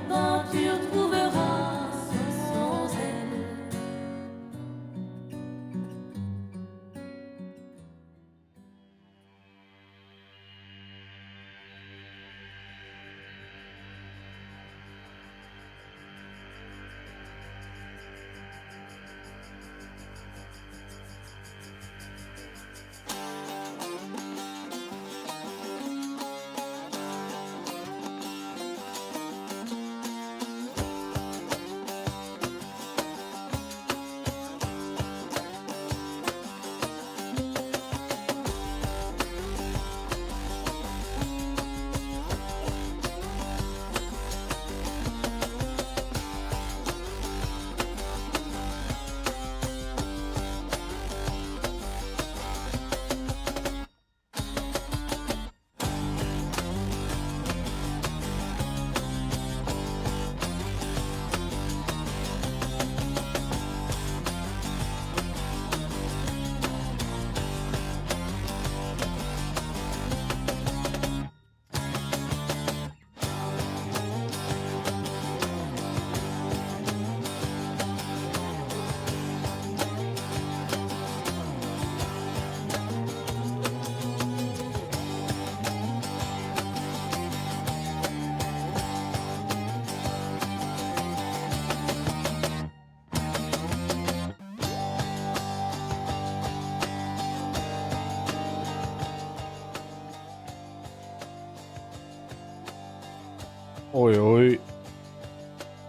peinture trouvera sans elle. Oi, oi.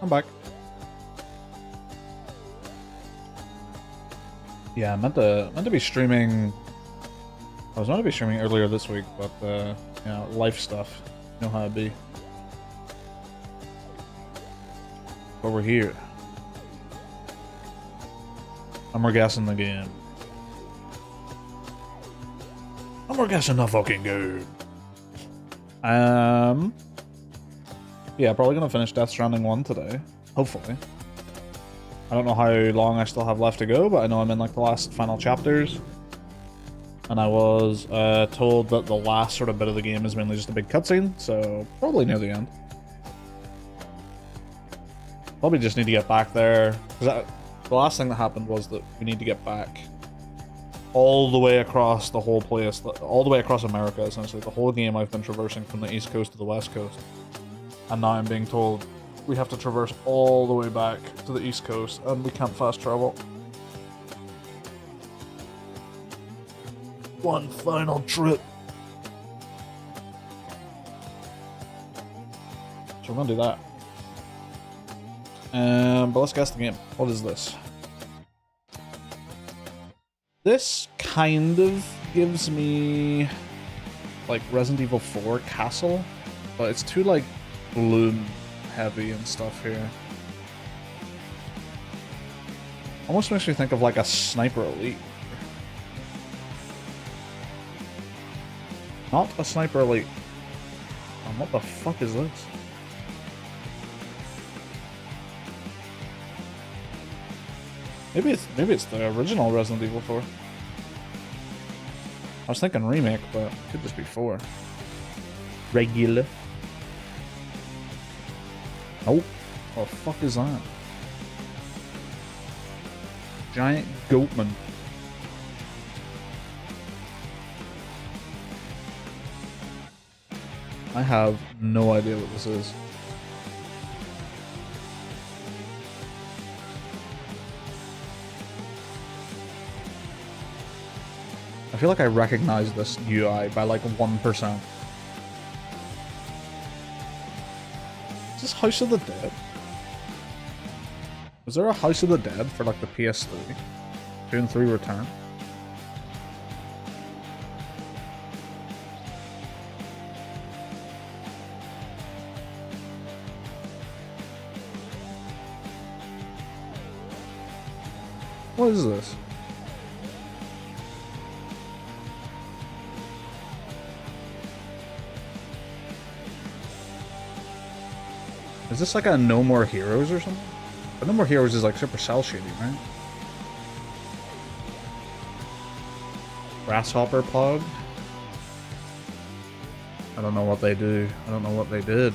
I'm back. Yeah, I meant to be streaming. I was meant to be streaming earlier this week, but you know, life stuff. You know how it be. But we're here. And we're guessing the game. And we're guessing the fucking game. Yeah, probably gonna finish Death Stranding 1 today. Hopefully. I don't know how long I still have left to go, but I know I'm in like the last final chapters. And I was told that the last sort of bit of the game is mainly just a big cutscene, so probably near the end. Probably just need to get back there. Because the last thing that happened was that we need to get back all the way across the whole place, all the way across America, essentially. The whole game I've been traversing from the East Coast to the West Coast. And now I'm being told we have to traverse all the way back to the East Coast, and we can't fast travel. One final trip. So we're gonna do that. But let's guess the game. What is this? This kind of gives me like Resident Evil 4 Castle, but it's too like bloom heavy and stuff here. Almost makes me think of like a Sniper Elite. Not a Sniper Elite. What the fuck is this? Maybe it's the original Resident Evil 4. I was thinking remake, but it could just be 4. Regular. Nope. What the fuck is that? Giant Goatman. I have no idea what this is. I feel like I recognize this UI by like 1%. Is this House of the Dead? Was there a House of the Dead for like the PS3? 2 and 3 Return? What is this? Is this like a No More Heroes or something? But No More Heroes is like super cell shading, right? Grasshopper Pog? I don't know what they do. I don't know what they did.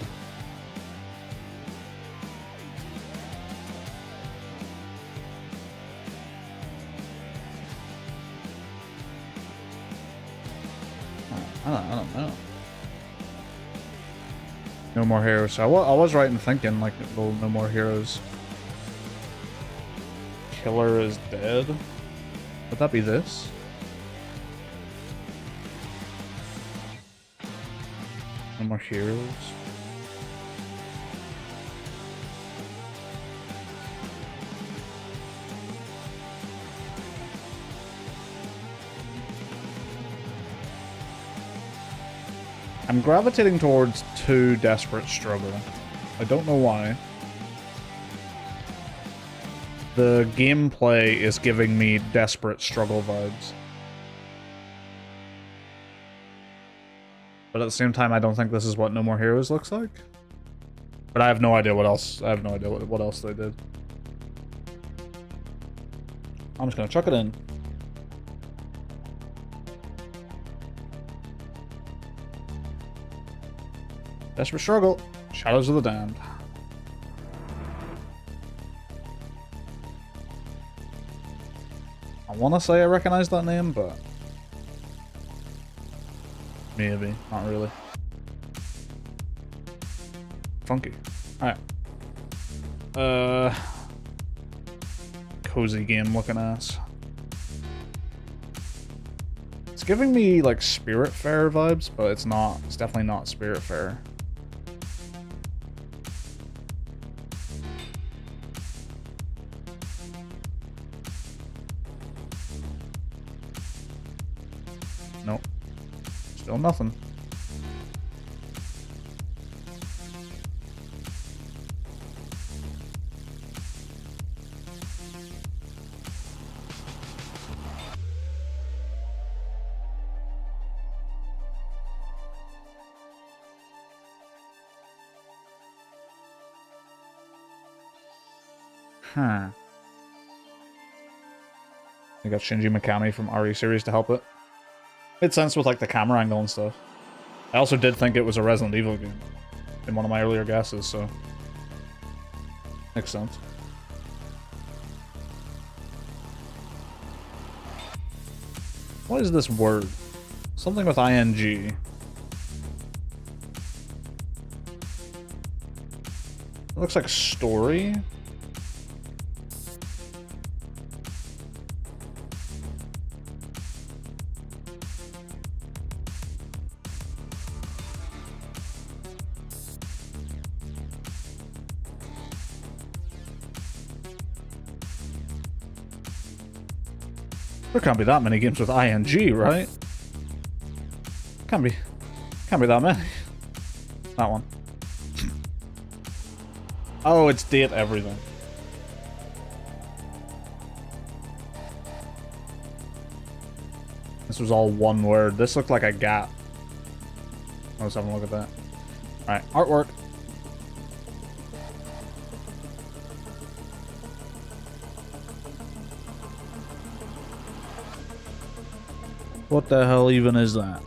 I don't know. No More Heroes. So I was right in thinking, like, well, No More Heroes. Killer is dead? Would that be this? No More Heroes? I'm gravitating towards 2 Desperate Struggle. I don't know why. The gameplay is giving me Desperate Struggle vibes. But at the same time, I don't think this is what No More Heroes looks like. But I have no idea what else. I have no idea what else they did. I'm just gonna chuck it in. Desperate Struggle. Shadows of the Damned. I want to say I recognize that name, but maybe. Not really. Funky. Alright. Cozy game looking ass. It's giving me like Spiritfarer vibes, but it's not. It's definitely not Spiritfarer. Nope. Still nothing. Huh. I got Shinji Mikami from RE series to help it. Made sense with like the camera angle and stuff. I also did think it was a Resident Evil game in one of my earlier guesses, so makes sense. What is this word? Something with ing. It looks like story. There can't be that many games with ing, right? Can't be that many. That one. Oh, it's date everything. This was all one word. This looked like a gap. Let's have a look at that. Alright, artwork. What the hell even is that?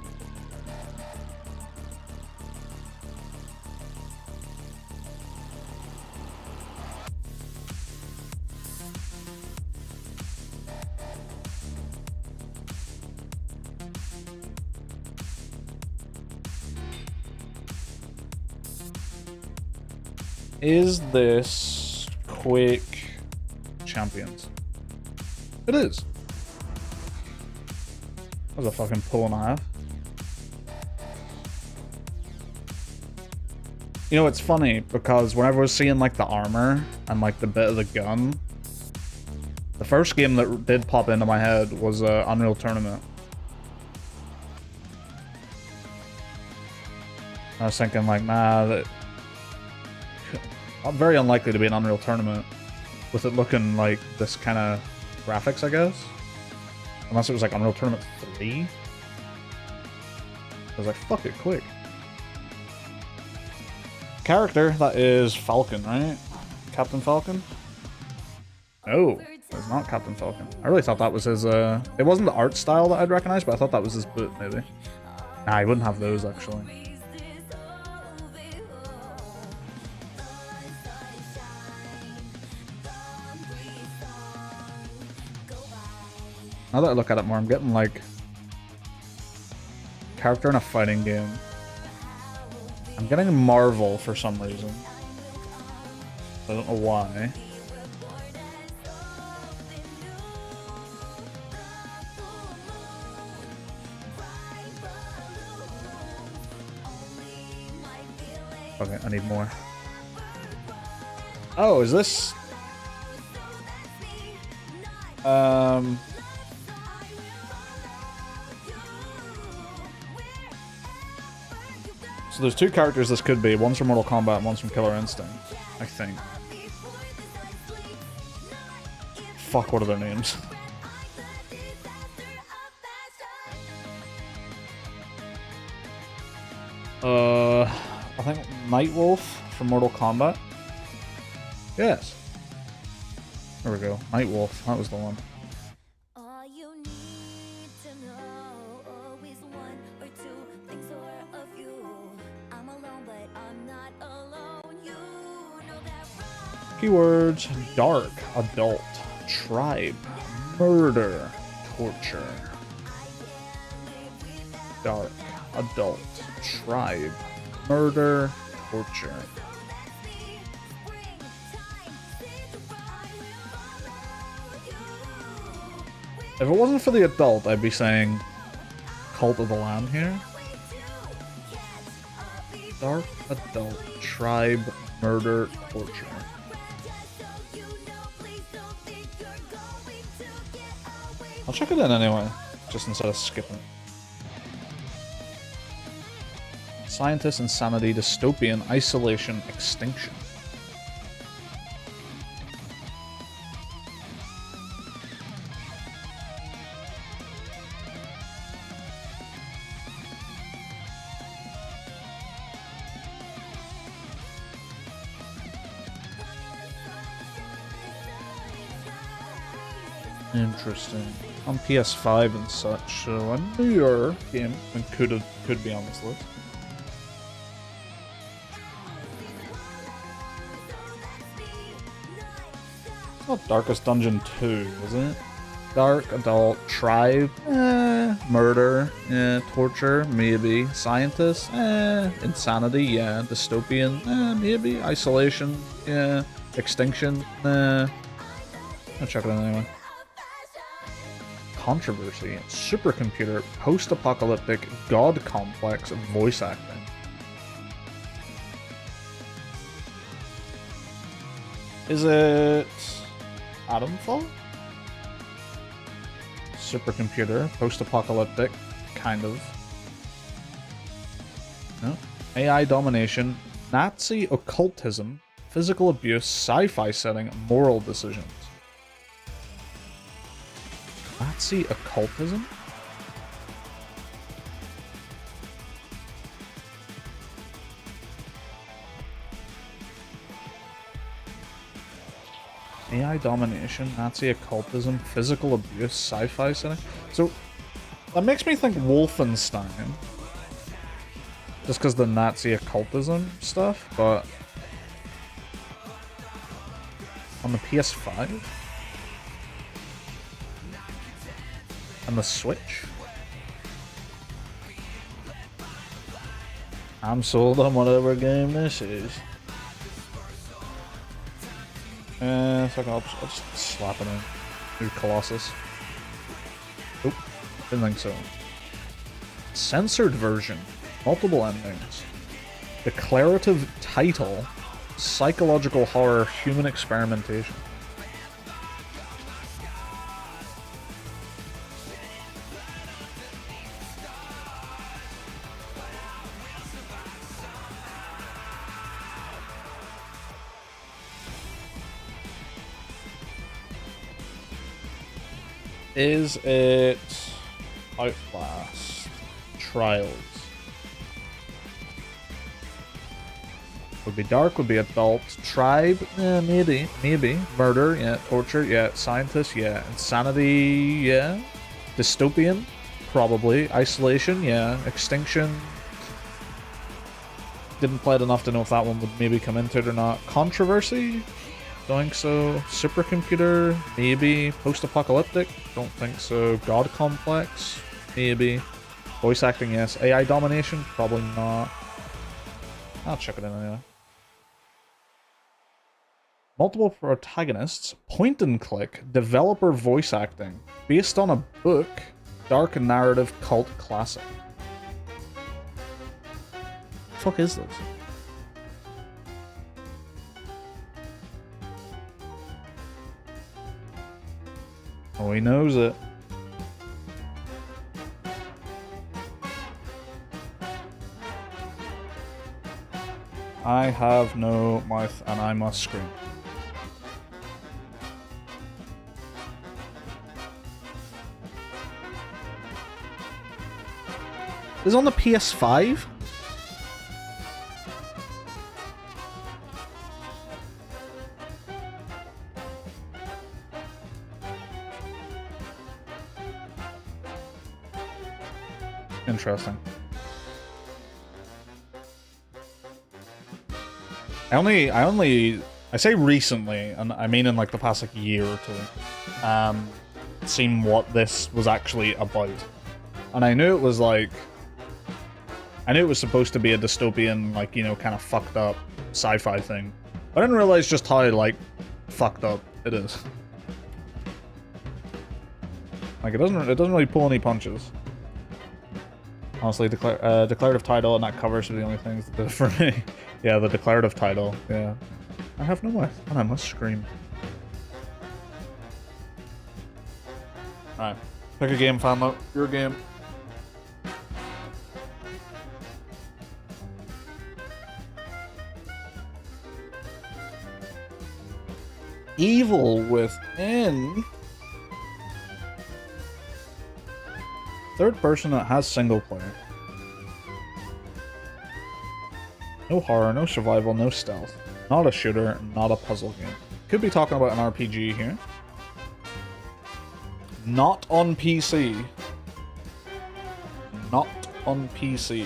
Is this Quake Champions? It is. That was a fucking pull and a half. You know, it's funny because whenever I was seeing like the armor and like the bit of the gun, the first game that did pop into my head was Unreal Tournament. I was thinking like, nah, that very unlikely to be an Unreal Tournament with it looking like this kind of graphics, I guess. Unless it was like Unreal Tournament 3. I was like, fuck it, quick. Character, that is Falcon, right? Captain Falcon? Oh, it's not Captain Falcon. I really thought that was his, it wasn't the art style that I'd recognize, but I thought that was his boot, maybe. Nah, he wouldn't have those, actually. Now that I look at it more, I'm getting like Character in a fighting game. I'm getting Marvel for some reason. I don't know why. Okay, I need more. Oh, is this... So there's two characters this could be. One's from Mortal Kombat and one's from Killer Instinct, I think. Fuck, what are their names? I think Nightwolf from Mortal Kombat. Yes. There we go. Nightwolf, that was the one. Keywords: dark, adult, tribe, murder, torture. Dark, adult, tribe, murder, torture. If it wasn't for the adult, I'd be saying Cult of the Lamb here. Dark, adult, tribe, murder, torture. I'll check it in anyway, just instead of skipping it. Scientist, insanity, dystopian, isolation, extinction. Interesting. On PS5 and such, so a newer game and could be on this list. It's not Darkest Dungeon 2, is it? Dark, adult, tribe, murder, torture, maybe. Scientist, insanity, yeah. Dystopian, maybe. Isolation, yeah. Extinction, I'll check it out anyway. Controversy, supercomputer, post-apocalyptic, god complex, voice acting. Is it Adamfall? Supercomputer, post-apocalyptic, kind of. No. AI domination, Nazi occultism, physical abuse, sci-fi setting, moral decisions. Nazi occultism? AI domination, Nazi occultism, physical abuse, sci-fi setting. So that makes me think Wolfenstein. Just because the Nazi occultism stuff, but on the PS5? And the Switch? I'm sold on whatever game this is. So I'll just slap it in. New Colossus. Oop, didn't think so. Censored version. Multiple endings. Declarative title. Psychological horror, human experimentation. Is it Outlast? Trials? Would be dark, would be adult. Tribe? Maybe. Murder? Yeah. Torture? Yeah. Scientist? Yeah. Insanity? Yeah. Dystopian? Probably. Isolation? Yeah. Extinction? Didn't play it enough to know if that one would maybe come into it or not. Controversy? Don't think so. Supercomputer? Maybe. Post-apocalyptic? Don't think so. God complex? Maybe. Voice acting, yes. AI domination? Probably not. I'll check it in anyway. Multiple protagonists, point and click, developer voice acting, based on a book, dark narrative cult classic. The fuck is this? Oh, he knows it. I have no mouth and I must scream. Is it on the PS5? Interesting. I say recently, and I mean in like the past like year or two, seen what this was actually about. And I knew it was like, I knew it was supposed to be a dystopian, like, you know, kind of fucked up sci-fi thing. I didn't realize just how, like, fucked up it is. Like, it doesn't really pull any punches. Honestly, declarative title and that cover should be the only things that do it for me. Yeah, the declarative title, yeah. I have no mouth, and I must scream. Alright, pick a game, Fanlo. Your game. Evil Within. Third person that has single player. No horror, no survival, no stealth. Not a shooter, not a puzzle game. Could be talking about an RPG here. Not on PC. Not on PC.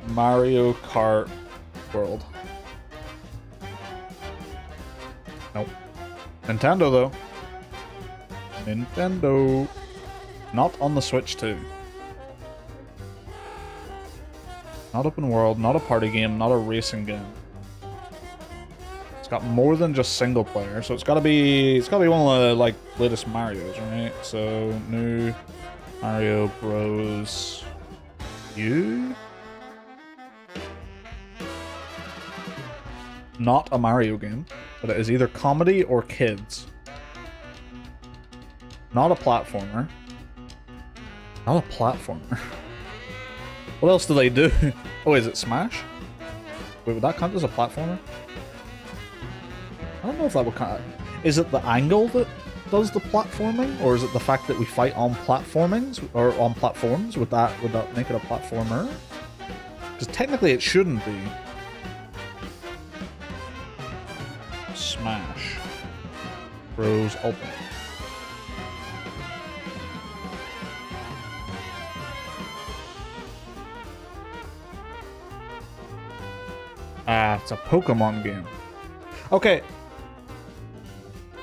Mario Kart World. Nope. Nintendo, though. Nintendo. Not on the Switch, too. Not open world, not a party game, not a racing game. It's got more than just single player, so it's gotta be one of the, like, latest Marios, right? So, new Mario Bros. U? Not a Mario game, but it is either comedy or kids. Not a platformer. Not a platformer. What else do they do? Oh, is it Smash? Wait, would that count as a platformer? I don't know if that would count. Is it the angle that does the platforming, or is it the fact that we fight on platformings or on platforms? Would that make it a platformer? Because technically it shouldn't be. Smash Bros. Ultimate. Ah, it's a Pokemon game. Okay.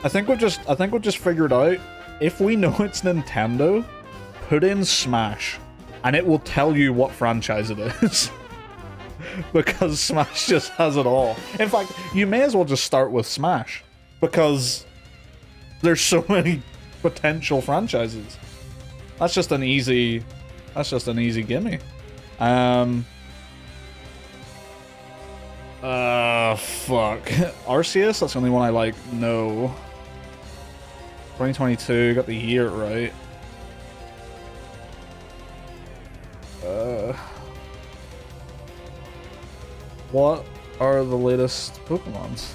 I think we'll just figure it out. If we know it's Nintendo, put in Smash, and it will tell you what franchise it is. Because Smash just has it all. In fact, you may as well just start with Smash, because there's so many potential franchises. That's just an easy gimme. Fuck. Arceus? That's the only one I, like, know. 2022, got the year right. What are the latest Pokemons?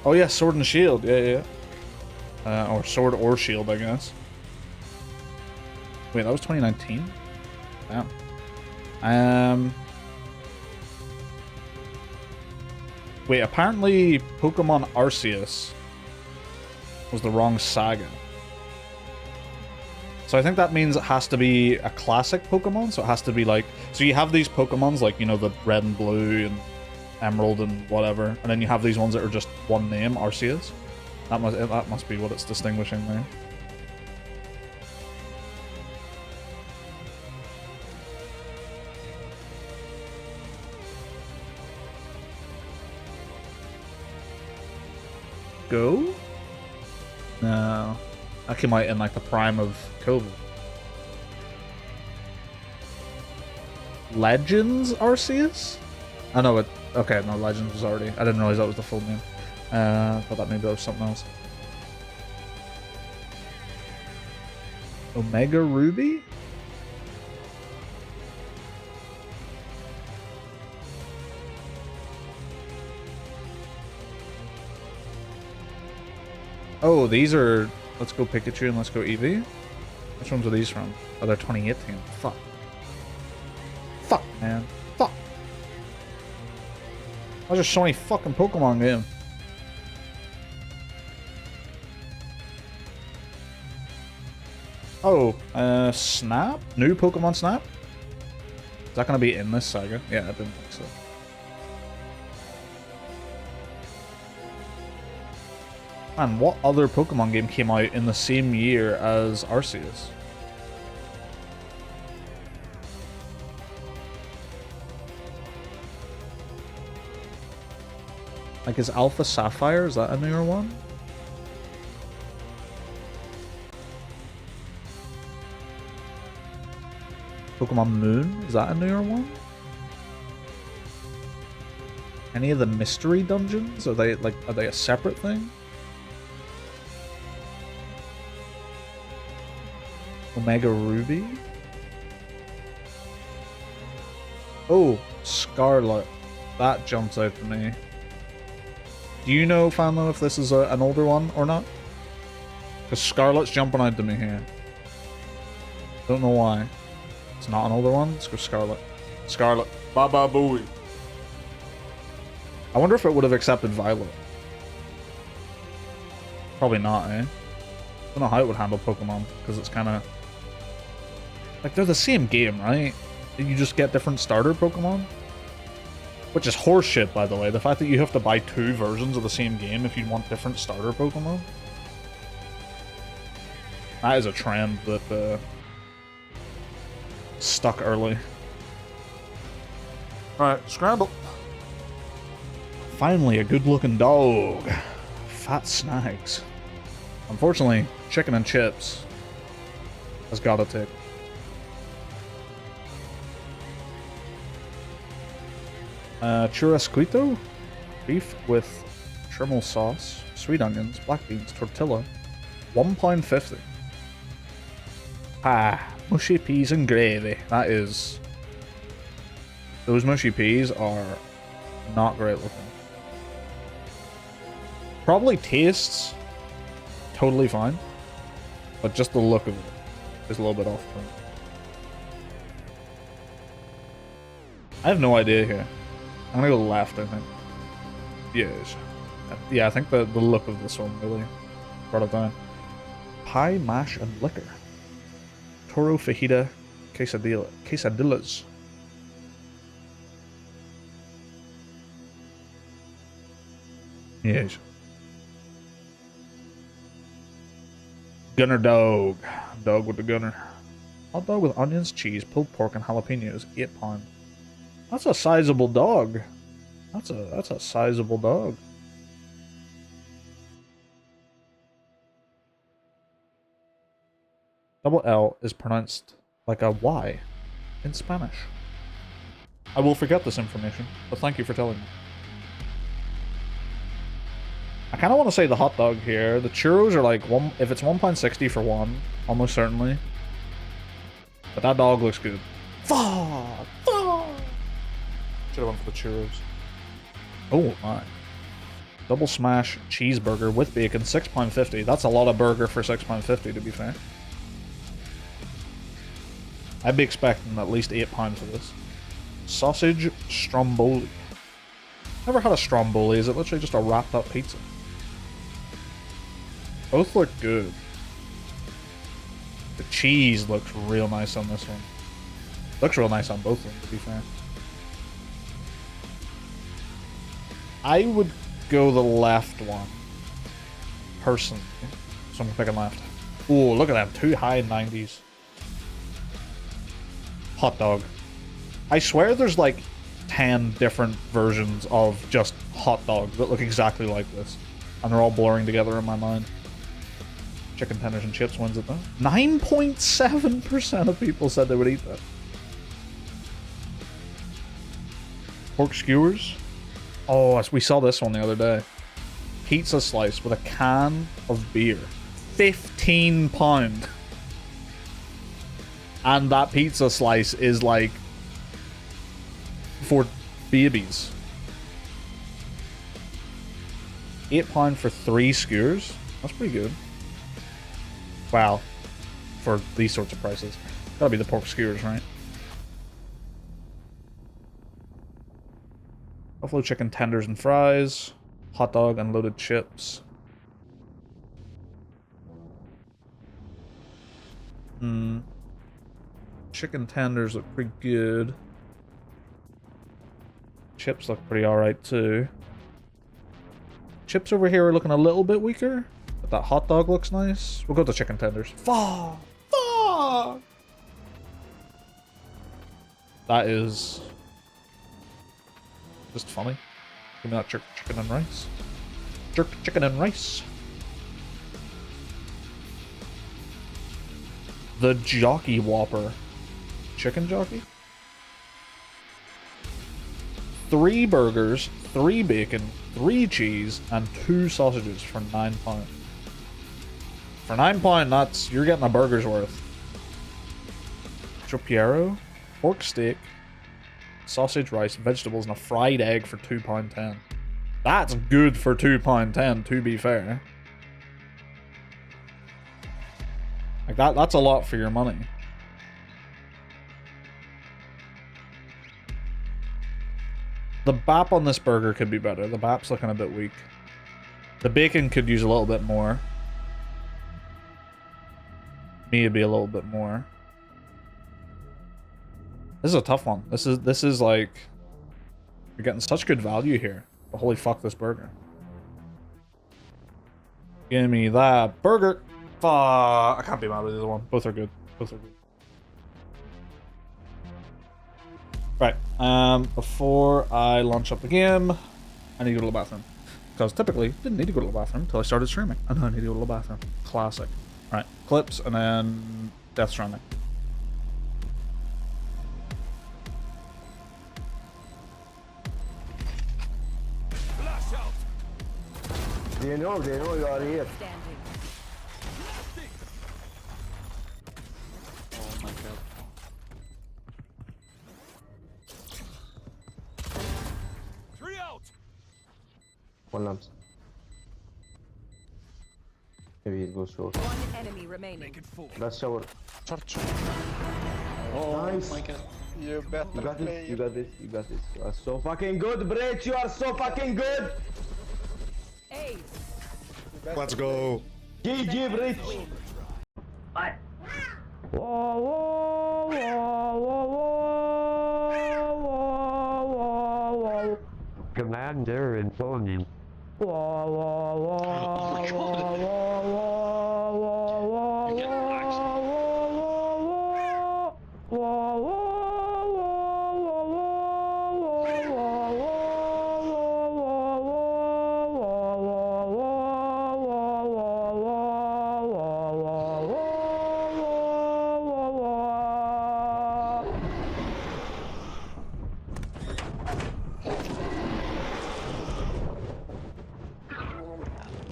Oh yeah, Sword and Shield, yeah. Or Sword or Shield, I guess. Wait, that was 2019? Damn. Wait, apparently Pokemon Arceus was the wrong saga. So I think that means it has to be a classic Pokemon, so it has to be like... So you have these Pokemons, like, you know, the red and blue and Emerald and whatever, and then you have these ones that are just one name, Arceus. That must be what it's distinguishing there. Go? No. That came out in like the prime of COVID. Legends Arceus? I know it. Okay, no, Legends was already. I didn't realize that was the full name. Thought that maybe that was something else. Omega Ruby? Oh, these are... Let's go Pikachu and let's go Eevee. Which ones are these from? Oh, they're 2018. Fuck. Fuck, man. Fuck. I was just showing fucking Pokemon game. Oh, Snap? New Pokemon Snap? Is that gonna be in this saga? Yeah, I didn't think so. Man, what other Pokemon game came out in the same year as Arceus? Like, is Alpha Sapphire? Is that a newer one? Pokemon Moon? Is that a newer one? Any of the mystery dungeons? Are they a separate thing? Omega Ruby? Oh, Scarlet. That jumps out to me. Do you know, Fanlo, if this is an older one or not? Because Scarlet's jumping out to me here. Don't know why. It's not an older one. Let's go Scarlet. Scarlet. Baba Booey. I wonder if it would have accepted Violet. Probably not, eh? Don't know how it would handle Pokemon, because it's kind of... Like, they're the same game, right? You just get different starter Pokemon? Which is horseshit, by the way. The fact that you have to buy 2 versions of the same game if you want different starter Pokemon. That is a trend that stuck early. Alright, Scramble. Finally, a good-looking dog. Fat Snags. Unfortunately, chicken and chips has gotta take. Churrasquito, beef with trimble sauce, sweet onions, black beans, tortilla, £1.50. Ah, mushy peas and gravy. That is... Those mushy peas are not great looking. Probably tastes totally fine, but just the look of it is a little bit off-putting. I have no idea here. I'm gonna go left, I think. Yes. Yeah, I think the look of this one really brought it down. Pie, mash, and liquor. Toro fajita quesadillas. Yes. Gunner dog. Dog with the gunner. Hot dog with onions, cheese, pulled pork, and jalapenos. £8. That's a sizable dog. That's a sizable dog. Double L is pronounced like a Y in Spanish. I will forget this information, but thank you for telling me. I kind of want to say the hot dog here. The churros are like if it's £1.60 for one, almost certainly. But that dog looks good. Fuck! Fuck! Should have went for the churros. Oh my. Double smash cheeseburger with bacon, £6.50. That's a lot of burger for £6.50 to be fair. I'd be expecting at least £8 for this. Sausage stromboli. Never had a stromboli. Is it literally just a wrapped up pizza? Both look good. The cheese looks real nice on this one. Looks real nice on both of them, to be fair. I would go the left one. Personally. So I'm picking left. Ooh, look at them. 2 high 90s. Hot dog. I swear there's like 10 different versions of just hot dog that look exactly like this. And they're all blurring together in my mind. Chicken tenders and chips wins it though. 9.7% of people said they would eat that. Pork skewers. Oh, we saw this one the other day. Pizza slice with a can of beer. £15. And that pizza slice is like for babies. £8 for 3 skewers. That's pretty good. Wow. For these sorts of prices. Gotta be the pork skewers, right? Buffalo chicken tenders and fries. Hot dog and loaded chips. Chicken tenders look pretty good. Chips look pretty alright too. Chips over here are looking a little bit weaker. But that hot dog looks nice. We'll go to chicken tenders. Fuck! Fuck! That is just funny. Give me that jerk chicken and rice. Jerk chicken and rice. The Jockey Whopper. Chicken jockey? 3 burgers, 3 bacon, 3 cheese, and 2 sausages for £9. For £9, that's you're getting a burger's worth. Tropiero, pork steak, sausage, rice, vegetables, and a fried egg for £2.10. That's good for £2.10, to be fair. Like that's a lot for your money. The bap on this burger could be better. The bap's looking a bit weak. The bacon could use a little bit more. Me would be a little bit more. This is a tough one. This is like you're getting such good value here. But holy fuck, this burger. Give me that burger. Fuck, I can't be mad with either one. Both are good. Both are good. Right, before I launch up the game, I need to go to the bathroom. Because typically, didn't need to go to the bathroom until I started streaming. And now I need to go to the bathroom. Classic. Right, clips, and then Death Stranding. They know you are here. Oh my god. One lamps. Maybe it goes short. One enemy remaining. That's shower. Oh Nice. my god. You better You got play. this, you got this, you got this. You are so fucking good, Brett. You are so fucking good. Ace. Let's go. GG, Brett. Commander informing. Oh my god. You get axed.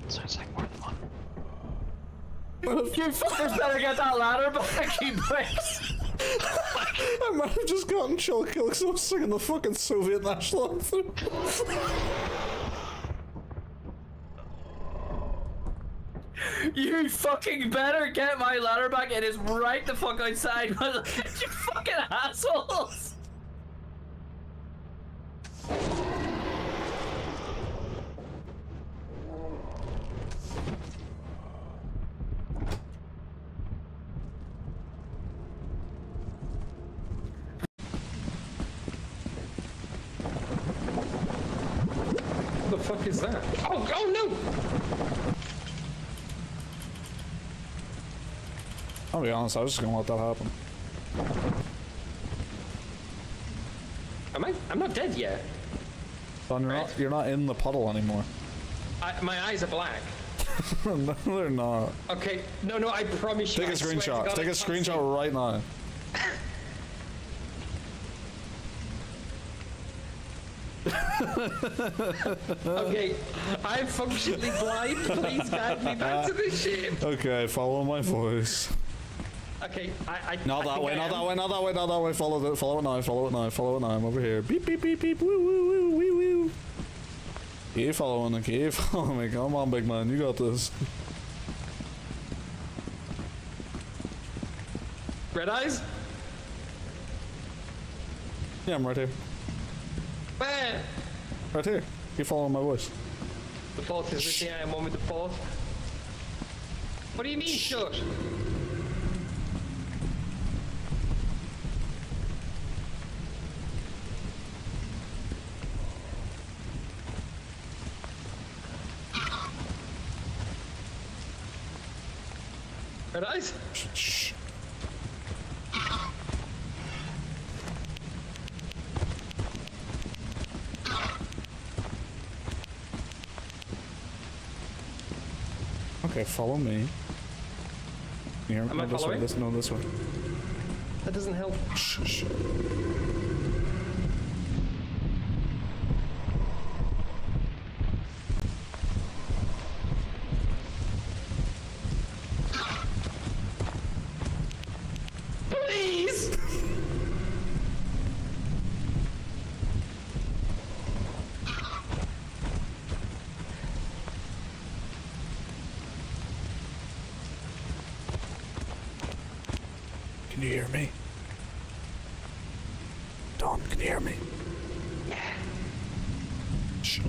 Sounds like more than one. You fuckers better get that ladder back, you bricks! I might have just gotten chill kill because I was singing the fucking Soviet national anthem. You fucking better get my ladder back, it is right the fuck outside, you fucking assholes! fuck is that? Oh no! I'll be honest, I was just gonna let that happen. I'm not dead yet. Don, you're not in the puddle anymore. My eyes are black. No, they're not. Okay, no, I promise you. Take a screenshot. Take a screenshot right now. Okay, I'm functionally blind. Please guide me back to this ship. Okay, follow my voice. Okay, I Not I that think way, I not am. that way, not that way, not that way. Follow it now, follow it now, follow it now. I'm over here. Beep, beep, beep, beep. Woo, woo, woo, woo, woo. Keep following me. Come on, big man. You got this. Redeyes? Yeah, I'm right here. Where? Right here. Keep following my voice. The fourth is with me. I am one with the fourth. What do you mean, shut? Redeyes? Shh. Okay, follow me. Here, Am I this way, following? this way. That doesn't help. Shh. Please! Can you hear me? Don, can you hear me? Yeah. Shh.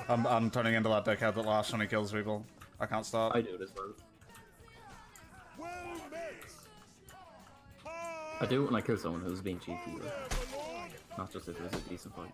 I'm turning into that dickhead that laughs when he kills people. I can't stop. I do it as well. I do it when I kill someone who's being cheeky, though. Not just if it's a decent fight.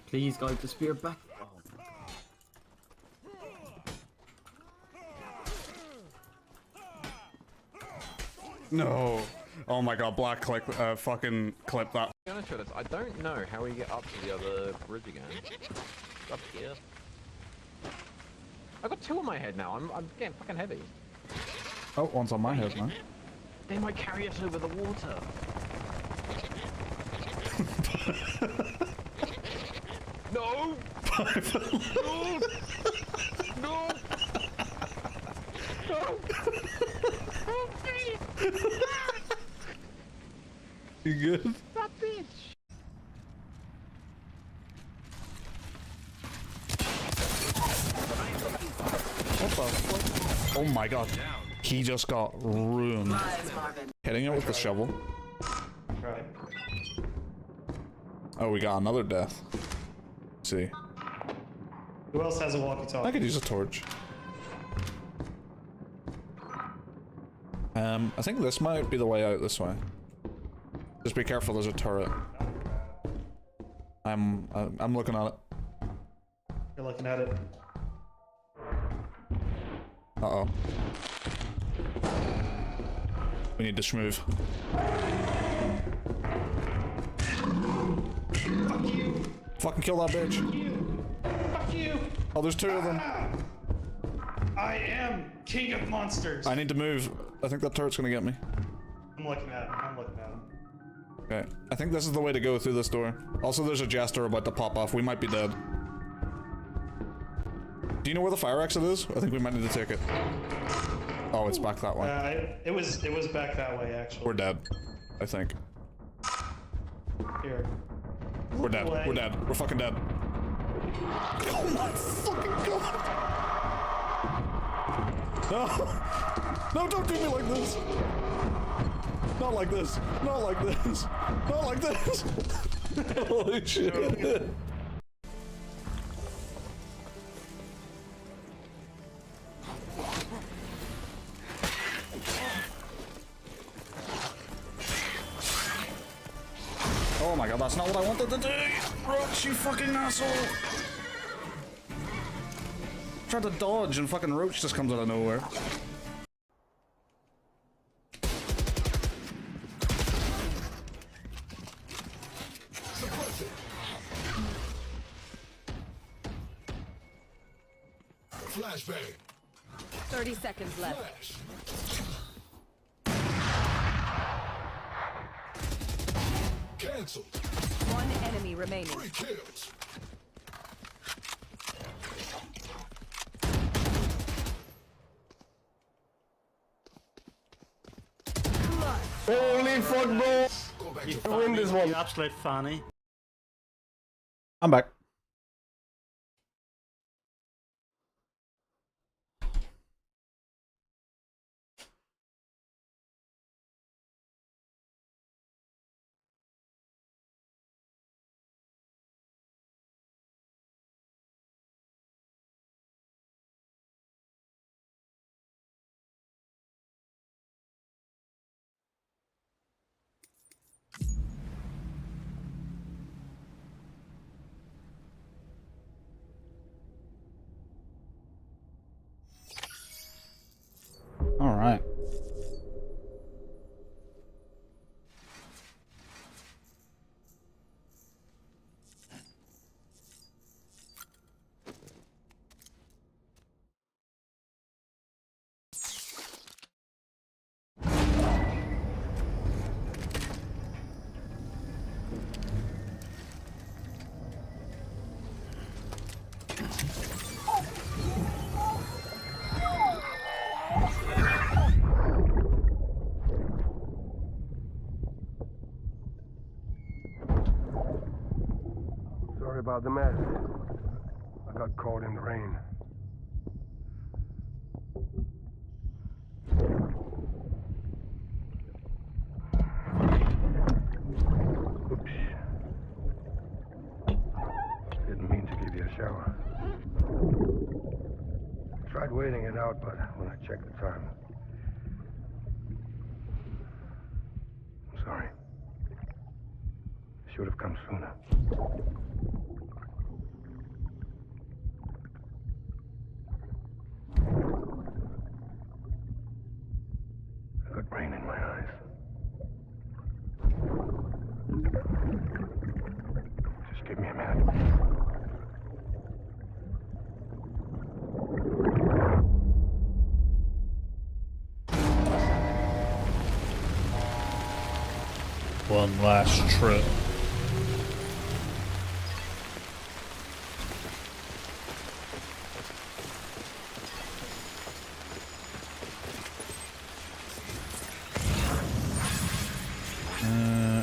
Please guide the spear back. Oh my god. No. Oh my god, black click, fucking clip that. To be honest with us, I don't know how we get up to the other bridge again. It's up here. I've got two on my head now. I'm getting fucking heavy. Oh, one's on my head now. They might carry us over the water. No! No! No! No! You good? That bitch! What the fuck? Oh my god. He just got ruined. Hitting it with the shovel. Oh, we got another death. Let's see. Who else has a walkie-talkie? I could use a torch. I think this might be the way out this way. Just be careful, there's a turret. I'm looking at it. You're looking at it. Uh-oh. We need to schmove. Fuck you! Fucking kill that bitch. Fuck you! Oh, there's two of them. I am king of monsters. I need to move. I think that turret's gonna get me. I'm looking at him. I'm looking at him. Okay. I think this is the way to go through this door. Also, there's a jester about to pop off. We might be dead. Do you know where the fire exit is? I think we might need to take it. Oh, it's back that way. It was back that way actually. We're dead. I think. Here. We're dead. We're dead. We're fucking dead. Oh my fucking god! No! No, don't do me like this! Not like this! Not like this! Not like this! Holy shit! Oh my god, that's not what I wanted to do! Roach, you fucking asshole! Tried to dodge and fucking Roach just comes out of nowhere. Flashbang. 30 seconds left. Cancelled. One enemy remaining. 3 kills. Holy fuck, bro! You win this one. You absolute fanny. I'm back. All right. Sorry about the mess. I got caught in the rain. Oops. Didn't mean to give you a shower. Tried waiting it out, but when I checked the time... I'm sorry. Should have come sooner. I got rain in my eyes. Just give me a minute. One last trip.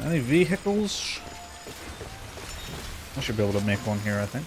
Any vehicles? I should be able to make one here, I think.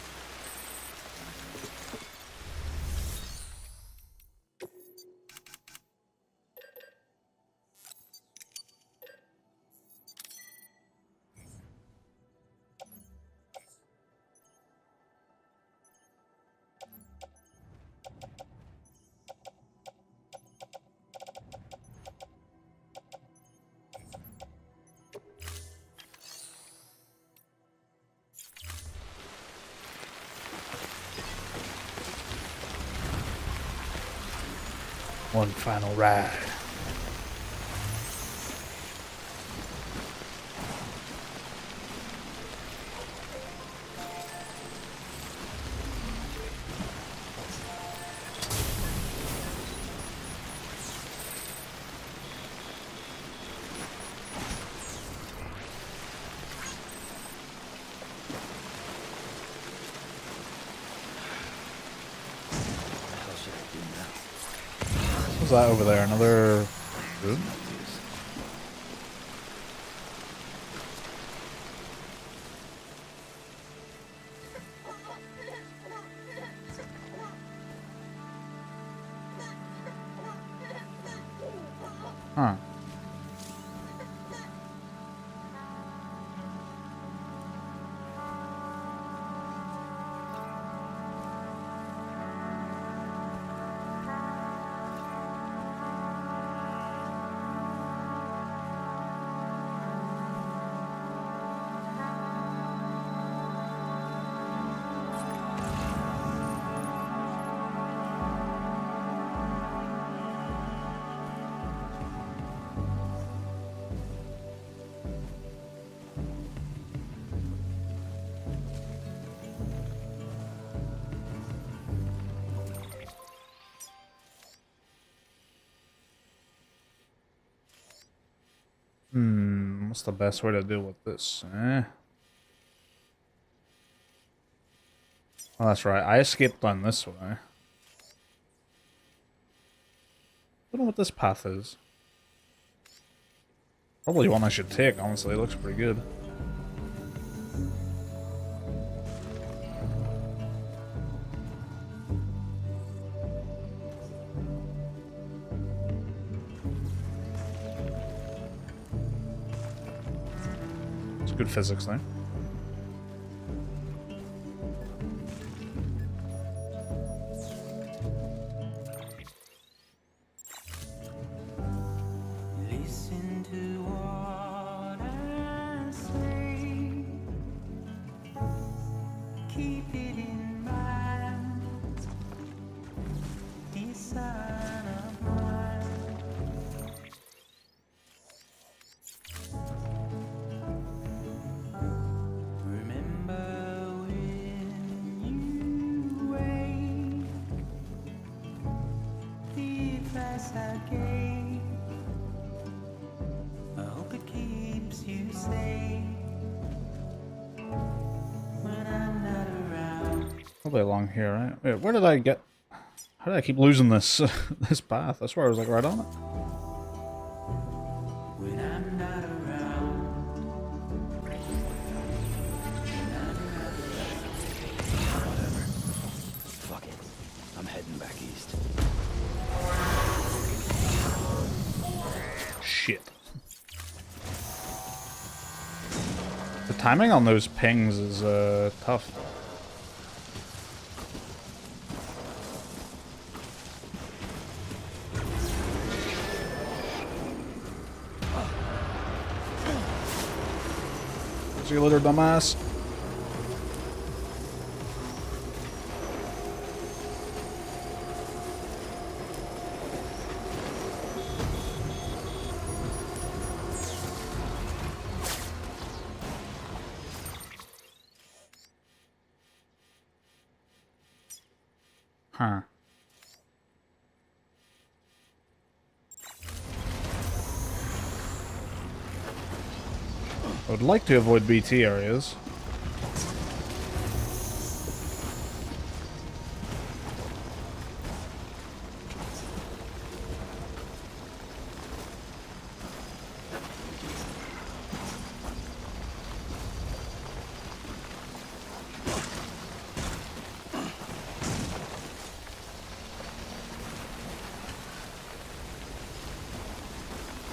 One final ride. What's that over there? Another room? Huh. What's the best way to deal with this, eh? Oh, that's right. I escaped down this way. I don't know what this path is. Probably one I should take, honestly. It looks pretty good. It's good physics there. Probably along here, right? Wait, where did I get... How did I keep losing this this path? I swear I was like right on it. Fuck it. I'm heading back east. Shit. The timing on those pings is tough. See you later, dumbass. Huh. I would like to avoid BT areas.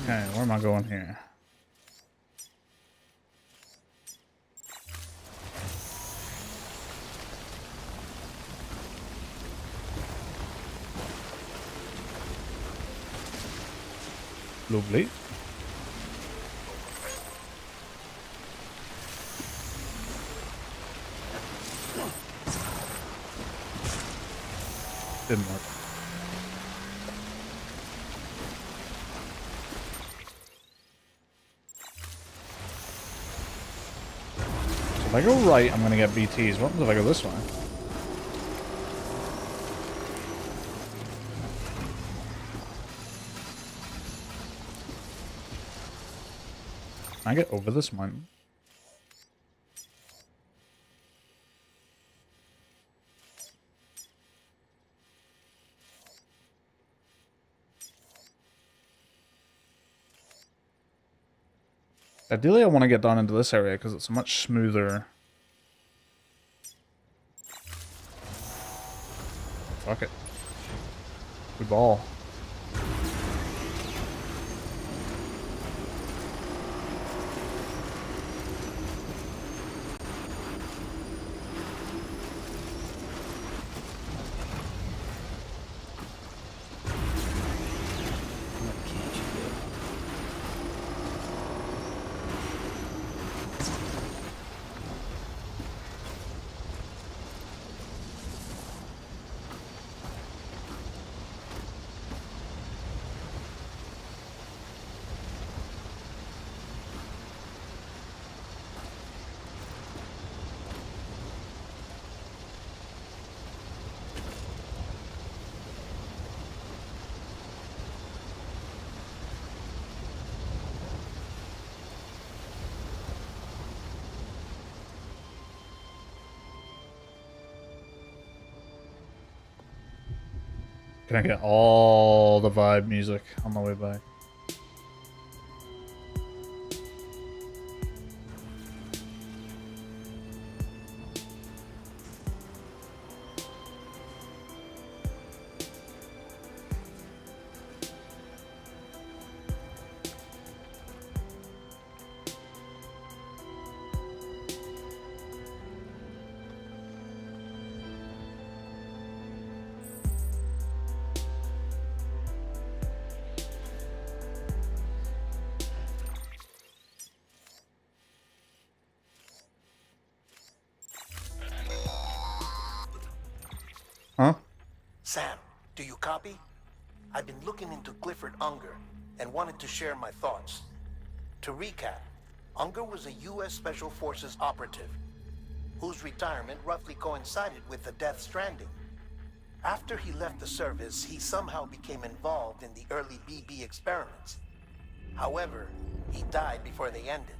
Okay, where am I going here? Lovely. Didn't work. So if I go right, I'm gonna get BTs. What happens if I go this way? Can I get over this mountain? Ideally, I want to get down into this area because it's much smoother. Fuck it. Good ball. Can I get all the vibe music on the way back? Huh? Sam, do you copy? I've been looking into Clifford Unger and wanted to share my thoughts. To recap, Unger was a U.S. Special Forces operative whose retirement roughly coincided with the Death Stranding. After he left the service, he somehow became involved in the early BB experiments. However, he died before they ended.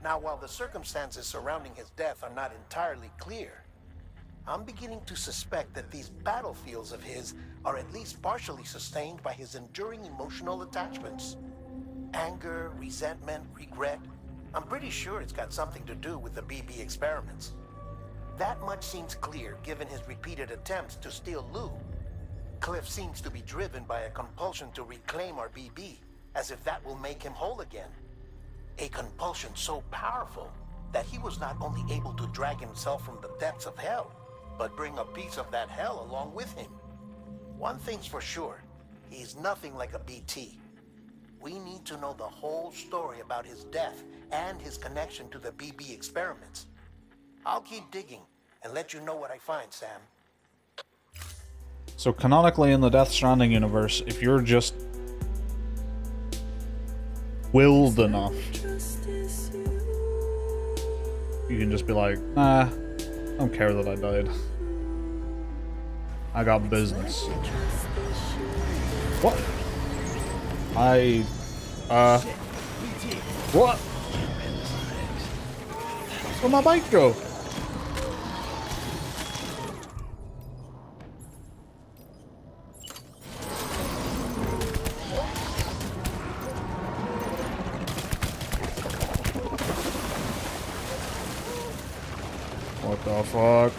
Now, while the circumstances surrounding his death are not entirely clear, I'm beginning to suspect that these battlefields of his are at least partially sustained by his enduring emotional attachments. Anger, resentment, regret. I'm pretty sure it's got something to do with the BB experiments. That much seems clear given his repeated attempts to steal Lou. Cliff seems to be driven by a compulsion to reclaim our BB, as if that will make him whole again. A compulsion so powerful that he was not only able to drag himself from the depths of hell, but bring a piece of that hell along with him. One thing's for sure, he's nothing like a BT. We need to know the whole story about his death and his connection to the BB experiments. I'll keep digging and let you know what I find, Sam. So canonically in the Death Stranding universe, if you're just willed enough, you can just be like, nah, I don't care that I died. I got business. What? What? Where'd my bike go? What the fuck?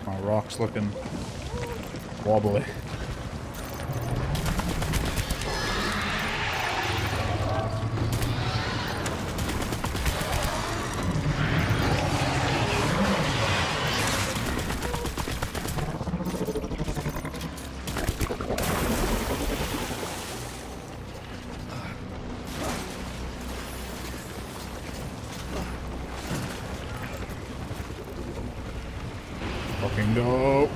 My rock's looking wobbly. Fucking go.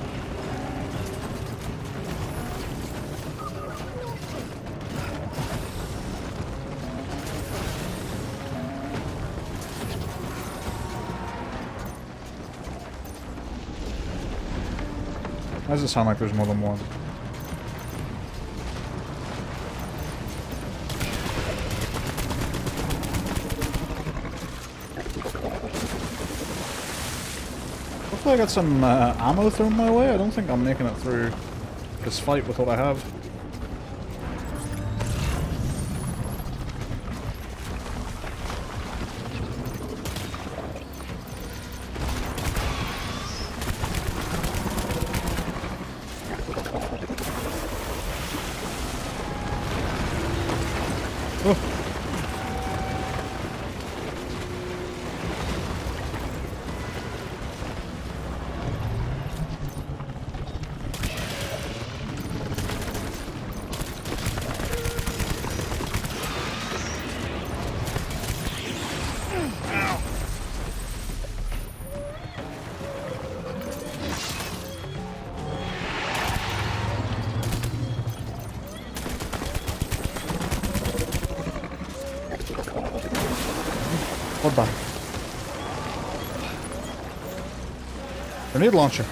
Why does it sound like there's more than one? Hopefully I got some ammo thrown my way. I don't think I'm making it through this fight with what I have. What the? Grenade launcher.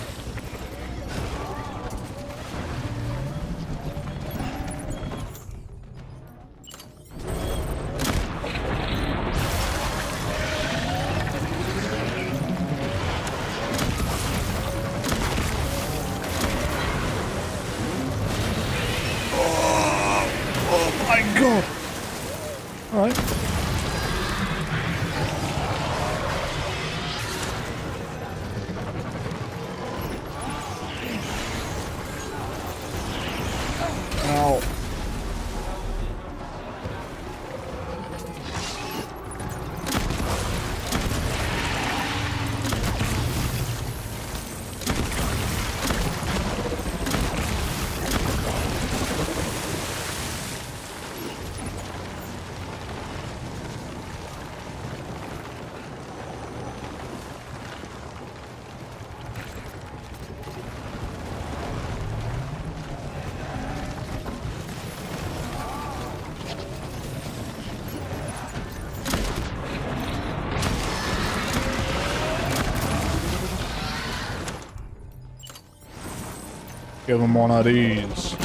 Oh my god! Alright. Ow. Give him one of these.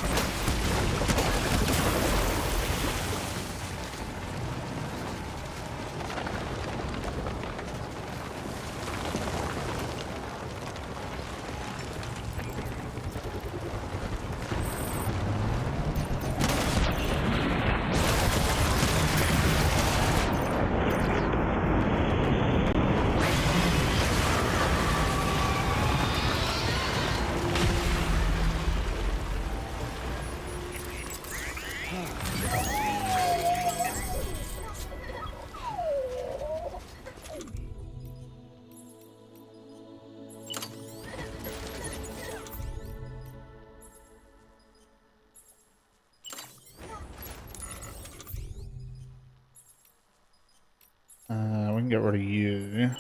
We can get rid of you.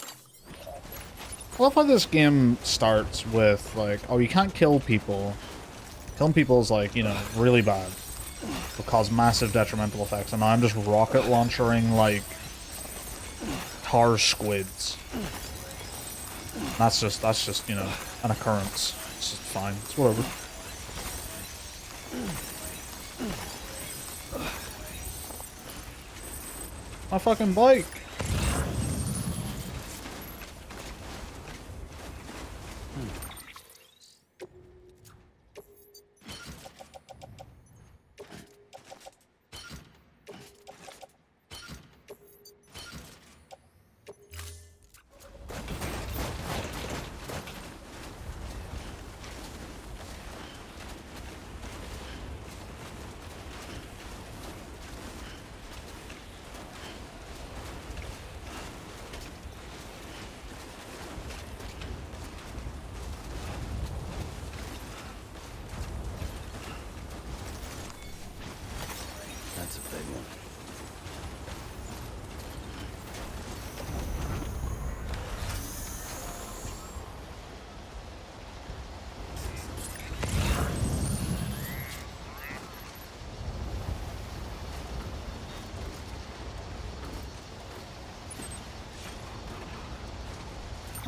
I love how this game starts with, like, oh, you can't kill people. Killing people is, like, you know, really bad. It'll cause massive detrimental effects. And now I'm just rocket launchering, like, tar squids. That's just, you know, an occurrence. It's just fine. It's whatever. My fucking bike!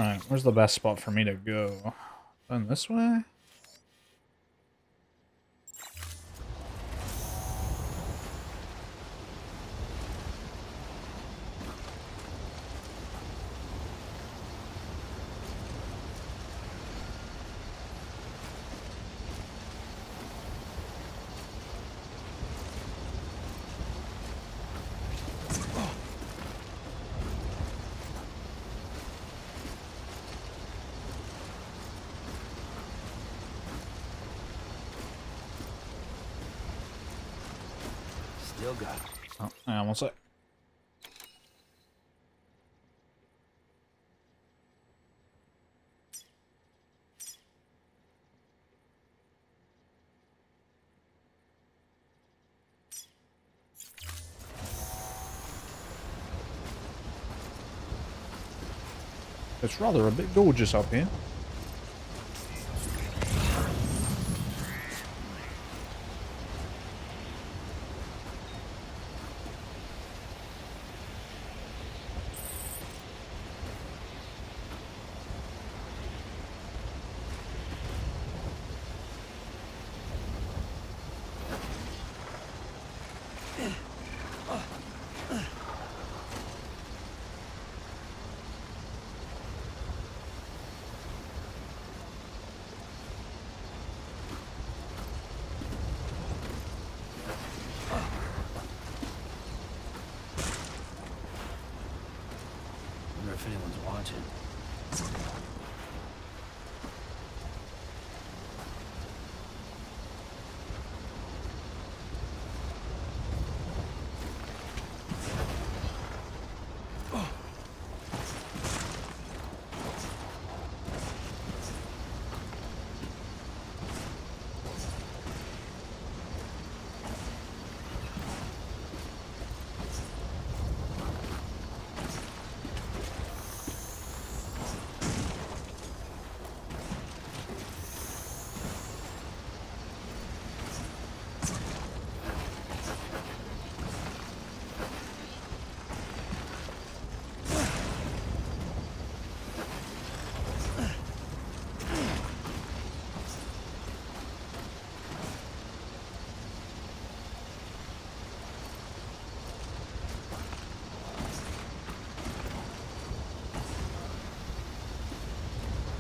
Alright, where's the best spot for me to go? Down this way? Still got it. Oh, hang on one sec. It's rather a bit gorgeous up here. Wonder if anyone's watching.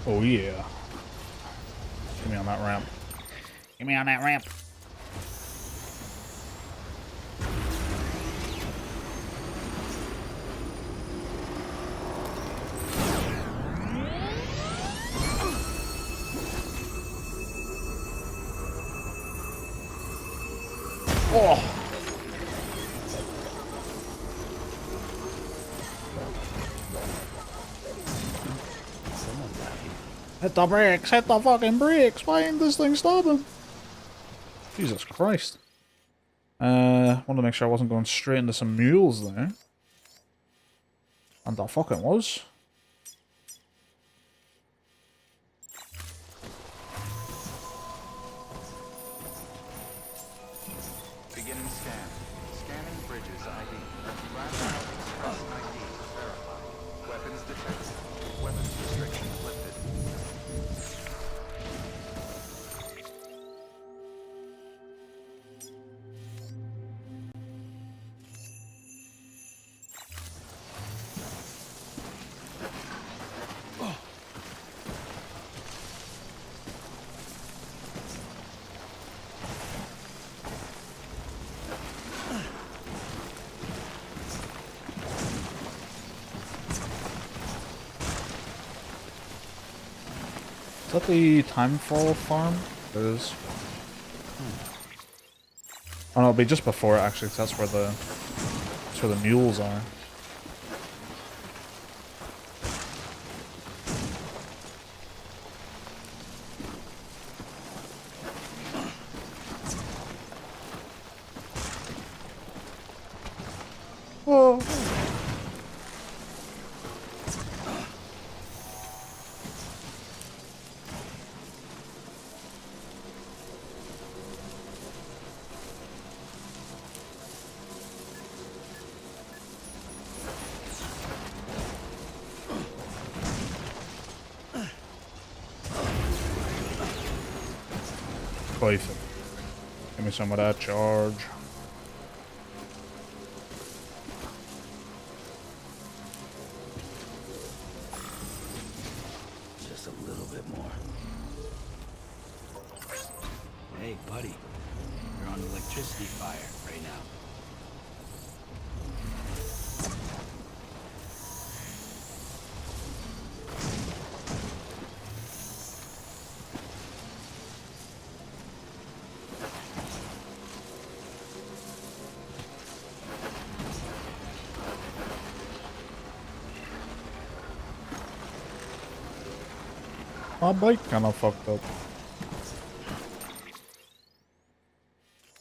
Oh yeah. Get me on that ramp. Get me on that ramp. Oh. Hit the brakes, hit the fucking brakes. Why ain't this thing stopping? Jesus Christ. Want to make sure I wasn't going straight into some mules there. And I fucking was. Beginning scan. Scanning bridges ID. Flashlight express ID verified. Weapons detected. Weapons restrictions lifted. Is that the Timefall farm? It is. Oh no, it'll be just before it actually, 'cause that's where the mules are. Oh. Perfect. Give me some of that charge. Just a little bit more. Hey, buddy. You're on electricity fire right now. My bike kinda fucked up.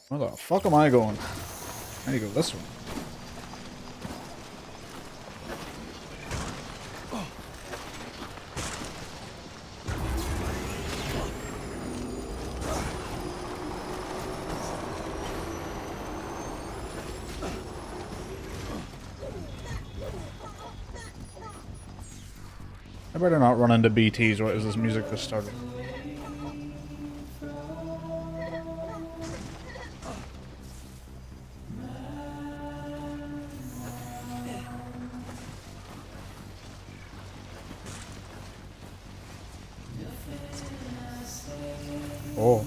Where the fuck am I going? I need to go this way. I better not run into BTs right as this music just started. Oh.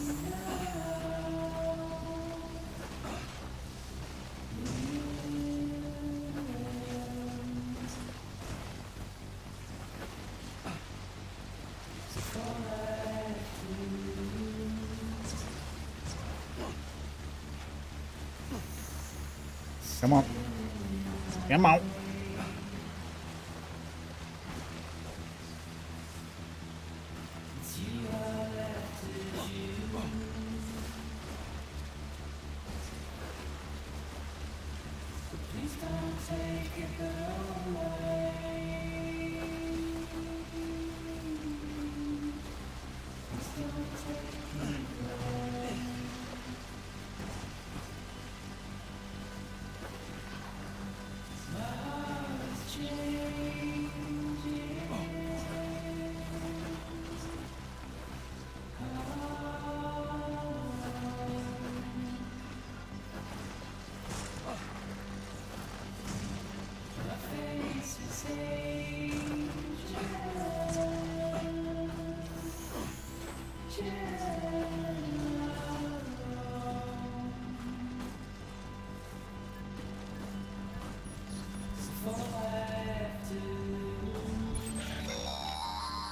Come on. Come on.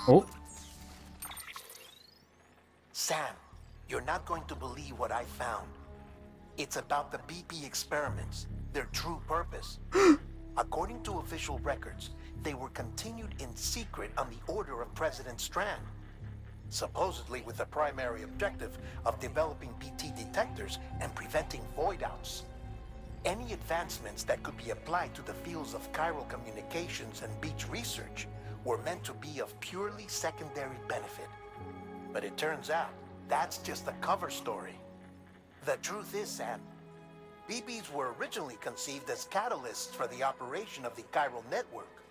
Oh. Sam, you're not going to believe what I found. It's about the BP experiments, their true purpose. According to official records, they were continued in secret on the order of President Strand, supposedly with the primary objective of developing BT detectors and preventing void-outs. Any advancements that could be applied to the fields of chiral communications and beach research were meant to be of purely secondary benefit. But it turns out, that's just a cover story. The truth is, Sam, BBs were originally conceived as catalysts for the operation of the chiral network.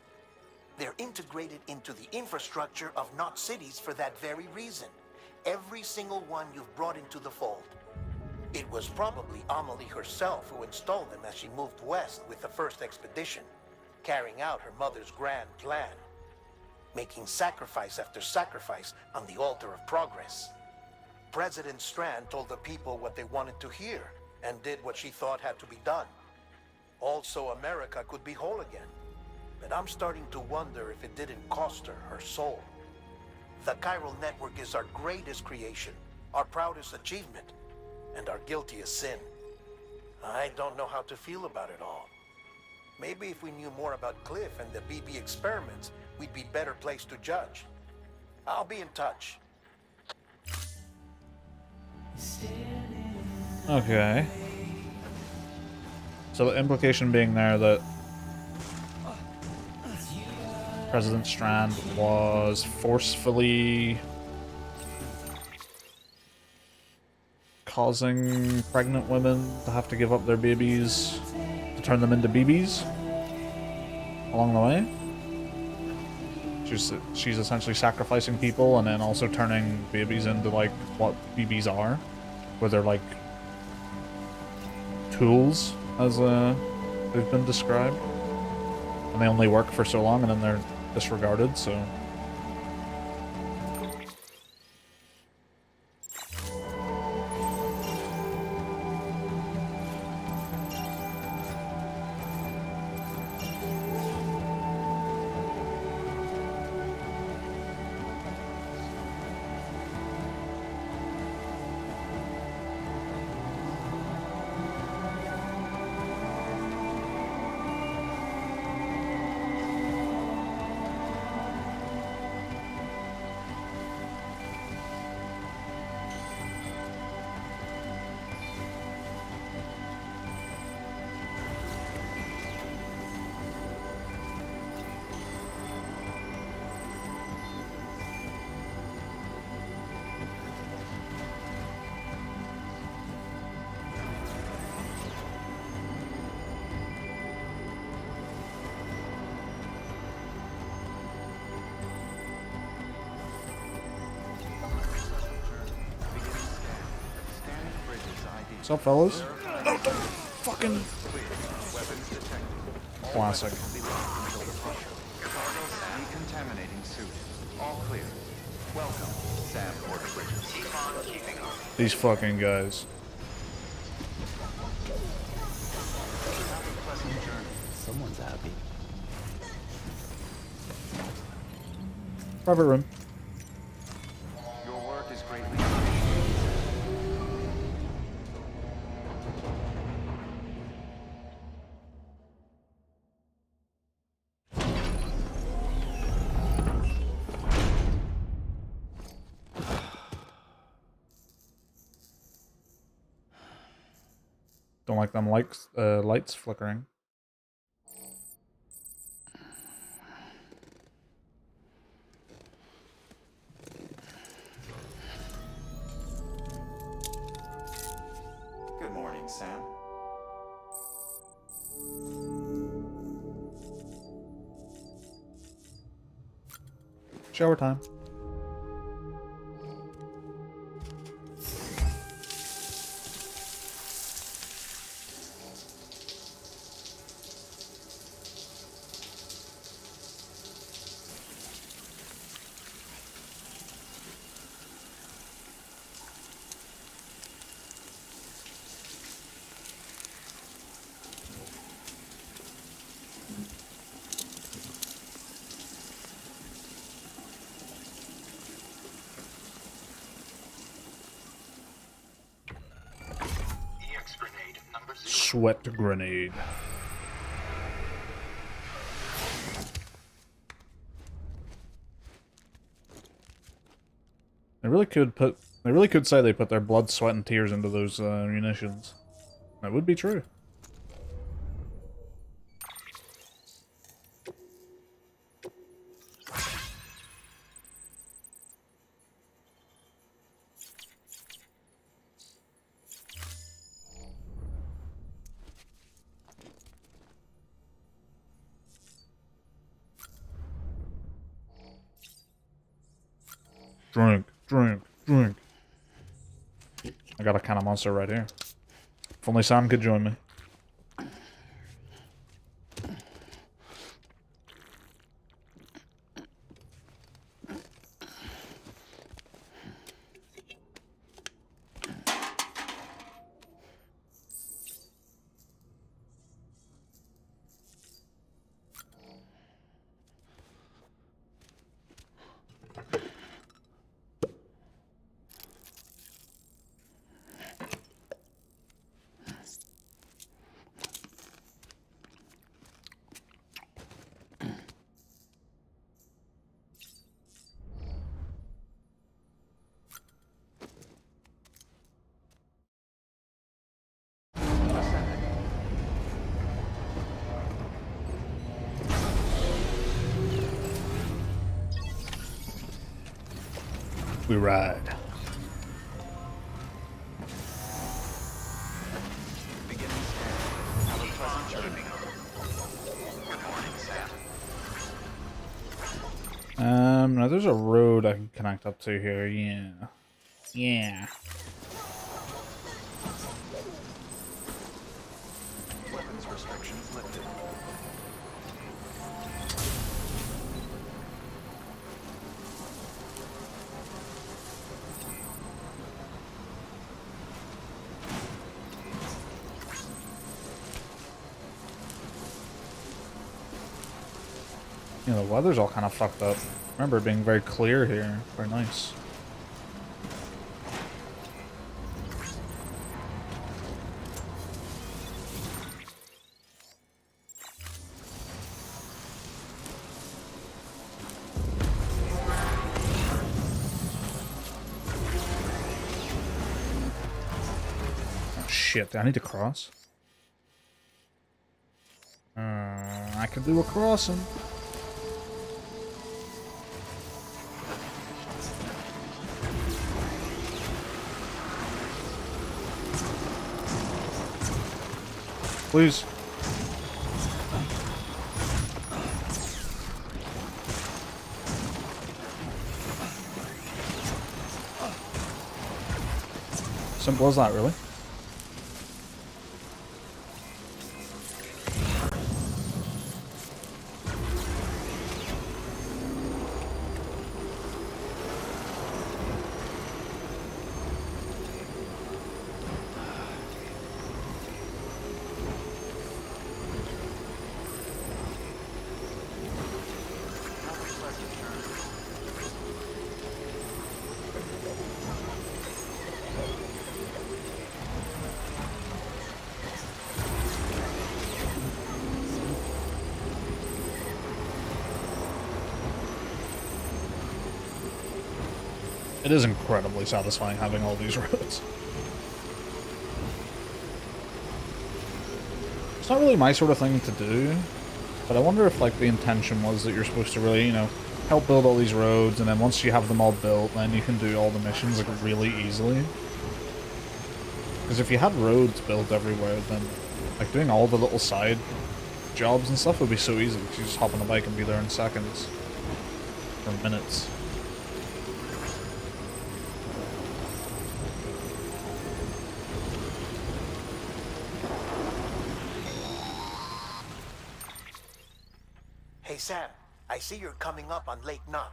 They're integrated into the infrastructure of Knot cities for that very reason. Every single one you've brought into the fold. It was probably Amelie herself who installed them as she moved west with the first expedition, carrying out her mother's grand plan, making sacrifice after sacrifice on the altar of progress. President Strand told the people what they wanted to hear and did what she thought had to be done. Also, America could be whole again. But I'm starting to wonder if it didn't cost her soul. The chiral network is our greatest creation, our proudest achievement, and our guiltiest sin. I don't know how to feel about it all. Maybe if we knew more about Cliff and the BB experiments, we'd be better placed to judge. I'll be in touch. Okay. So the implication being there that President Strand was forcefully causing pregnant women to have to give up their babies to turn them into BBs along the way. She's essentially sacrificing people and then also turning babies into like what BBs are. where they're like tools, as they've been described, and they only work for so long and then they're disregarded. So. What's up, fellas? No, don't fucking... Classic. Decontaminating suit. All clear. Welcome, Sam Porter Bridges. Keep on keeping on. These fucking guys. Have a pleasant journey. Someone's happy. Private room. Your work is greatly Don't like them lights flickering. Good morning, Sam. Shower time. Sweat grenade. They really could say they put their blood, sweat, and tears into those munitions. That would be true. Drink, drink, drink. I got a kind of monster right here. If only Sam could join me. We ride. beginning scan. Have a pleasant journey. Good morning, Sam. Now there's a road I can connect up to here. Yeah. Yeah. You know, the weather's all kind of fucked up. I remember it being very clear here. Very nice. Oh, shit, I need to cross. I can do a crossing. Please. Simple as that, really. It is incredibly satisfying having all these roads. It's not really my sort of thing to do, but I wonder if like the intention was that you're supposed to really, you know, help build all these roads, and then once you have them all built, then you can do all the missions like really easily. Because if you had roads built everywhere, then like doing all the little side jobs and stuff would be so easy, because you just hop on a bike and be there in seconds. Or minutes. Hey Sam, I see you're coming up on Lake Knot.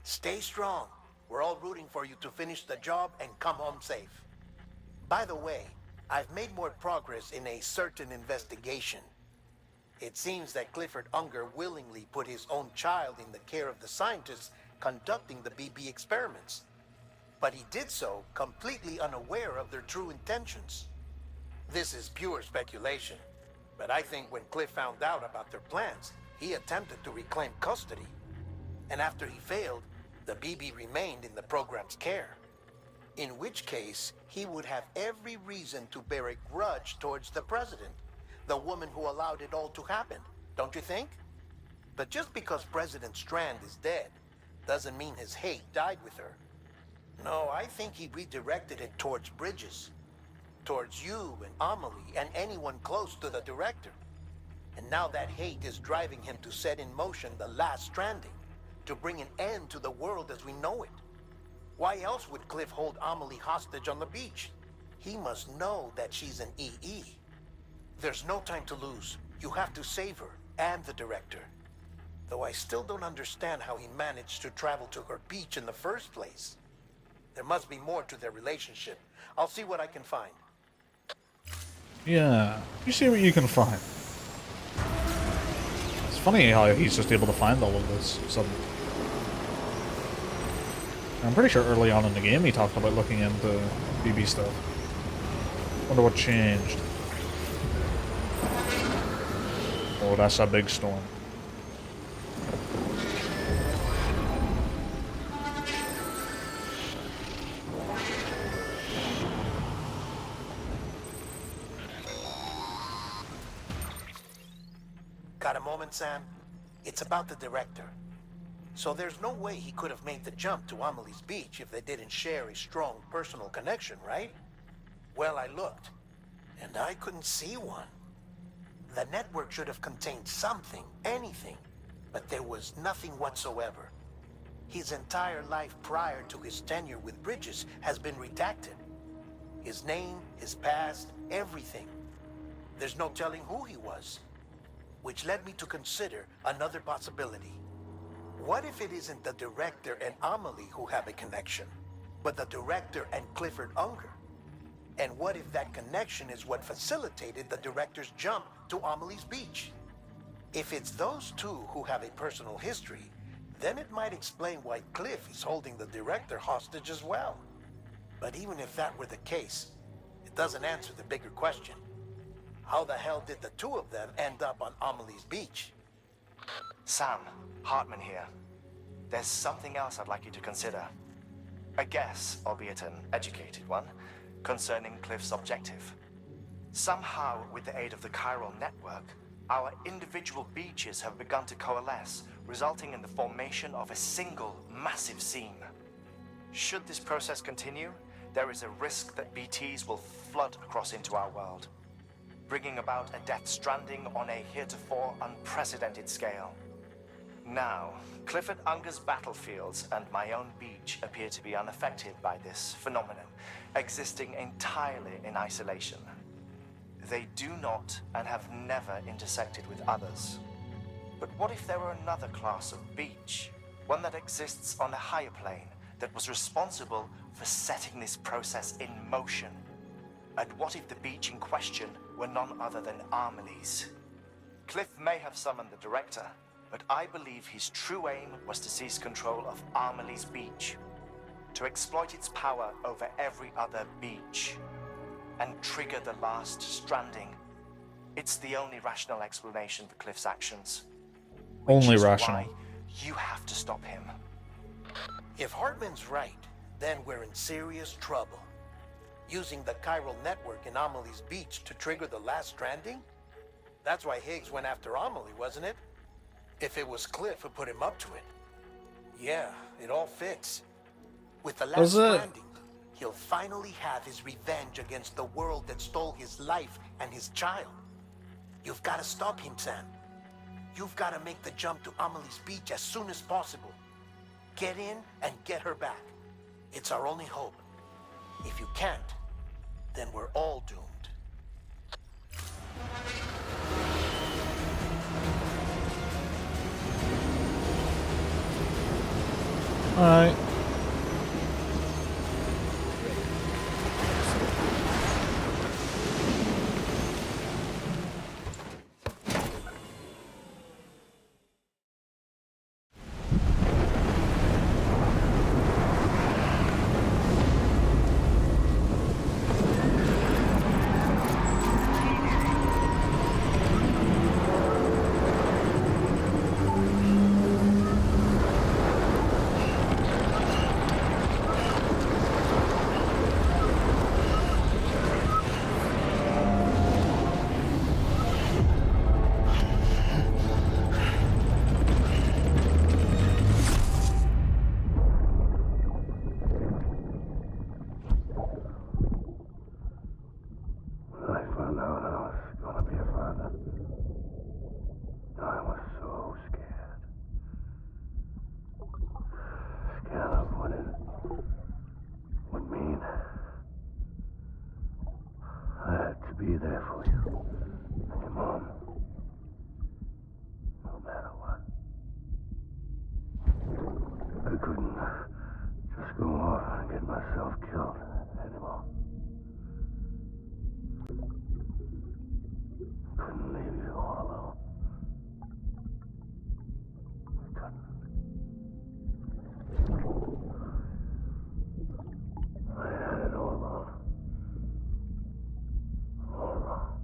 Stay strong. We're all rooting for you to finish the job and come home safe. By the way, I've made more progress in a certain investigation. It seems that Clifford Unger willingly put his own child in the care of the scientists conducting the BB experiments. But he did so completely unaware of their true intentions. This is pure speculation, but I think when Cliff found out about their plans, he attempted to reclaim custody. And after he failed, the BB remained in the program's care. In which case, he would have every reason to bear a grudge towards the president, the woman who allowed it all to happen, don't you think? But just because President Strand is dead, doesn't mean his hate died with her. No, I think he redirected it towards Bridges. Towards you and Amelie and anyone close to the director. And now that hate is driving him to set in motion the last Stranding, to bring an end to the world as we know it. Why else would Cliff hold Amelie hostage on the beach? He must know that she's an EE. There's no time to lose. You have to save her, and the director. Though I still don't understand how he managed to travel to her beach in the first place. There must be more to their relationship. I'll see what I can find. Yeah, you see what you can find. It's funny how he's just able to find all of this suddenly. I'm pretty sure early on in the game he talked about looking into BB stuff. Wonder what changed. Oh, that's a big storm. Got a moment, Sam? It's about the director. So there's no way he could have made the jump to Amelie's beach if they didn't share a strong personal connection, right? Well, I looked, and I couldn't see one. The network should have contained something, anything, but there was nothing whatsoever. His entire life prior to his tenure with Bridges has been redacted. His name, his past, everything. There's no telling who he was. Which led me to consider another possibility. What if it isn't the director and Amelie who have a connection, but the director and Clifford Unger? And what if that connection is what facilitated the director's jump to Amelie's beach? If it's those two who have a personal history, then it might explain why Cliff is holding the director hostage as well. But even if that were the case, it doesn't answer the bigger question. How the hell did the two of them end up on Amelie's beach? Sam, Hartman here. There's something else I'd like you to consider. A guess, albeit an educated one, concerning Cliff's objective. Somehow, with the aid of the chiral network, our individual beaches have begun to coalesce, resulting in the formation of a single massive seam. Should this process continue, there is a risk that BTs will flood across into our world, bringing about a death stranding on a heretofore unprecedented scale. Now, Clifford Unger's battlefields and my own beach appear to be unaffected by this phenomenon, existing entirely in isolation. They do not and have never intersected with others. But what if there were another class of beach, one that exists on a higher plane, that was responsible for setting this process in motion? And what if the beach in question were none other than Amelie's? Cliff may have summoned the director, but I believe his true aim was to seize control of Amelie's beach, to exploit its power over every other beach, and trigger the last stranding. It's the only rational explanation for Cliff's actions. Only Which is rational. why you have to stop him. If Hartman's right, then we're in serious trouble. Using the chiral network in Amelie's beach to trigger the last stranding? That's why Higgs went after Amelie, wasn't it? If it was Cliff who put him up to it. Yeah, it all fits. With the last Does it? stranding, he'll finally have his revenge against the world that stole his life and his child. You've got to stop him, Sam. You've got to make the jump to Amelie's beach as soon as possible. Get in and get her back. It's our only hope. If you can't, then we're all doomed. Alright. I found out I was gonna be a father, I was so scared. Scared of what it would mean. I had to be there for you and your mom, no matter what. I couldn't just go off and get myself killed anymore. Couldn't leave you all alone. I couldn't. I had it all wrong. All wrong.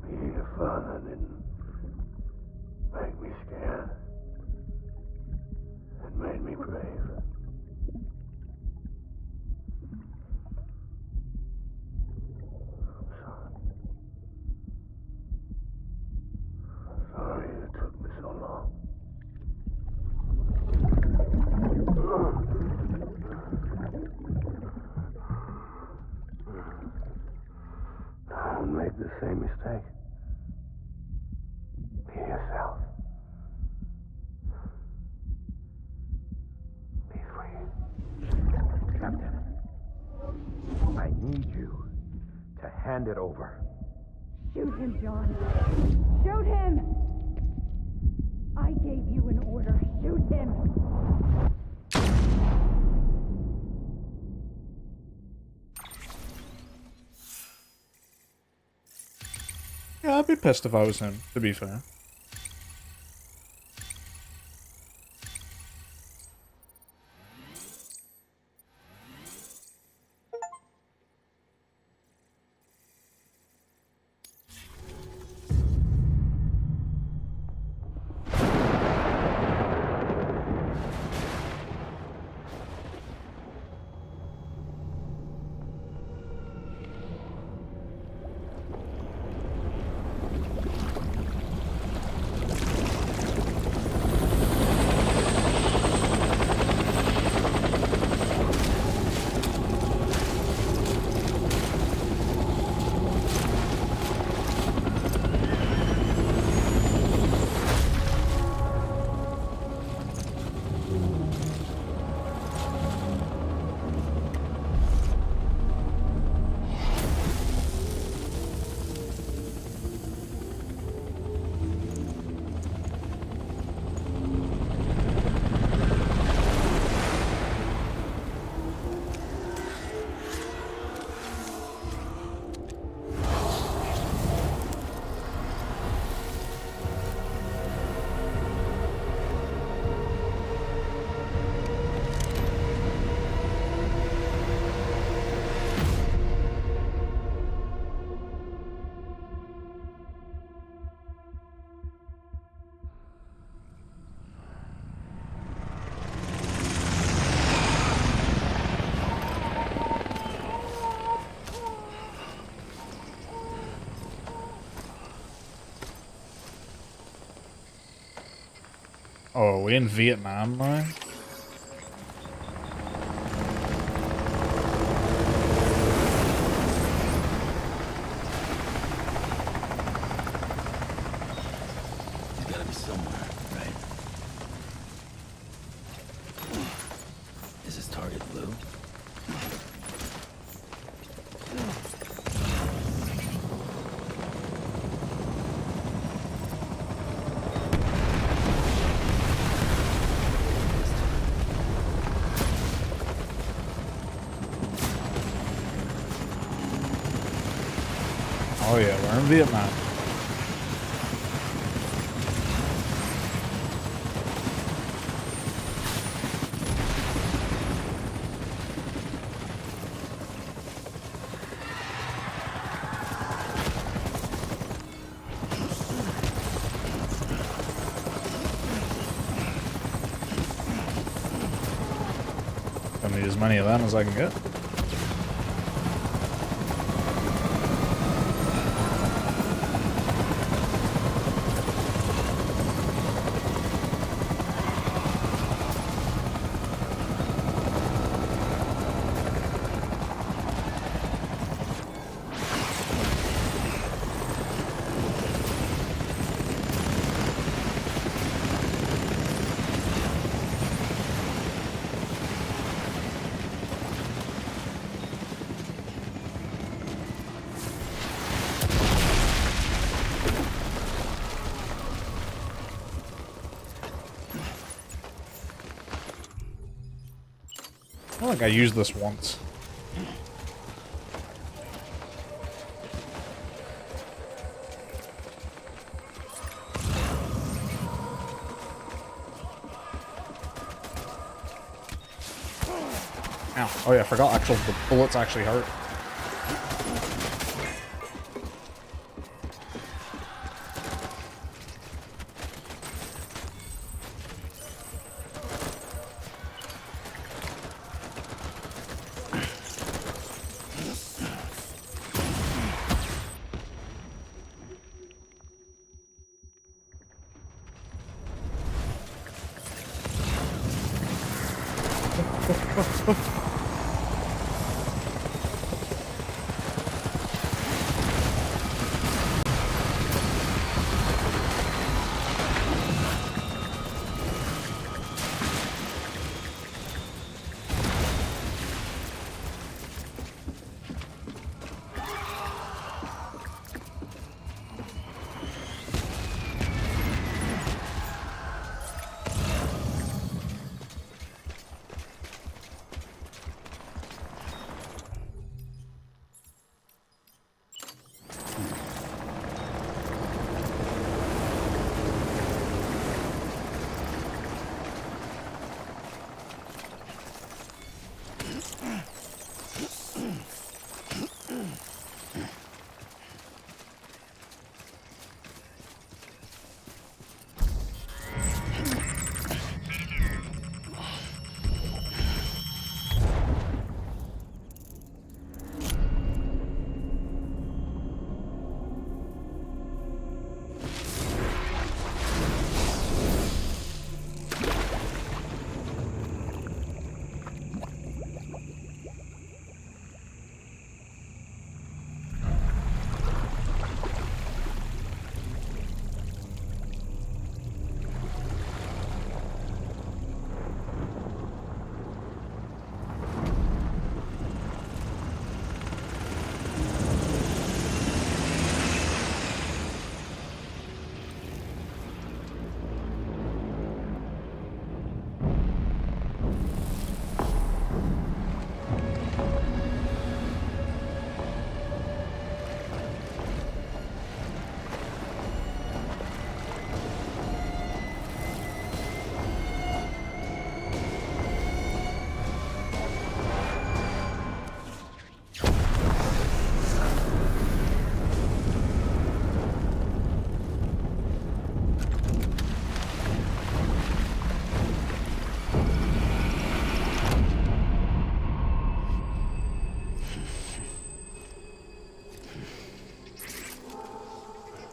Being a father didn't make me scared. It made me brave. Sorry it took me so long. Don't make the same mistake. Be yourself. Be free. Captain, I need you to hand it over. Shoot him, John. Shoot him! I gave you an order. Shoot him! I'd be pissed if I was him, to be fair. Oh, we in Vietnam now? He's gotta be somewhere, right? Is his target blue? Oh yeah, we're in Vietnam. Gonna need as many of them as I can get. I feel like I used this once. Ow. Oh yeah, I forgot actually the bullets actually hurt.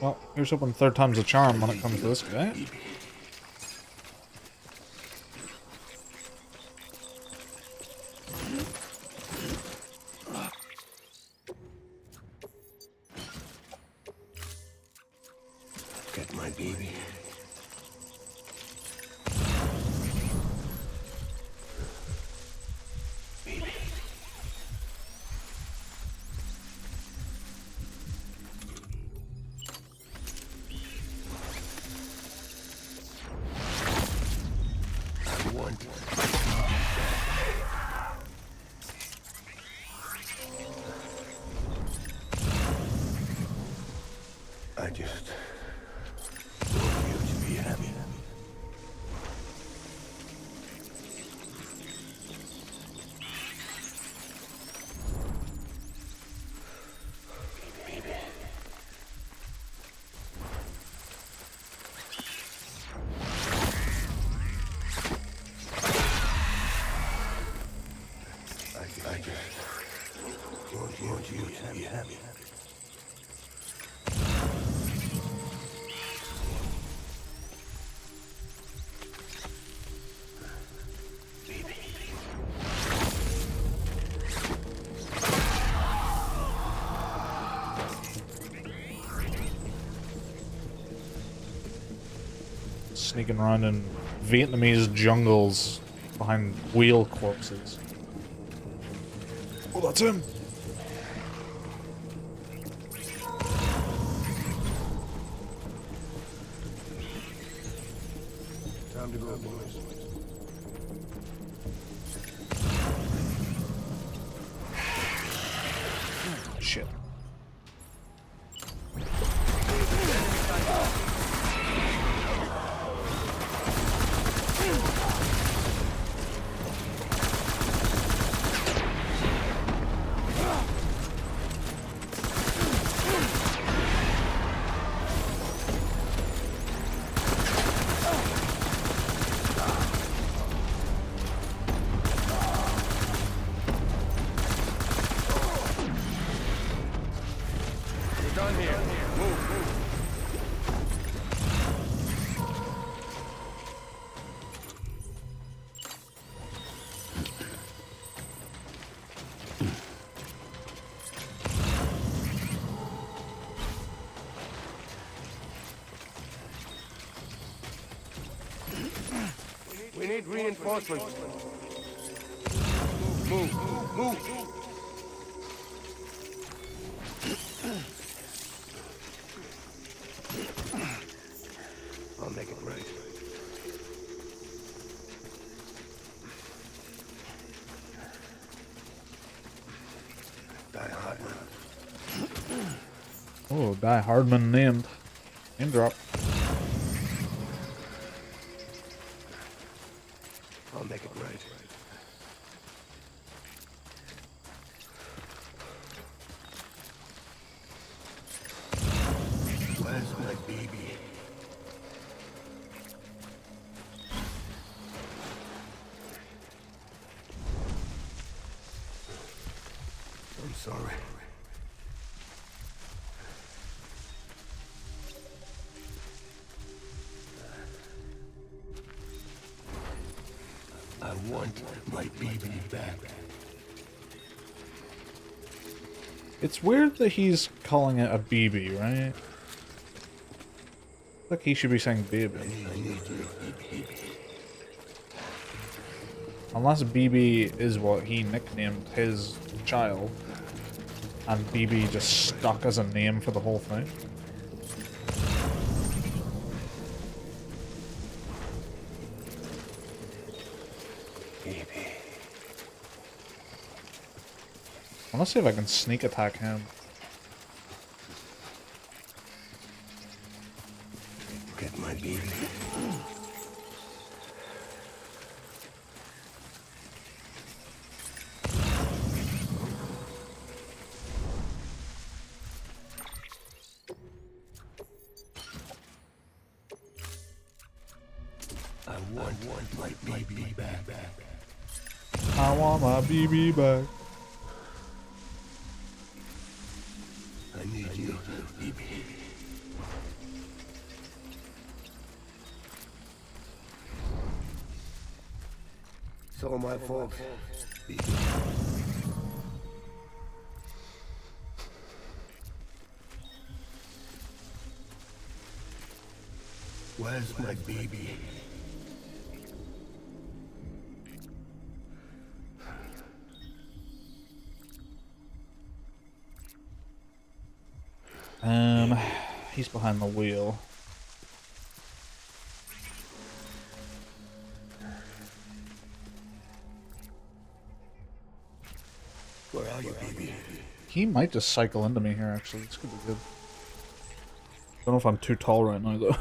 Well, here's hoping third time's a charm when it comes to this guy. Get my baby. I just want you to be happy. Baby. I just want you to be happy. Sneaking around in Vietnamese jungles behind wheel corpses. Oh, that's him! Time to go, boys. Shit. Done here. Move, move. We need reinforcements. Move, move, move. I'll make it right. Die Hardman. Oh, Die Hardman named. Name drop. I'll make it right. Where's my baby? I'm sorry. I want my baby back. It's weird that he's calling it a BB, right? Like he should be saying baby. Unless BB is what he nicknamed his child, and BB just stuck as a name for the whole thing. I want to see if I can sneak attack him. Get my baby. I want my baby back. I want my BB back. I need you, baby. So my folks. Where's my baby? He's behind the wheel. Where are you, baby? He might just cycle into me here, actually. This could be good. Don't know if I'm too tall right now, though.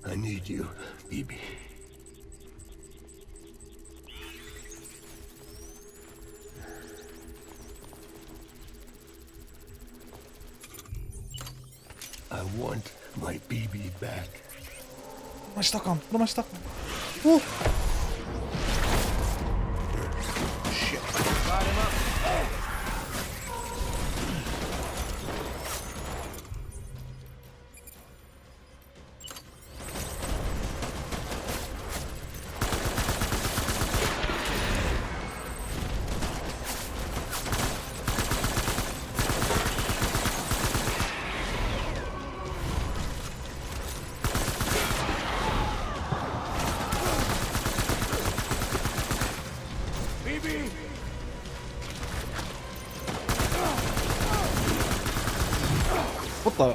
I need you, baby. I want my baby back. What am I stuck on? What am I stuck on? Whoa. Shit. Got him up. What the?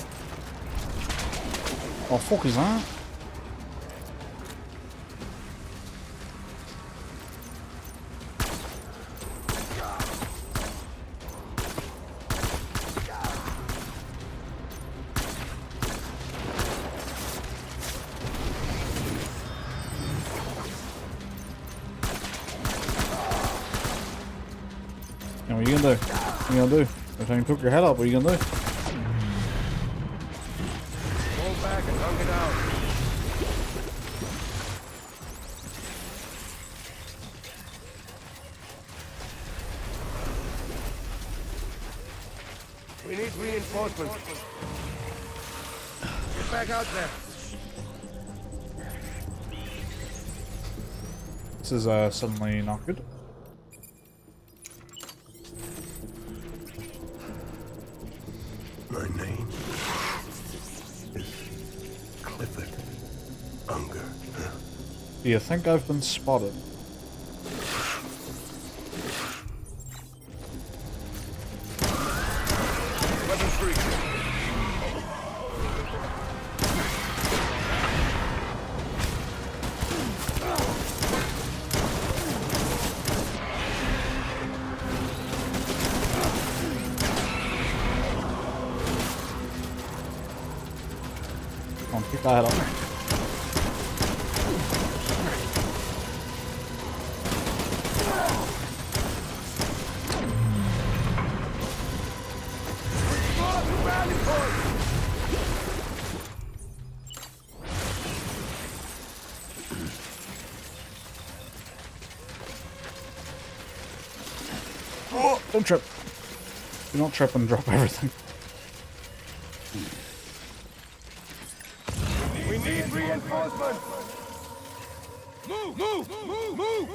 Oh, fuck is that? What are you gonna do? What are you gonna do? If I can poke your head up, what are you gonna do? Pull back and hug it out. We need reinforcements. Get back out there. This is suddenly not good. My name is Clifford Unger. Do you think I've been spotted? Weapon free. Come on, pick that head up. Oh, don't trip. Do not trip and drop everything. We need reinforcements. Move, move, move, move.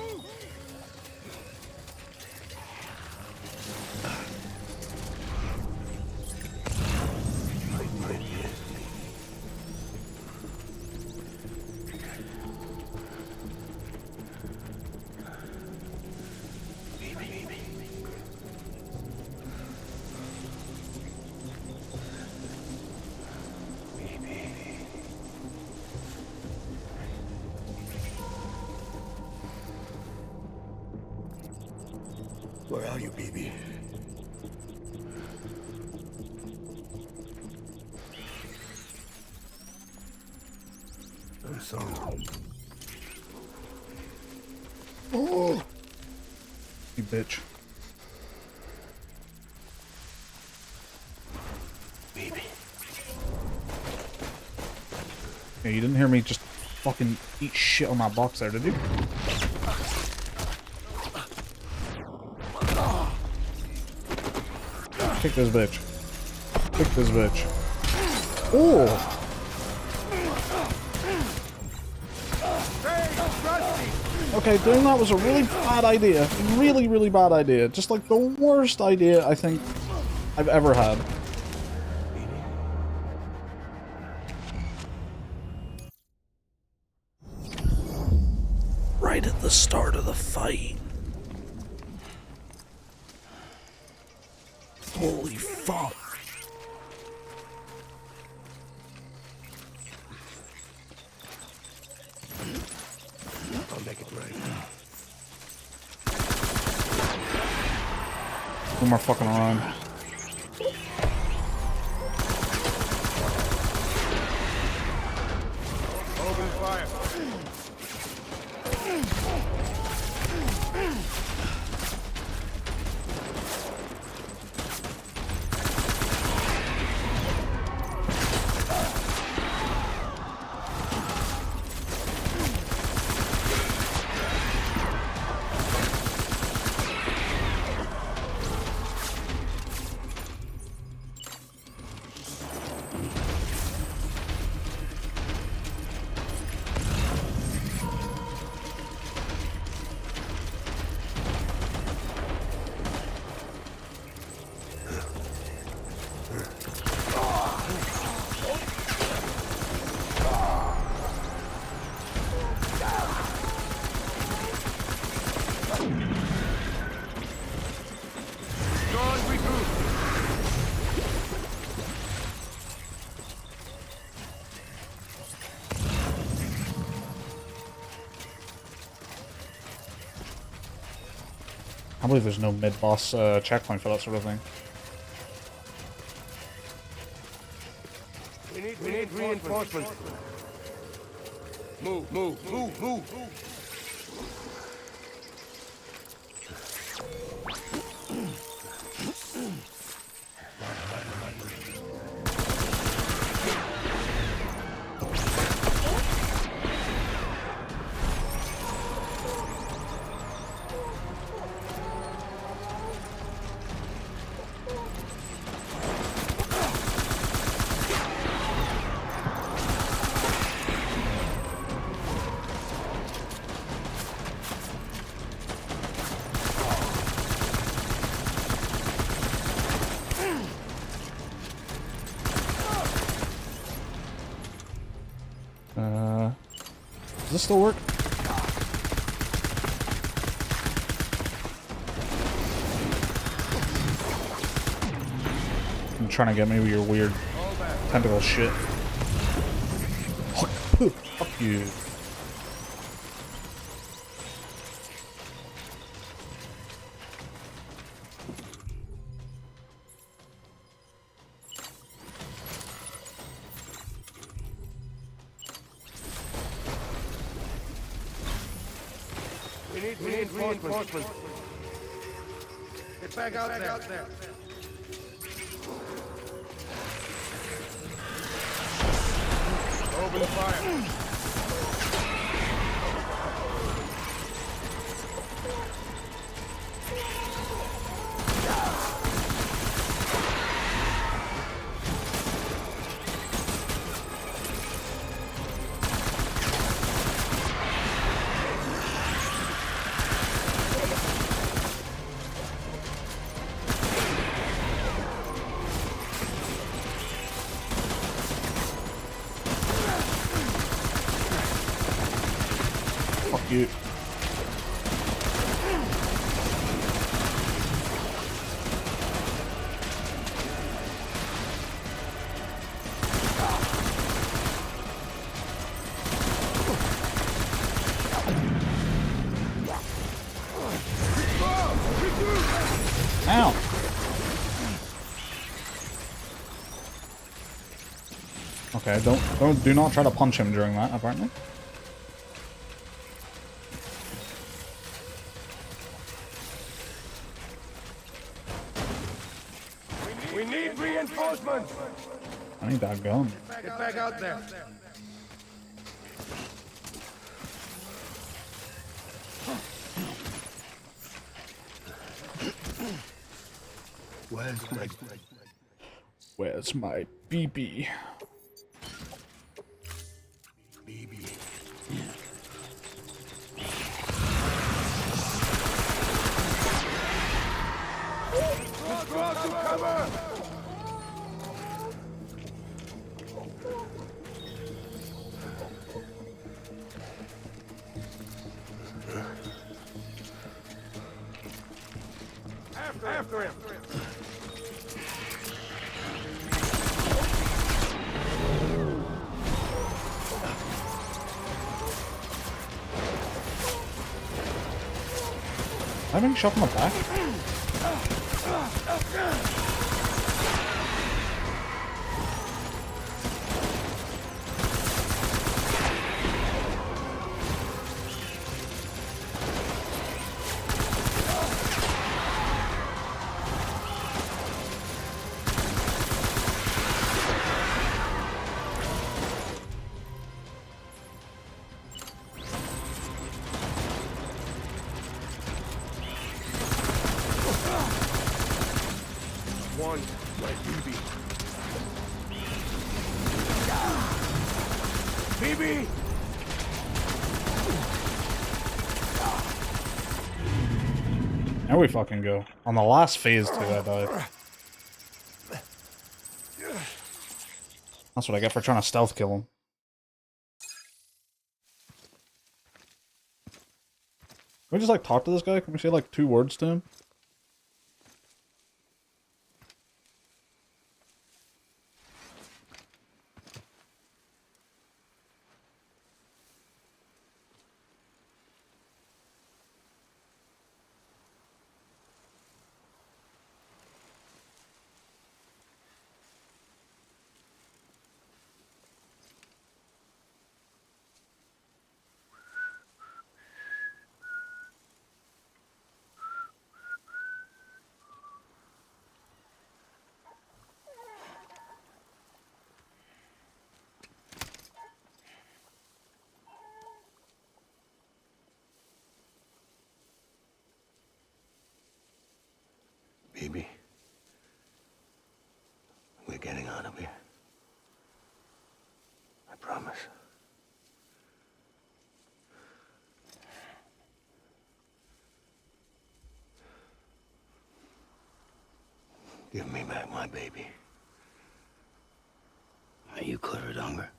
Where are you, baby? I'm sorry. Oh, you bitch. Baby. Yeah, you didn't hear me just fucking eat shit on that box there, did you? Kick this bitch. Kick this bitch. Oh! Hey, Okay, doing that was a really bad idea. Really, really bad idea. Just like the worst idea I think I've ever had. Right at the start of the fight. Holy fuck. I'll make it right. No more fucking around. Open fire. I believe there's no mid-boss checkpoint for that sort of thing. We need reinforcements. Move, move, move, move. Does this still work? I'm trying to get me with your weird tentacle shit. Fuck you. We need reinforcements. Get back out there. Open fire. Fuck you. Ow. Okay, do not try to punch him during that, apparently. We need reinforcements. I need that gun. Get back out there. Where's my BB? I being shot in the back? One, like BB. BB! There we fucking go. On the last phase too, I died. That's what I get for trying to stealth kill him. Can we just like talk to this guy? Can we say like 2 words to him? Baby, we're getting out of here. I promise. Give me back my baby. Are you Clifford Unger?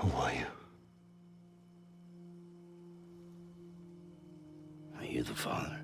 Who are you? Are you the father?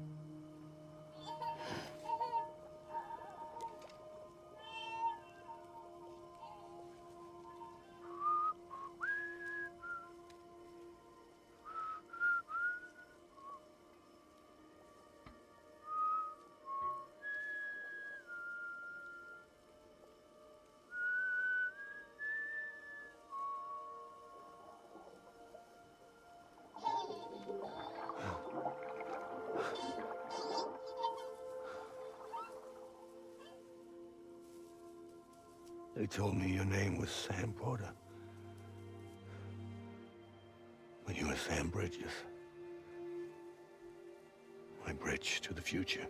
They told me your name was Sam Porter. But you were Sam Bridges. My bridge to the future.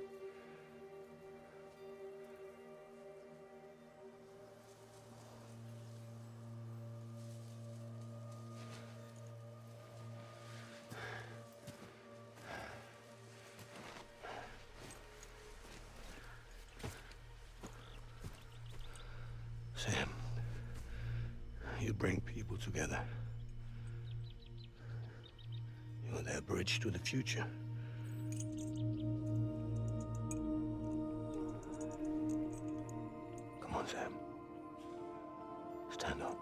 Sam, you bring people together. You're their bridge to the future. Come on, Sam. Stand up.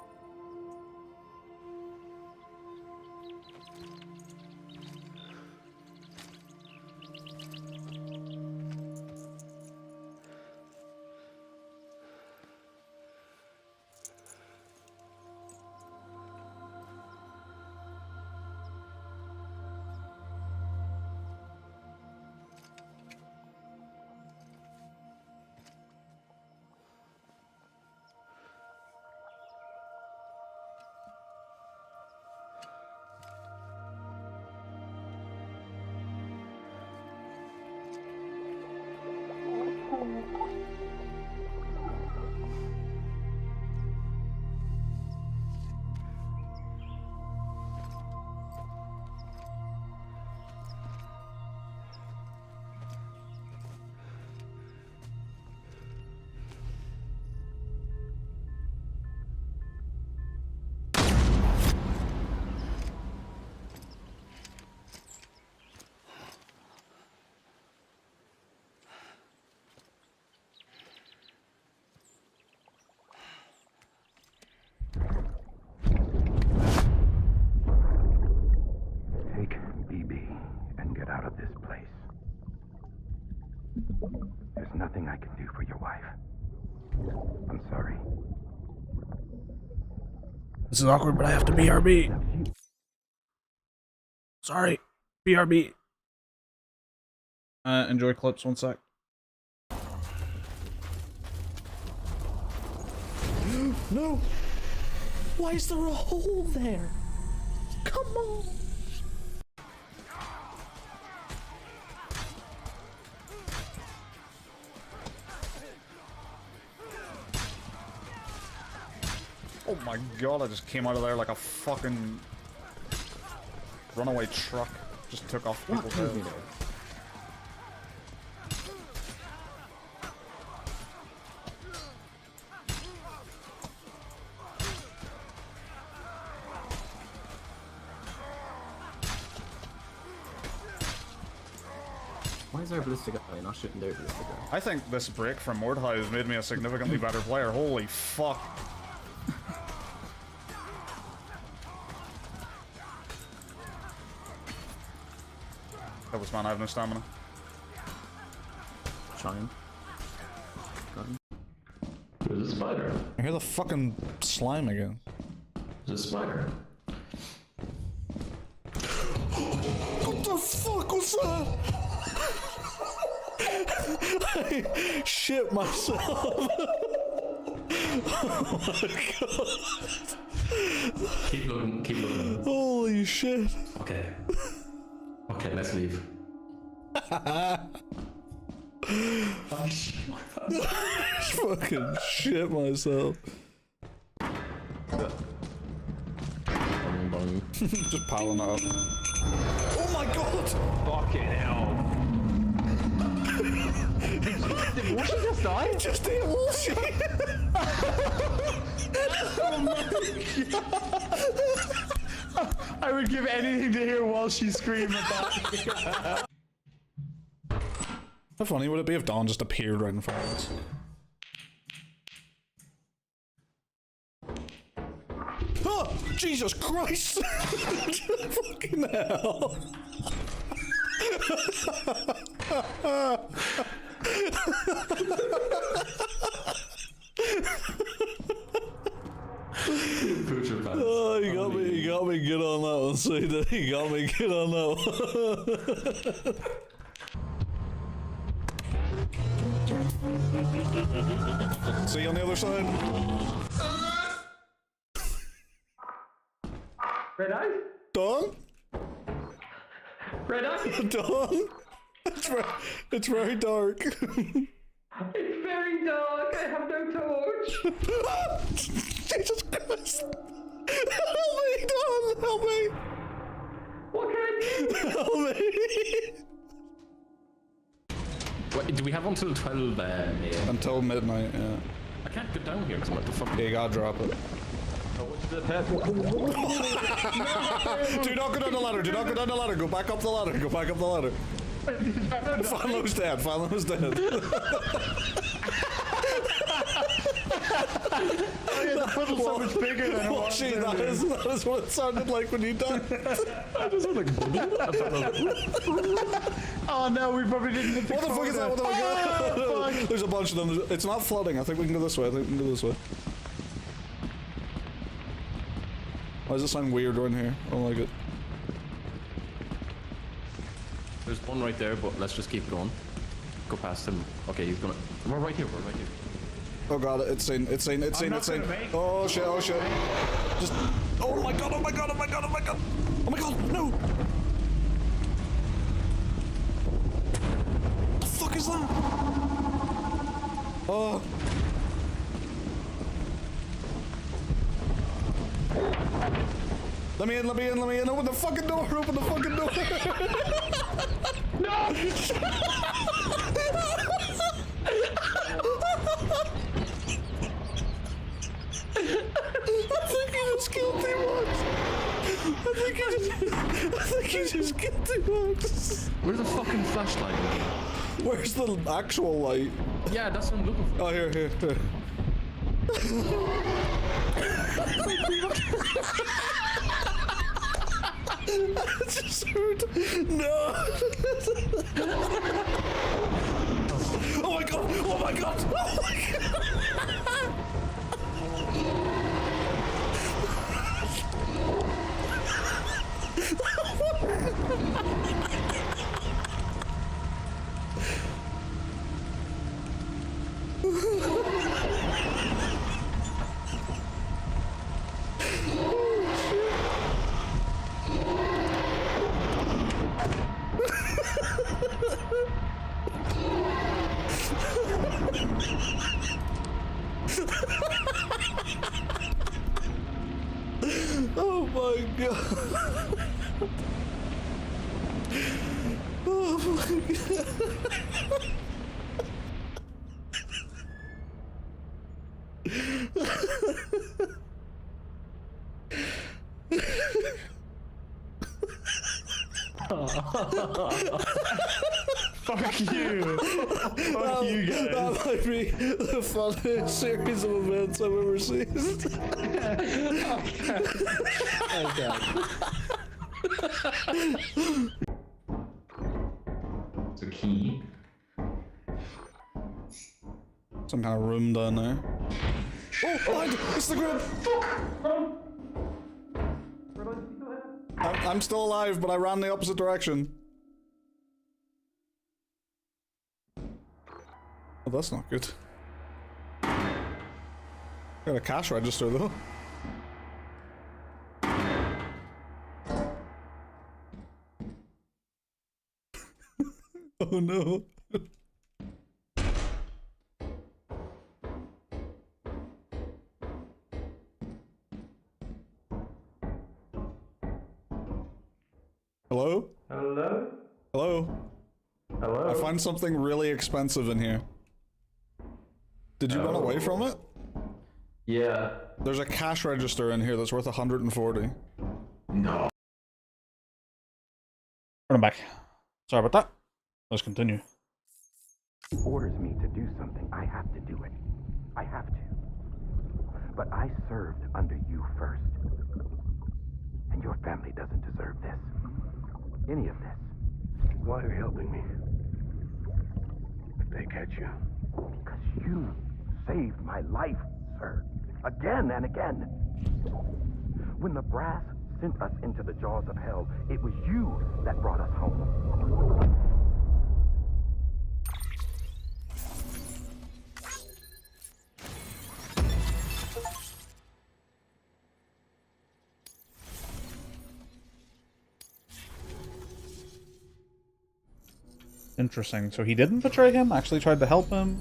There's nothing I can do for your wife. I'm sorry. This is awkward, but I have to BRB. Sorry. BRB. Enjoy clips, 1 sec. No! Why is there a hole there? Come on! Oh my god, I just came out of there like a fucking runaway truck. Just took off people's heads. Why is there a ballistic guy not shooting their ballistic guy? I think this break from Mordecai has made me a significantly better player. Holy fuck. That was man, I have no stamina. Trying. Got him. There's a spider. I hear the fucking slime again. There's a spider. What the fuck was that? I shit myself. Oh my god. Keep looking, keep looking. Holy shit. Okay. Okay, let's leave. Fucking shit myself. Just piling it up. Oh my god! Fucking hell. Did Walshy just die? Just ate Walshy! Oh my god! I would give anything to hear Walshy scream at that. How funny would it be if Dawn just appeared right in front of us? Oh, Jesus Christ! Fucking hell! Oh, you got me good on that one, sweetie. You got me good on that one. See you on the other side. Redeyes? Dawn? Redeyes? Dawn? It's very dark. It's very dark. I have no torch. Jesus Christ! Help me, Dawn! Help me! What can I do? Help me! Wait, do we have until 12 a.m.? Until midnight, yeah. I can't get down here because I'm at the fucking... Yeah, you gotta drop it. Do not go down the ladder, do not go down the ladder, go back up the ladder, go back up the ladder. Fallow's dead, Fallow's dead. Oh yeah, the puddle's so much bigger than it was. That is what it sounded like when you died. I just went like... Oh no, we probably didn't hit the What the fuck is that? What the fuck? Oh, There's a bunch of them. It's not flooding. I think we can go this way. Why does it sound weird around here? I don't like it. There's one right there, but let's just keep going. Go past him. Okay, he's gonna... We're right here, Oh god, it's seen. Oh shit, Just... Oh my god, no! What the fuck is that? Oh. Let me in. Open the fucking door. No! I think he just killed too much. Where's the fucking flashlight? Where's the actual light? Yeah, that's what I'm looking for. Oh, here. I just heard... No! my god! Oh my Oh my god. Oh my god. Fuck you. Fuck you guys. That might be the funniest series of events I've ever seen. It's a key. Some kind of room down there. Oh, behind! It's the group! I'm still alive, but I ran the opposite direction. Oh, that's not good. Got a cash register though. Oh no. Hello? Hello? Hello? Hello? I find something really expensive in here. Did you run away from it? Yeah. There's a cash register in here that's worth 140. No. I'm back. Sorry about that. Let's continue. Orders me to do something, I have to do it. I have to. But I served under you first. And your family doesn't deserve this. Any of this. Why are you helping me? If they catch you. Because you saved my life, sir. Again and again. When the brass sent us into the jaws of hell, it was you that brought us home. Interesting. So he didn't betray him? Actually tried to help him?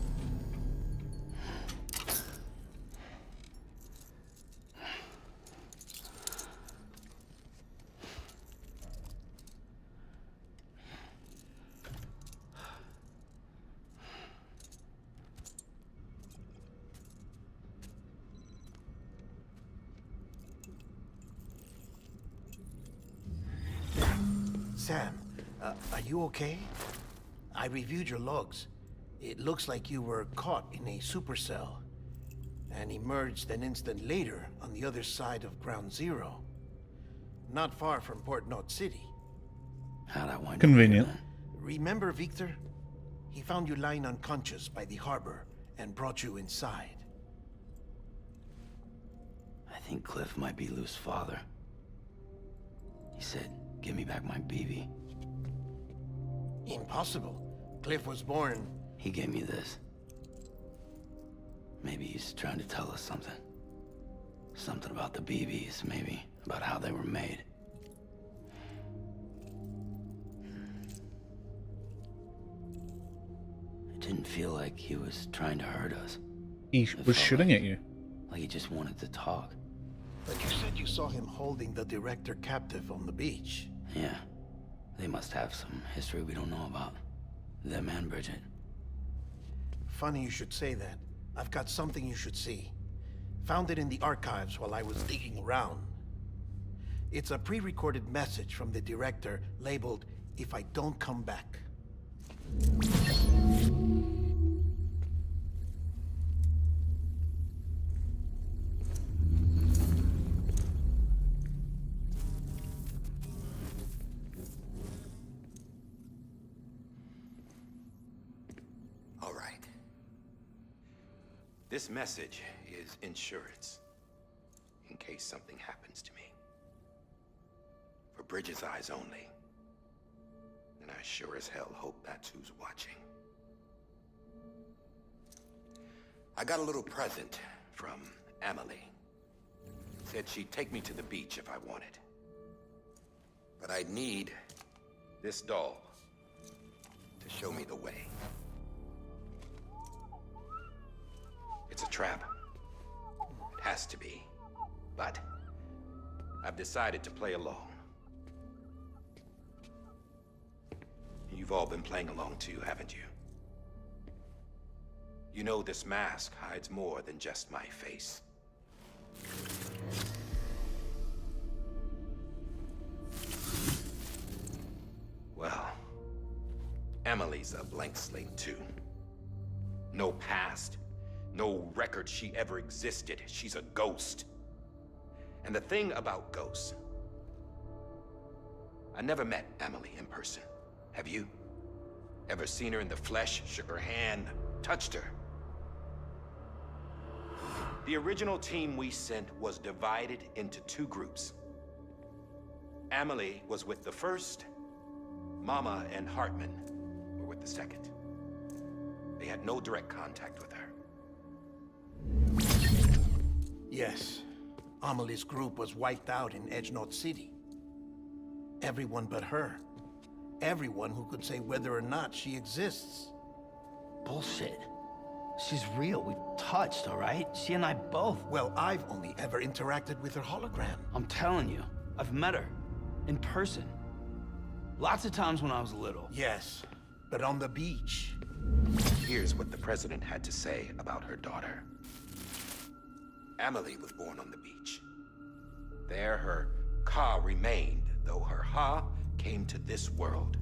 Sam, are you okay? I reviewed your logs. It looks like you were caught in a supercell and emerged an instant later on the other side of Ground Zero. Not far from Port Knot City. How'd I wind up Convenient. here, Remember Victor? He found you lying unconscious by the harbor and brought you inside. I think Cliff might be Lou's father. He said, give me back my BB. Impossible. Cliff was born... He gave me this. Maybe he's trying to tell us something. Something about the BBs, maybe. About how they were made. It didn't feel like he was trying to hurt us. He was shooting at you. Like he just wanted to talk. But you said you saw him holding the director captive on the beach. Yeah. They must have some history we don't know about. Them and Bridget. Funny you should say that. I've got something you should see. Found it in the archives while I was digging around. It's a pre-recorded message from the director labeled, "If I don't come back." All right. This message is insurance, in case something happens to me. For Bridges' eyes only. And I sure as hell hope that's who's watching. I got a little present from Emily. Said she'd take me to the beach if I wanted. But I'd need this doll to show me the way. It's a trap. It has to be. But I've decided to play along. You've all been playing along too, haven't you? You know this mask hides more than just my face. Well, Emily's a blank slate too. No past, no record she ever existed. She's a ghost. And the thing about ghosts, I never met Emily in person. Have you? Ever seen her in the flesh, shook her hand, touched her? The original team we sent was divided into two groups. Emily was with the first. Mama and Hartman were with the second. They had no direct contact with her. Yes. Amelie's group was wiped out in Edgenorth City. Everyone but her. Everyone who could say whether or not she exists. Bullshit. She's real. We've touched, all right? She and I both. Well, I've only ever interacted with her hologram. I'm telling you, I've met her. In person. Lots of times when I was little. Yes, but on the beach. Here's what the president had to say about her daughter. Emily was born on the beach. There her Ka remained, though her Ha came to this world.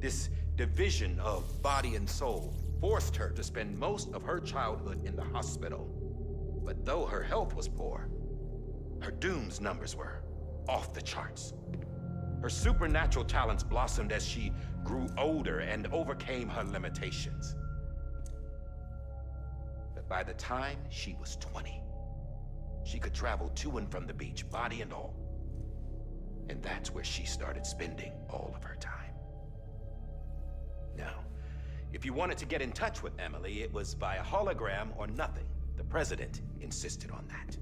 This division of body and soul forced her to spend most of her childhood in the hospital. But though her health was poor, her Doom's numbers were off the charts. Her supernatural talents blossomed as she grew older and overcame her limitations. But by the time she was 20, she could travel to and from the beach, body and all. And that's where she started spending all of her time. Now, if you wanted to get in touch with Emily, it was via hologram or nothing. The president insisted on that.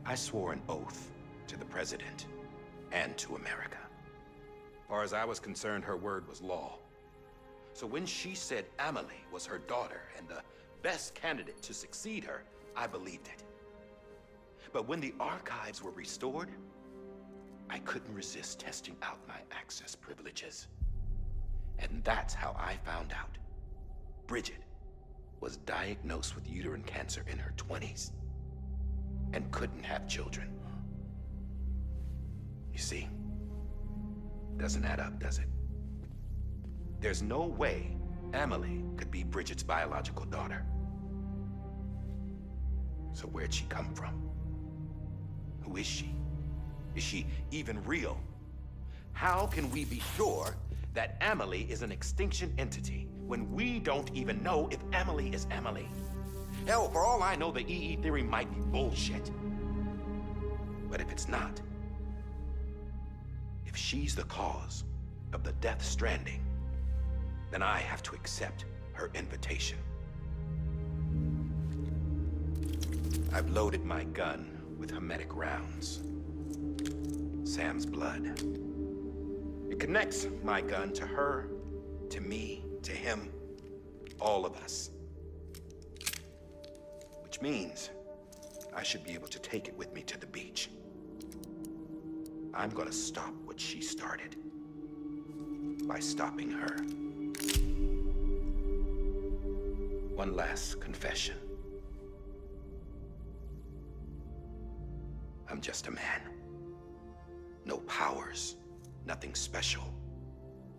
I swore an oath to the president and to America. As far as I was concerned, her word was law. So when she said Emily was her daughter and the best candidate to succeed her, I believed it. But when the archives were restored, I couldn't resist testing out my access privileges. And that's how I found out Bridget was diagnosed with uterine cancer in her 20s and couldn't have children. You see, doesn't add up, does it? There's no way Emily could be Bridget's biological daughter. So where'd she come from? Who is she? Is she even real? How can we be sure that Emily is an extinction entity when we don't even know if Emily is Emily? Hell, for all I know, the EE theory might be bullshit. But if it's not, if she's the cause of the death stranding, then I have to accept her invitation. I've loaded my gun with hermetic rounds. Sam's blood. It connects my gun to her, to me, to him, all of us. Which means I should be able to take it with me to the beach. I'm gonna stop what she started by stopping her. One last confession. I'm just a man. No powers, nothing special.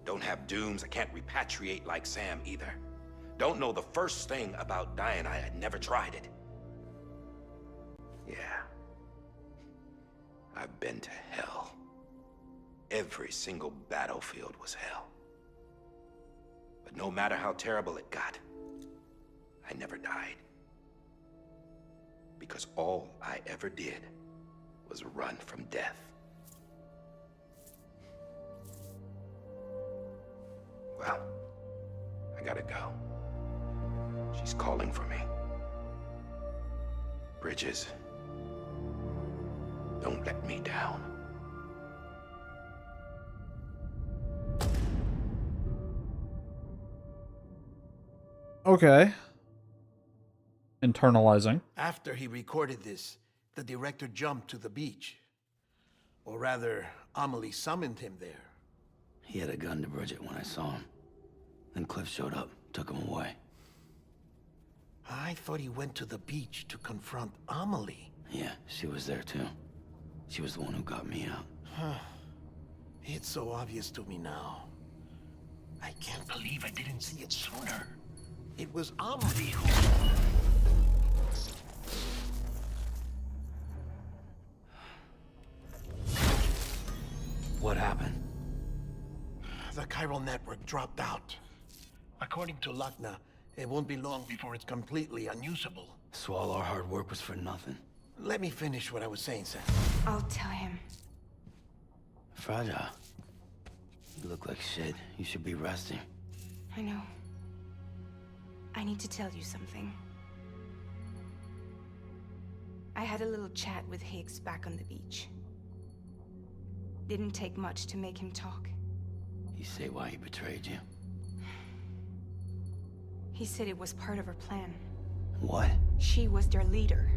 Don't have dooms, I can't repatriate like Sam either. Don't know the first thing about dying, I had never tried it. Yeah. I've been to hell. Every single battlefield was hell. But no matter how terrible it got, I never died. Because all I ever did was run from death. Well, I gotta go. She's calling for me. Bridges, don't let me down. Okay. Internalizing. After he recorded this, the director jumped to the beach. Or rather, Amelie summoned him there. He had a gun to Bridget when I saw him. Then Cliff showed up, took him away. I thought he went to the beach to confront Amelie. Yeah, she was there too. She was the one who got me out. It's so obvious to me now. I can't believe I didn't see it sooner. It was Amelie who... What happened? The chiral network dropped out. According to Luckna, it won't be long before it's completely unusable. So all our hard work was for nothing. Let me finish what I was saying, Sam. I'll tell him. Fragile. You look like shit. You should be resting. I know. I need to tell you something. I had a little chat with Higgs back on the beach. Didn't take much to make him talk. You say why he betrayed you? He said it was part of her plan. What? She was their leader.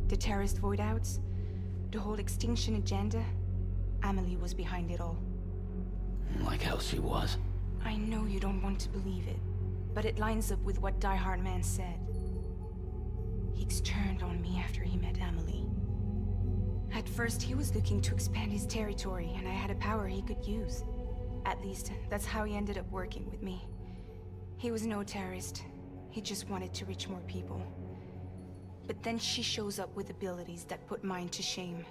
The terrorist void-outs, the whole extinction agenda, Amelie was behind it all. Like hell she was. I know you don't want to believe it, but it lines up with what Die Hard Man said. Higgs turned on me after he met Amelie. At first, he was looking to expand his territory, and I had a power he could use. At least, that's how he ended up working with me. He was no terrorist. He just wanted to reach more people. But then she shows up with abilities that put mine to shame.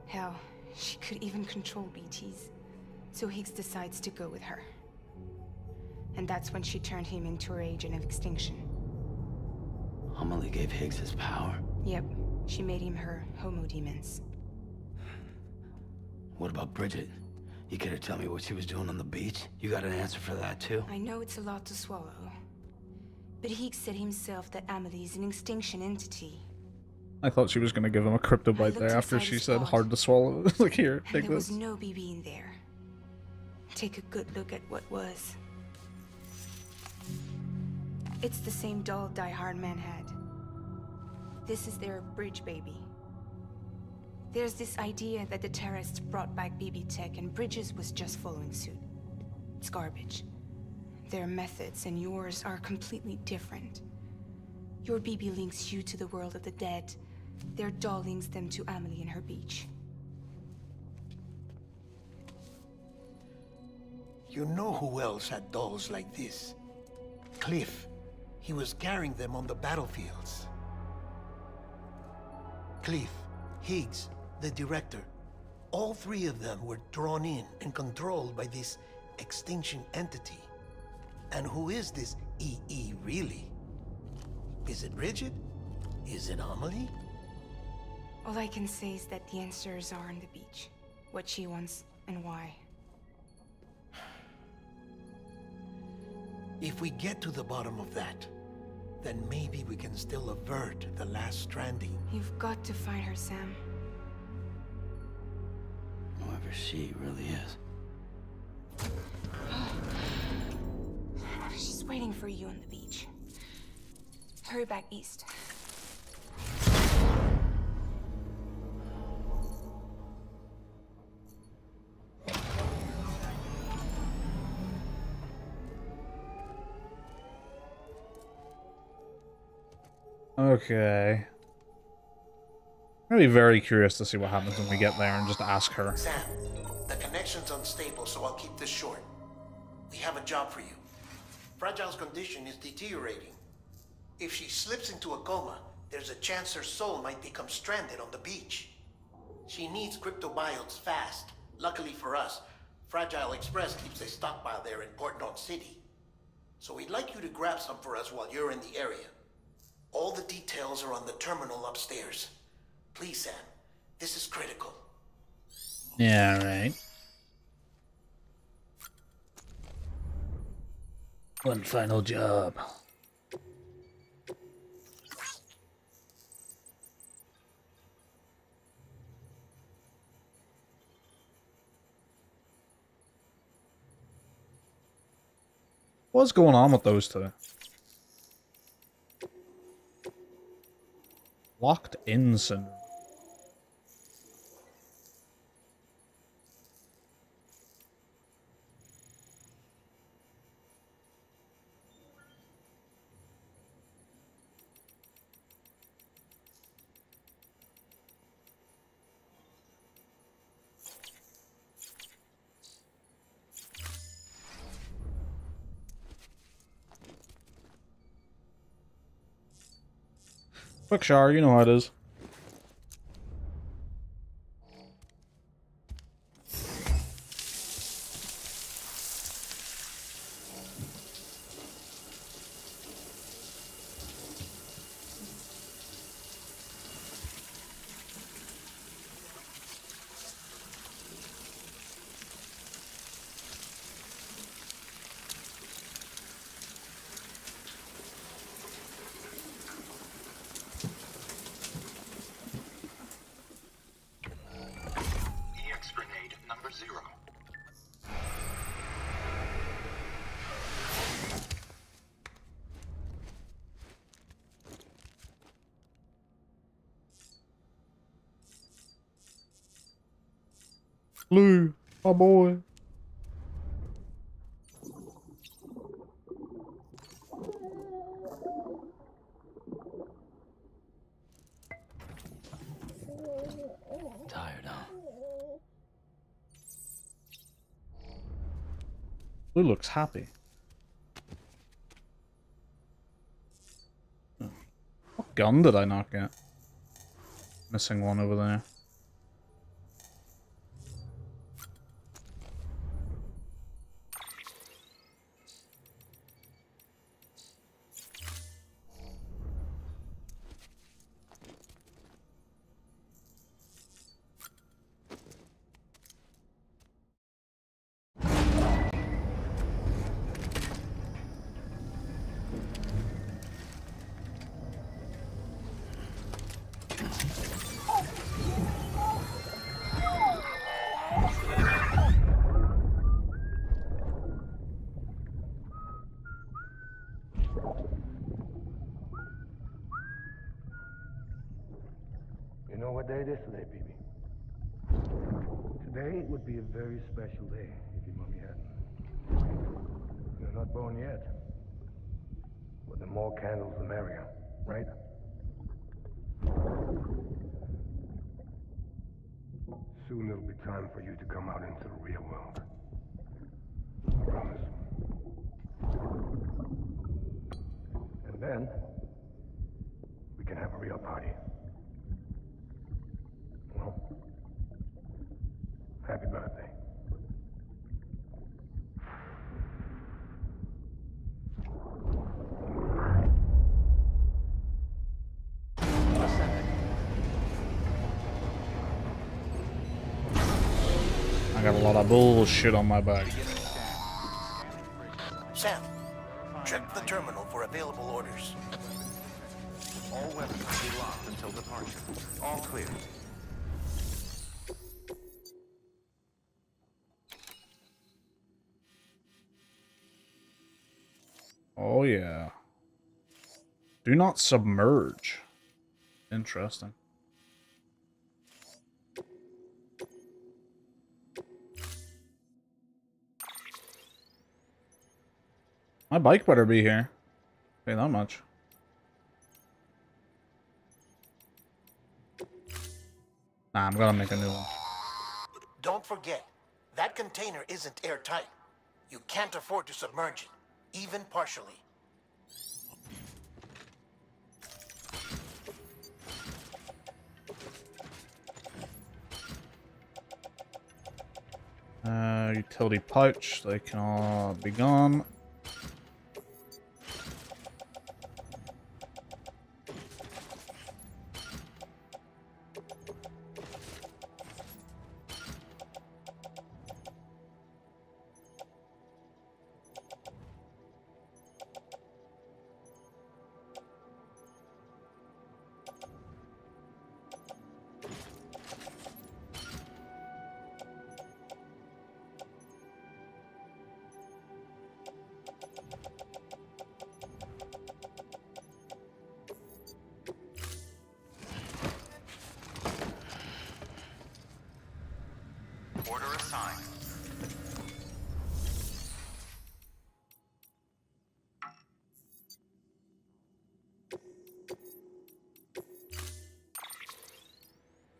Hell, she could even control BTs. So Higgs decides to go with her. And that's when she turned him into her agent of extinction. Amelie gave Higgs his power? Yep, she made him her homo demons. What about Bridget? You care to tell me what she was doing on the beach? You got an answer for that too? I know it's a lot to swallow. But Higgs said himself that Amelie is an extinction entity. I thought she was going to give him a crypto bite there after she said hard to swallow. Like, here, take There this. was no BB in there. Take a good look at what was. It's the same doll Die Hard Man had. This is their bridge baby. There's this idea that the terrorists brought back BB tech and Bridges was just following suit. It's garbage. Their methods and yours are completely different. Your BB links you to the world of the dead. Their doll links them to Amelie and her beach. You know who else had dolls like this? Cliff. He was carrying them on the battlefields. Cliff, Higgs, the director. All three of them were drawn in and controlled by this extinction entity. And who is this EE really? Is it Bridget? Is it Amelie? All I can say is that the answers are on the beach. What she wants and why. If we get to the bottom of that, then maybe we can still avert the last stranding. You've got to find her, Sam. Whoever she really is. She's waiting for you on the beach. Hurry back east. Okay. I'm gonna be very curious to see what happens when we get there and just ask her. Sam, the connection's unstable, so I'll keep this short. We have a job for you. Fragile's condition is deteriorating. If she slips into a coma, there's a chance her soul might become stranded on the beach. She needs cryptobiotes fast. Luckily for us, Fragile Express keeps a stockpile there in Port North City. So we'd like you to grab some for us while you're in the area. All the details are on the terminal upstairs. Please, Sam. This is critical. Yeah, right. One final job. What's going on with those two? Locked in syndrome. Quick shower, you know how it is. EX grenade number 0. Blue, my boy. Tired, huh? Blue looks happy. What gun did I not get? Missing one over there. You know what day it is today, baby? Today would be a very special day if your mommy hadn't. You're not born yet. But the more candles, the merrier, right? Soon it'll be time for you to come out into the real world. I promise. And then, we can have a real party. Well, happy birthday. I got a lot of bullshit on my back. Sam, check the terminal for available orders. All weapons will be locked until departure. All clear. Oh yeah. Do not submerge. Interesting. My bike better be here. Pay that much. Nah, I'm gonna make a new one. Don't forget, that container isn't airtight. You can't afford to submerge it, even partially. Utility pouch, they can all be gone. Order assigned.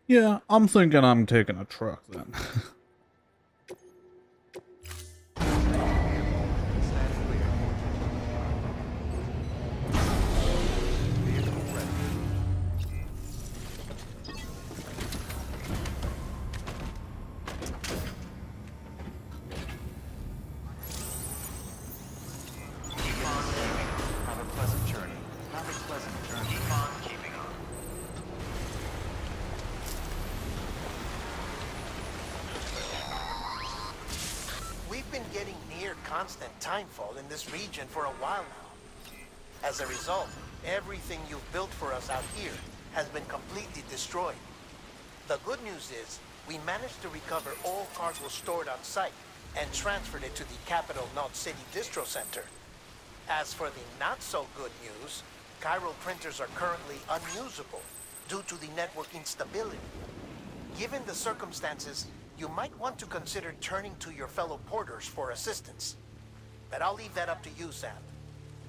Yeah, I'm thinking I'm taking a truck then. Have a pleasant journey. Have a pleasant journey. Keep on keeping on. We've been getting near constant timefall in this region for a while now. As a result, everything you've built for us out here has been completely destroyed. The good news is, we managed to recover all cargo stored on site and transferred it to the capital Knot City Distro Center. As for the not-so-good news, chiral printers are currently unusable due to the network instability. Given the circumstances, you might want to consider turning to your fellow porters for assistance. But I'll leave that up to you, Sam.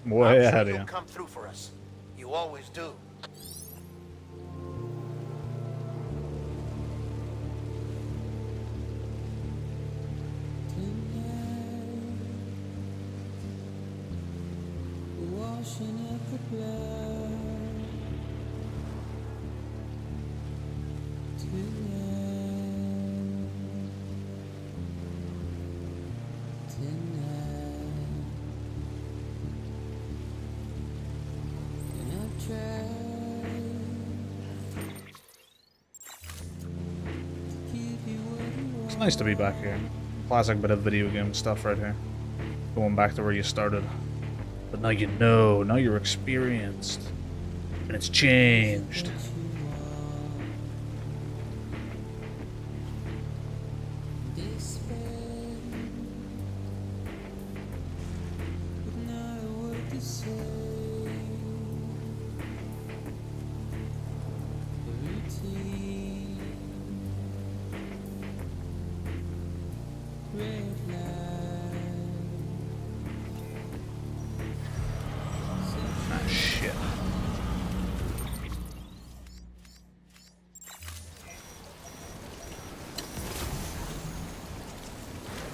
Way I'm ahead sure of you'll you. come through for us. You always do. Washing up the blood It's nice to be back here. Classic bit of video game stuff right here. Going back to where you started. But now you know, now you're experienced. And it's changed.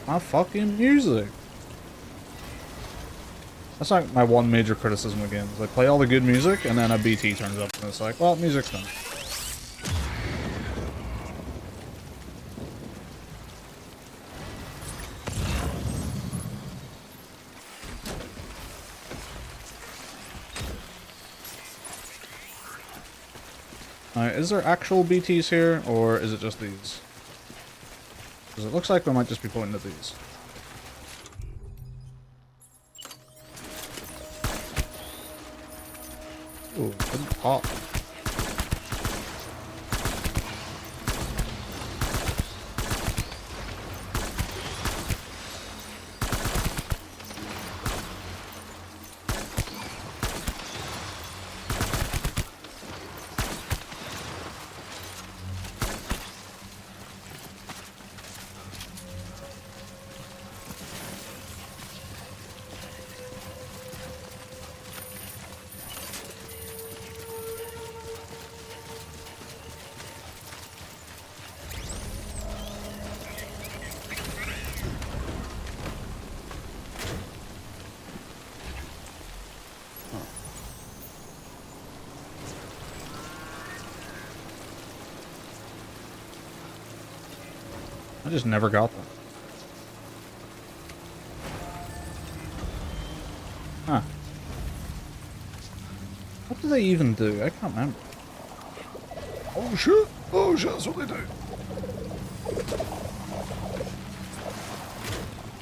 My fucking music. That's like my one major criticism of games. I play all the good music and then a BT turns up and it's like, well, music's done. Is there actual BTs here, or is it just these? Because it looks like we might just be pointing at these. Ooh, didn't pop. I just never got them. Huh. What do they even do? I can't remember. Oh shit! Oh shit, that's what they do.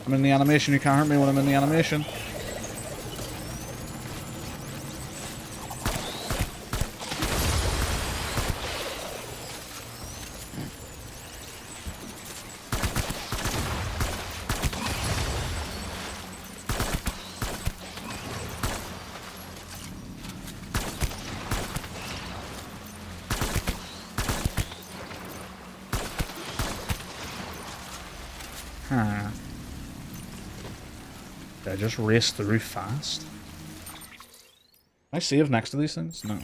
I'm in the animation, you can't hurt me when I'm in the animation. Huh. Did I just race through fast? Can I save next to these things? No.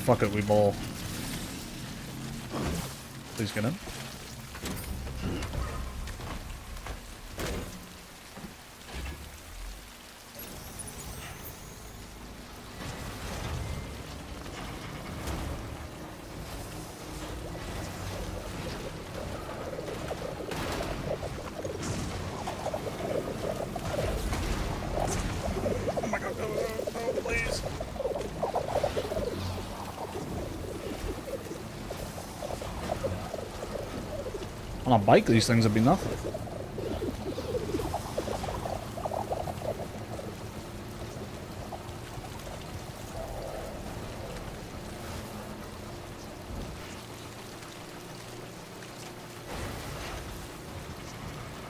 Fuck it, we ball. Please get in. On a bike, these things would be nothing.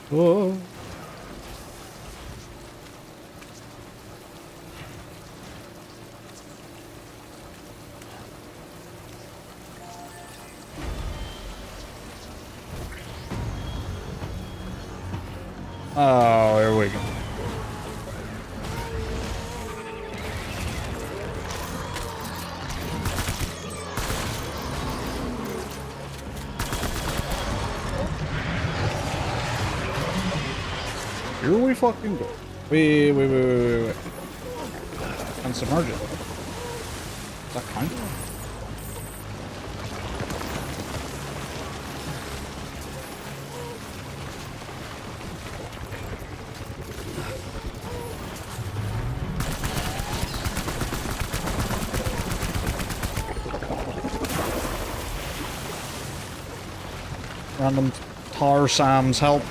Whoa. Oh, here we go. Here we fucking go. Wait. And submerge it. Is that kind? Random tar Sam's help.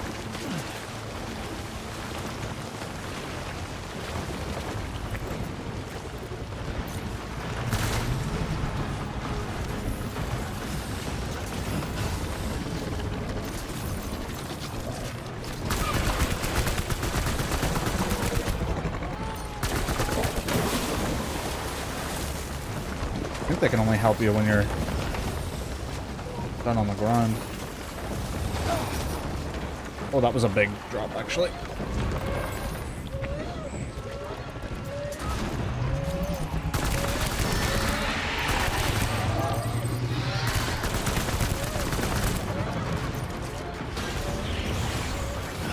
I think they can only help you when you're down on the ground. Oh, that was a big drop, actually.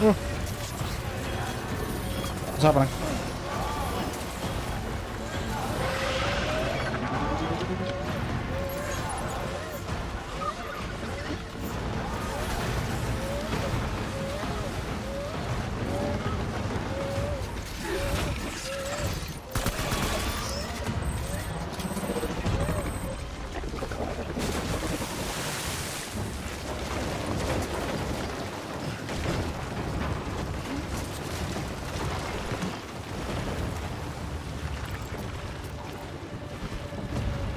Oh. What's happening?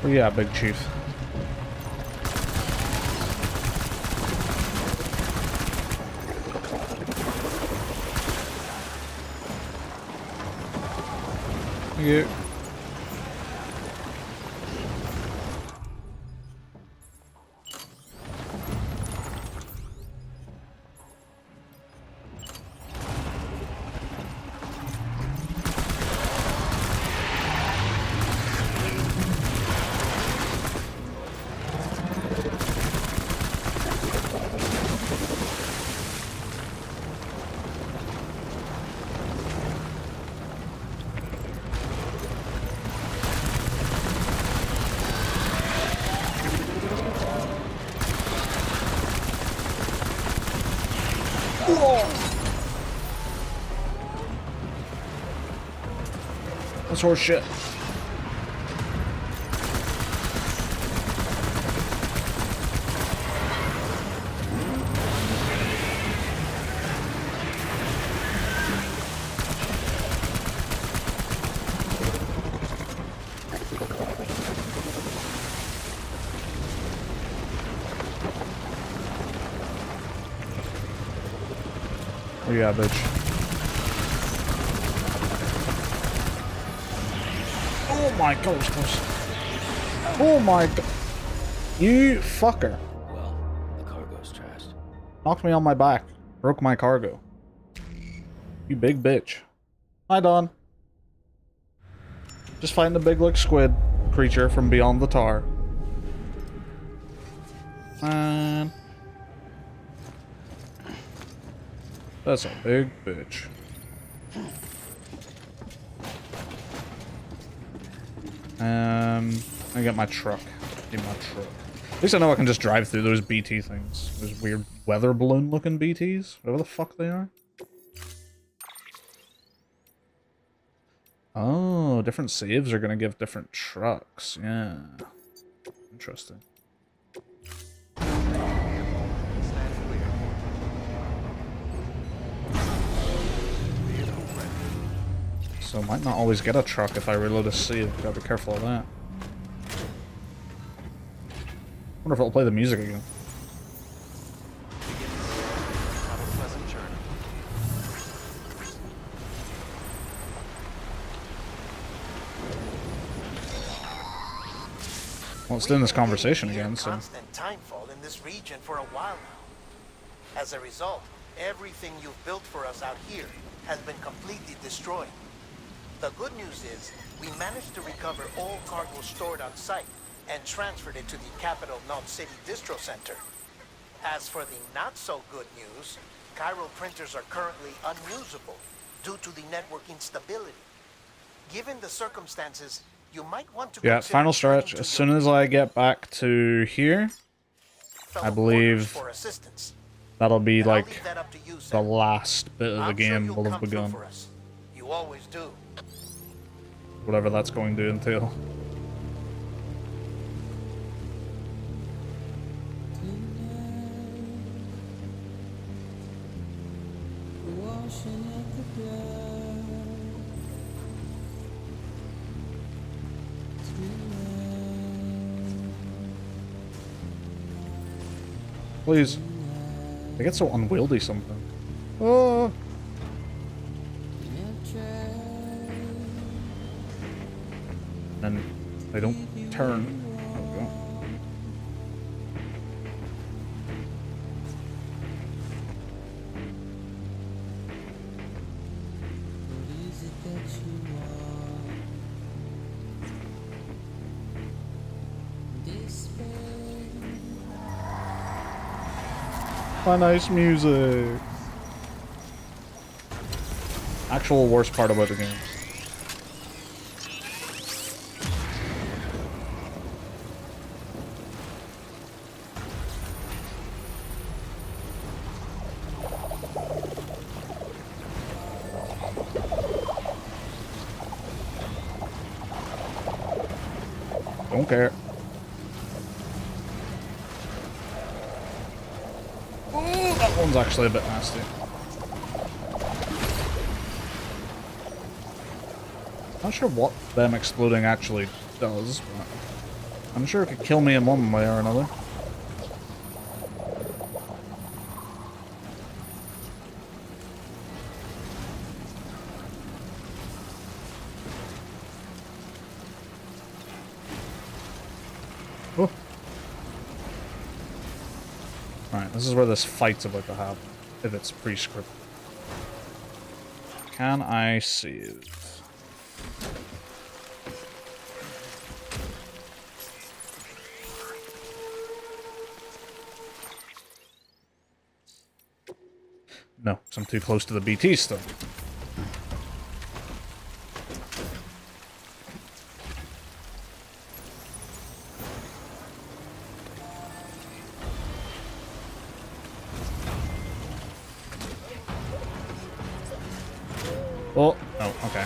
Oh yeah, big chief. Thank you. That's horse shit. Oh yeah, bitch. Oh my god, it was close. Oh my god. You fucker. Well, the cargo's trashed. Knocked me on my back. Broke my cargo. You big bitch. Hi, Don. Just fighting the big, like, squid creature from beyond the tar. Man. That's a big bitch. I get my truck. Get my truck. At least I know I can just drive through those BT things. Those weird weather balloon looking BTs. Whatever the fuck they are. Oh, different saves are gonna give different trucks. Yeah. Interesting. So I might not always get a truck if I reload a save. Gotta be careful of that. Wonder if it'll play the music again. Have a pleasant journey. Well, it's doing this conversation again, so... Constant timefall in this region for a while now. As a result, everything you've built for us out here has been completely destroyed. The good news is, we managed to recover all cargo stored on site and transferred it to the Capital Knot City Distro Center. As for the not-so-good news, Cairo printers are currently unusable due to the network instability. Given the circumstances, you might want to yeah, final stretch. As soon as I get back to here, I believe that'll be like the last bit of the game will have begun. You always do. Whatever that's going to entail. Please. They get so unwieldy sometimes. Oh. And they don't turn. Okay. My nice music. Actual worst part about the game. Don't care. Oh, that one's actually a bit nasty. Not sure what them exploding actually does, but I'm sure it could kill me in one way or another. Oh. Alright, this is where this fight's about to happen, if it's pre-scripted. Can I save? No, because I'm too close to the BT still. Oh, no, okay.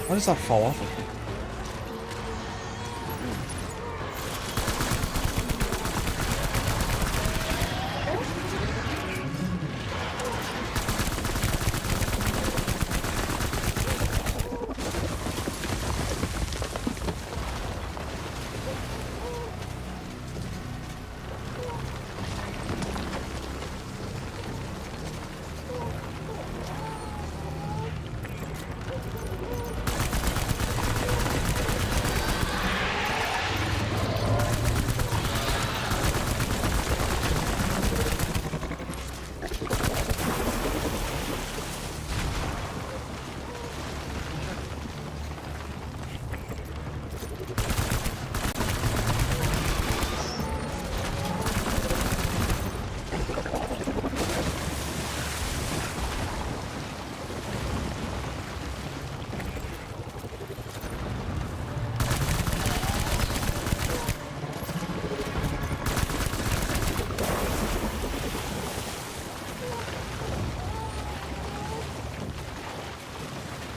Why does that fall off of me?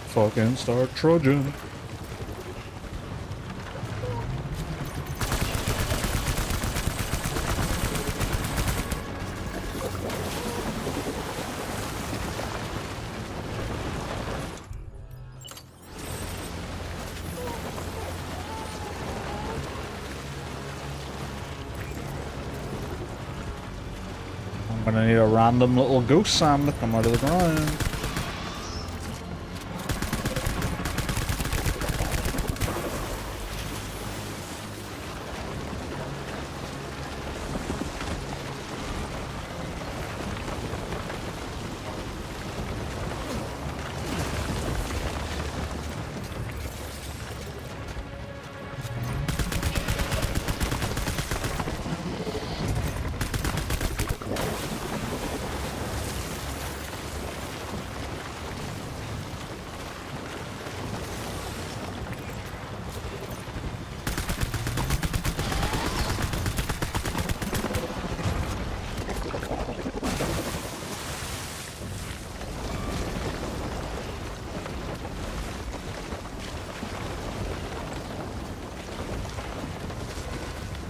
Fucking start trudging. I'm gonna need a random little ghost Sam to come out of the ground.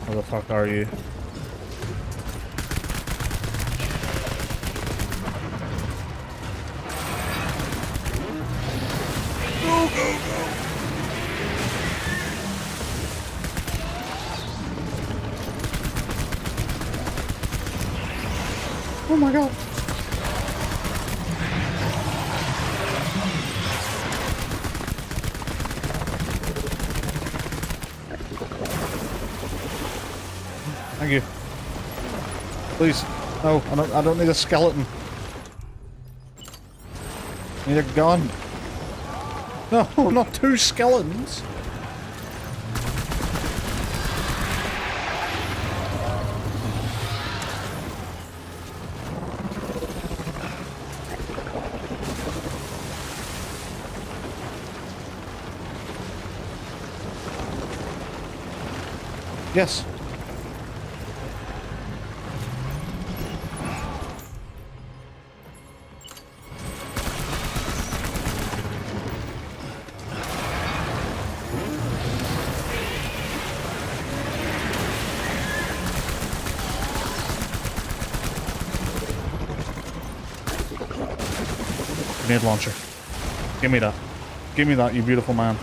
Where the fuck are you? Go, go, go! Oh my god! Thank you. Please. No, I don't need a skeleton. I need a gun. No, not two skeletons. Yes. Grenade launcher. Give me that. Give me that, you beautiful man.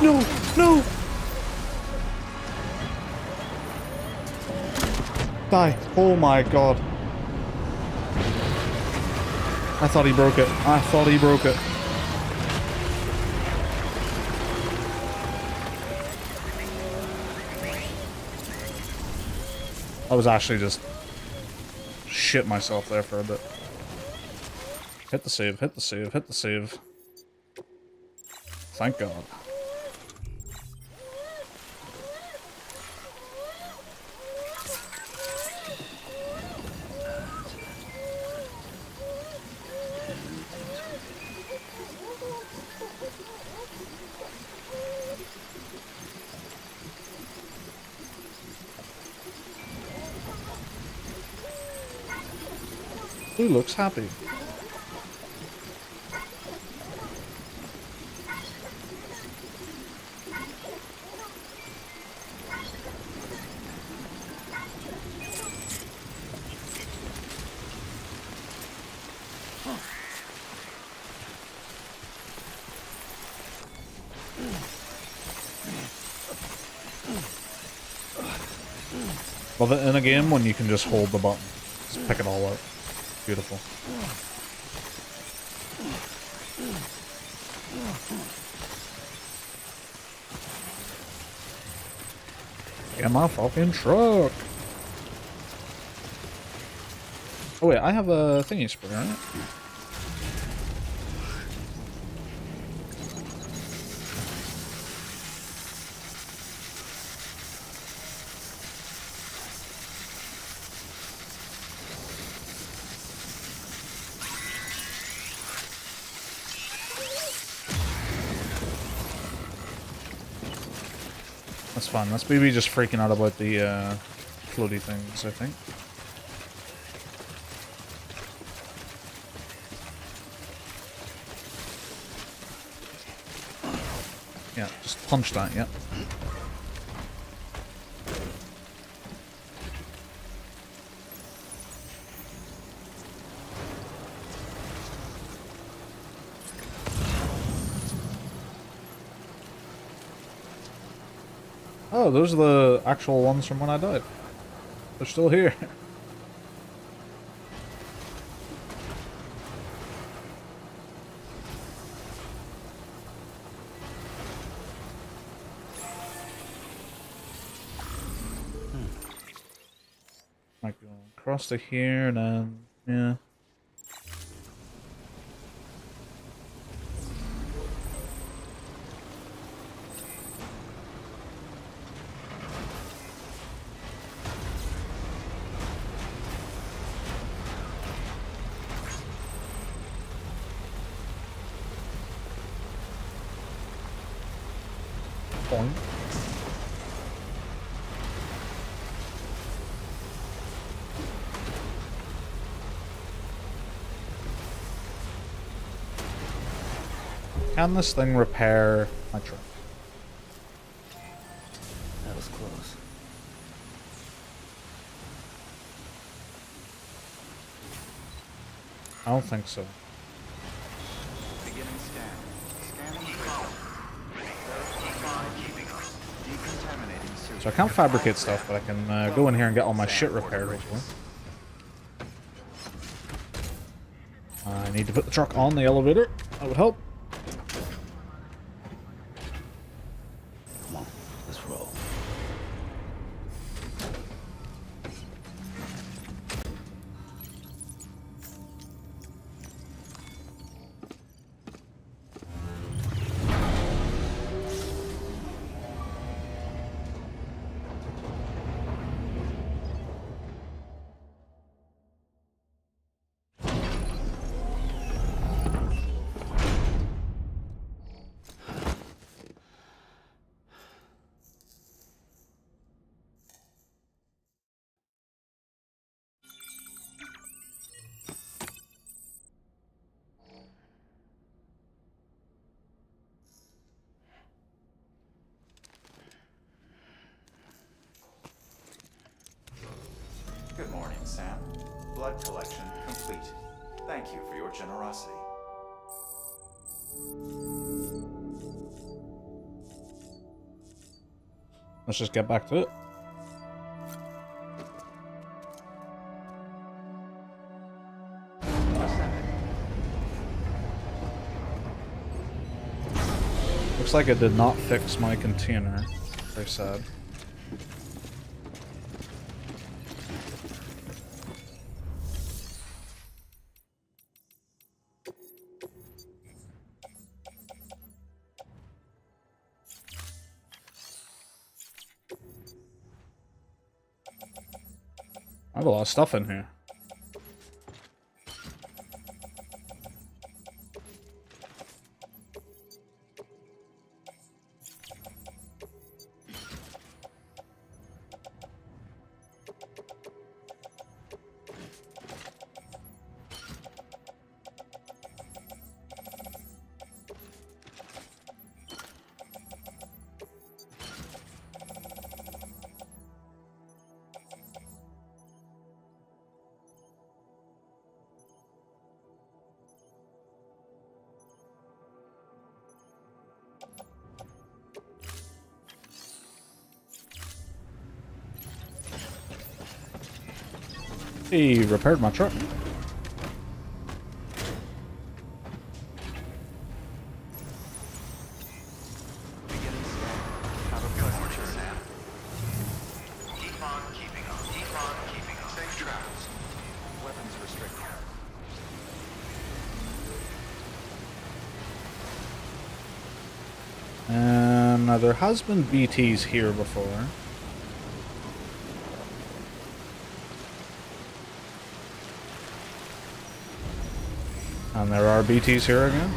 No! No! Die. Oh my god. I thought he broke it. I thought he broke it. I was actually just shit myself there for a bit. Hit the save, hit the save, hit the save. Thank God. Who looks happy? Love it in a game when you can just hold the button. Just pick it all up. Beautiful. Get my fucking truck! Oh wait, I have a thingy spray, right? That's fun. That's BB just freaking out about the floaty things, I think. Yeah, just punch that, yeah. Oh, those are the actual ones from when I died. They're still here. Might go across to here and then, yeah. Point. Can this thing repair my truck? That was close. I don't think so. Beginning scan. Scanning. Decontaminating. So I can't fabricate stuff, but I can go in here and get all my shit repaired, hopefully. I need to put the truck on the elevator. That would help. Come on, let's roll. Good morning, Sam. Blood collection complete. Thank you for your generosity. Let's just get back to it. Looks like it did not fix my container. Very sad. I have a lot of stuff in here. He repaired my truck. Now there has been BTs here before. And there are BTs here again.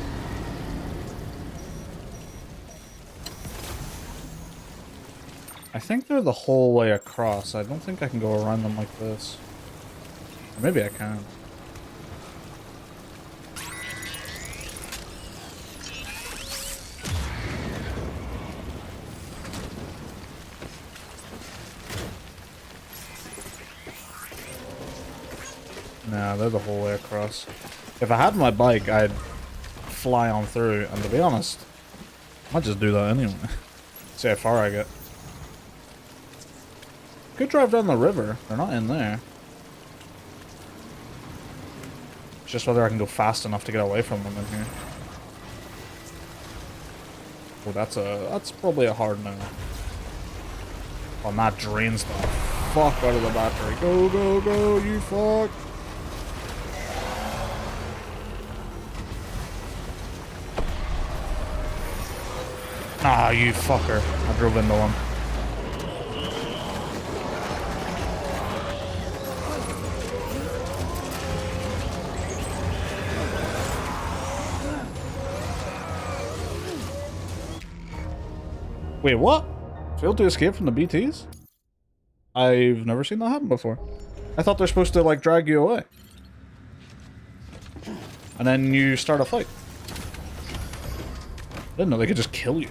I think they're the whole way across. I don't think I can go around them like this. Or maybe I can. Nah, they're the whole way across. If I had my bike, I'd fly on through, and to be honest, I might just do that anyway. See how far I get. Could drive down the river. They're not in there. It's just whether I can go fast enough to get away from them in here. Oh, that's probably a hard no. Oh, that drains the fuck out of the battery. Go, go, go, you fuck. Ah, you fucker. I drove into him. Wait, what? Failed to escape from the BTs? I've never seen that happen before. I thought they're supposed to, like, drag you away. And then you start a fight. I didn't know they could just kill you.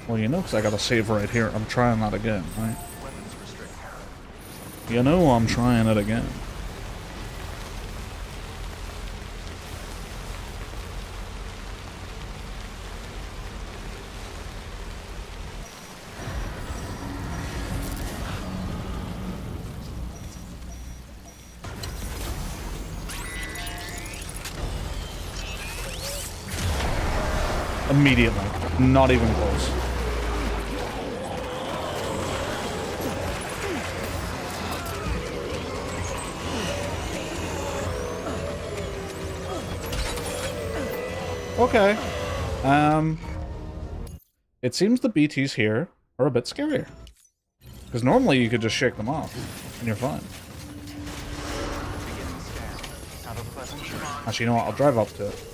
Well, you know, because I got a save right here. I'm trying that again, right? You know I'm trying it again. Immediately. Not even close. Okay. It seems the BTs here are a bit scarier. Because normally you could just shake them off and you're fine. Actually, you know what? I'll drive up to it.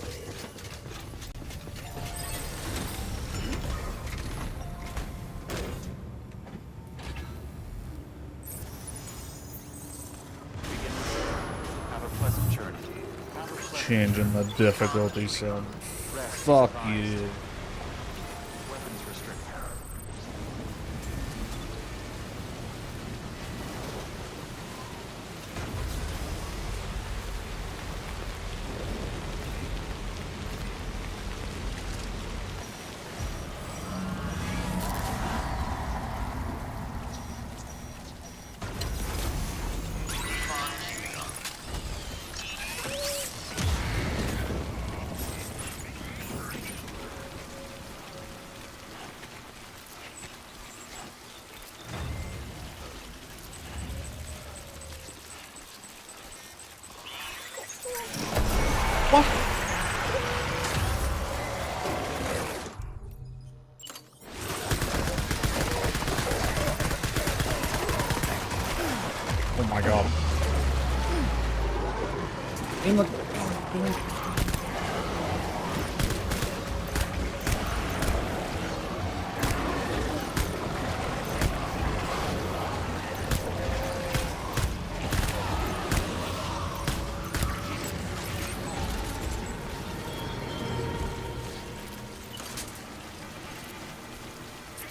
Changing the difficulty some. Fuck you. my god. In the...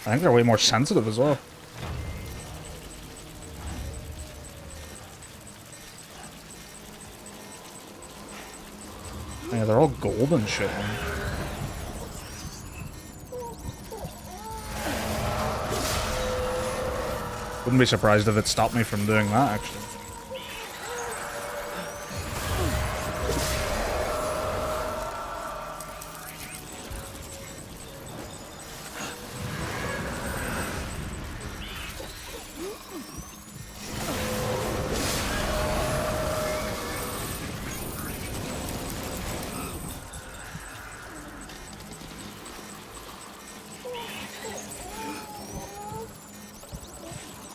I think they're way more sensitive as well. Yeah, they're all gold and shit, man. Wouldn't be surprised if it stopped me from doing that, actually.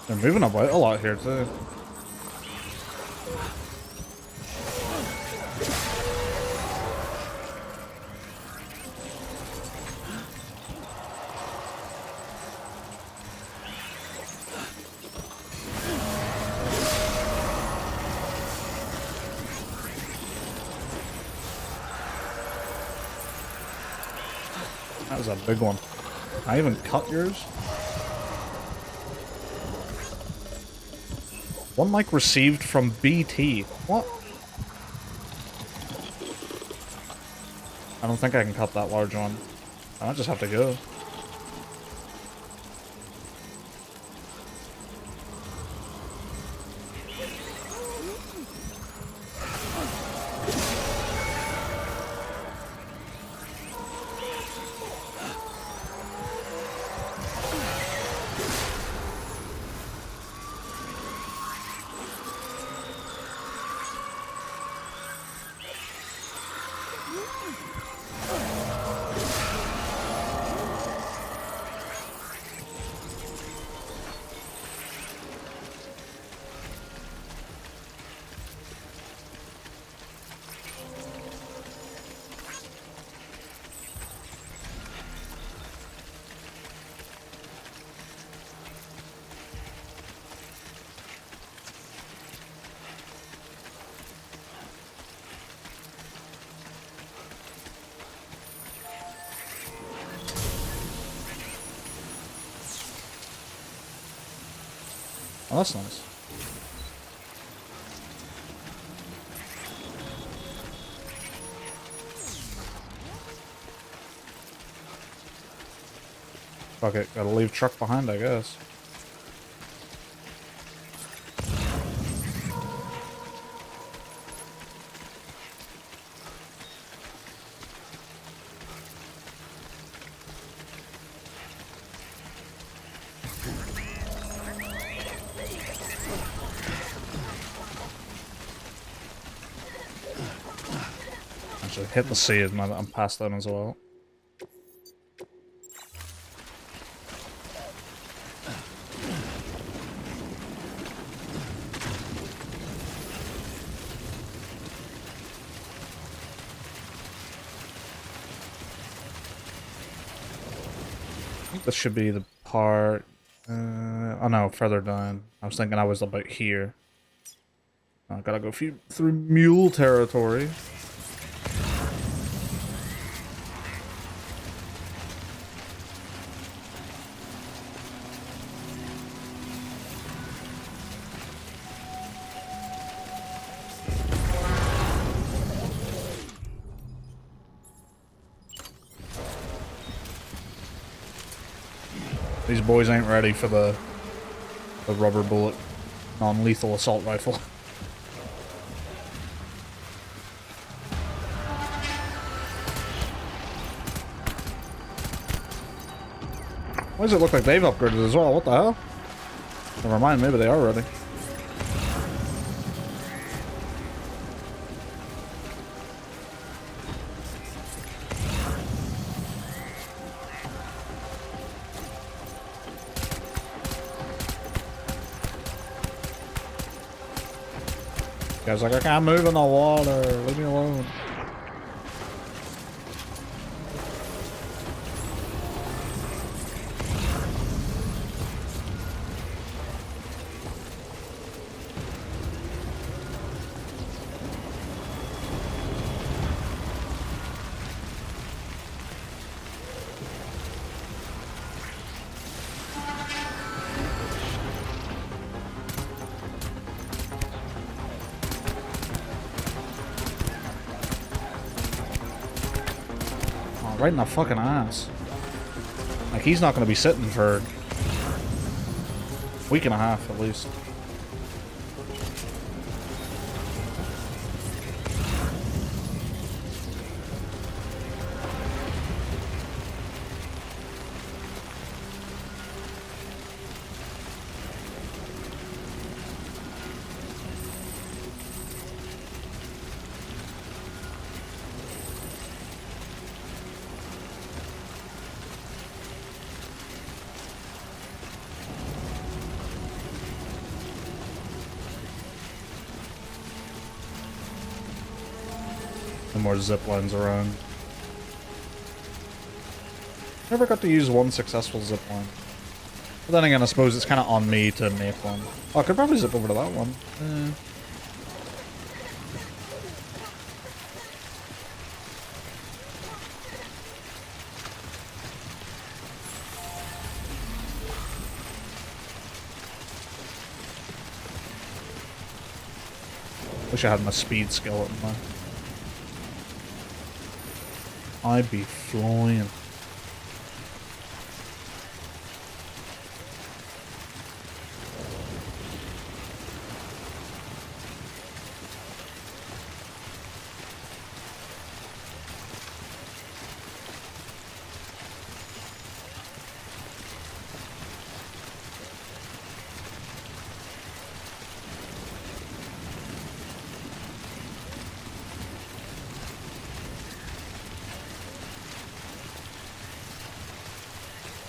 They're moving about a lot here, too. That was a big one. I even cut yours? One mic received from BT. What? I don't think I can cut that large one. I might just have to go. Oh, that's nice. Fuck it, gotta leave truck behind, I guess. Actually, hit the C as I'm past them as well. I think this should be the part... oh no, further down. I was thinking I was about here. I gotta go through mule territory. These boys ain't ready for the rubber bullet non-lethal assault rifle. Why does it look like they've upgraded as well? What the hell? Never mind, maybe they are ready. Guy's like, I can't move in the water. Leave me alone. Right in the fucking ass. Like, he's not going to be sitting for a week and a half, at least. More zip lines around. Never got to use one successful zip line. But then again, I suppose it's kind of on me to make one. Oh, I could probably zip over to that one. Wish I had my speed skeleton though. I'd be flying.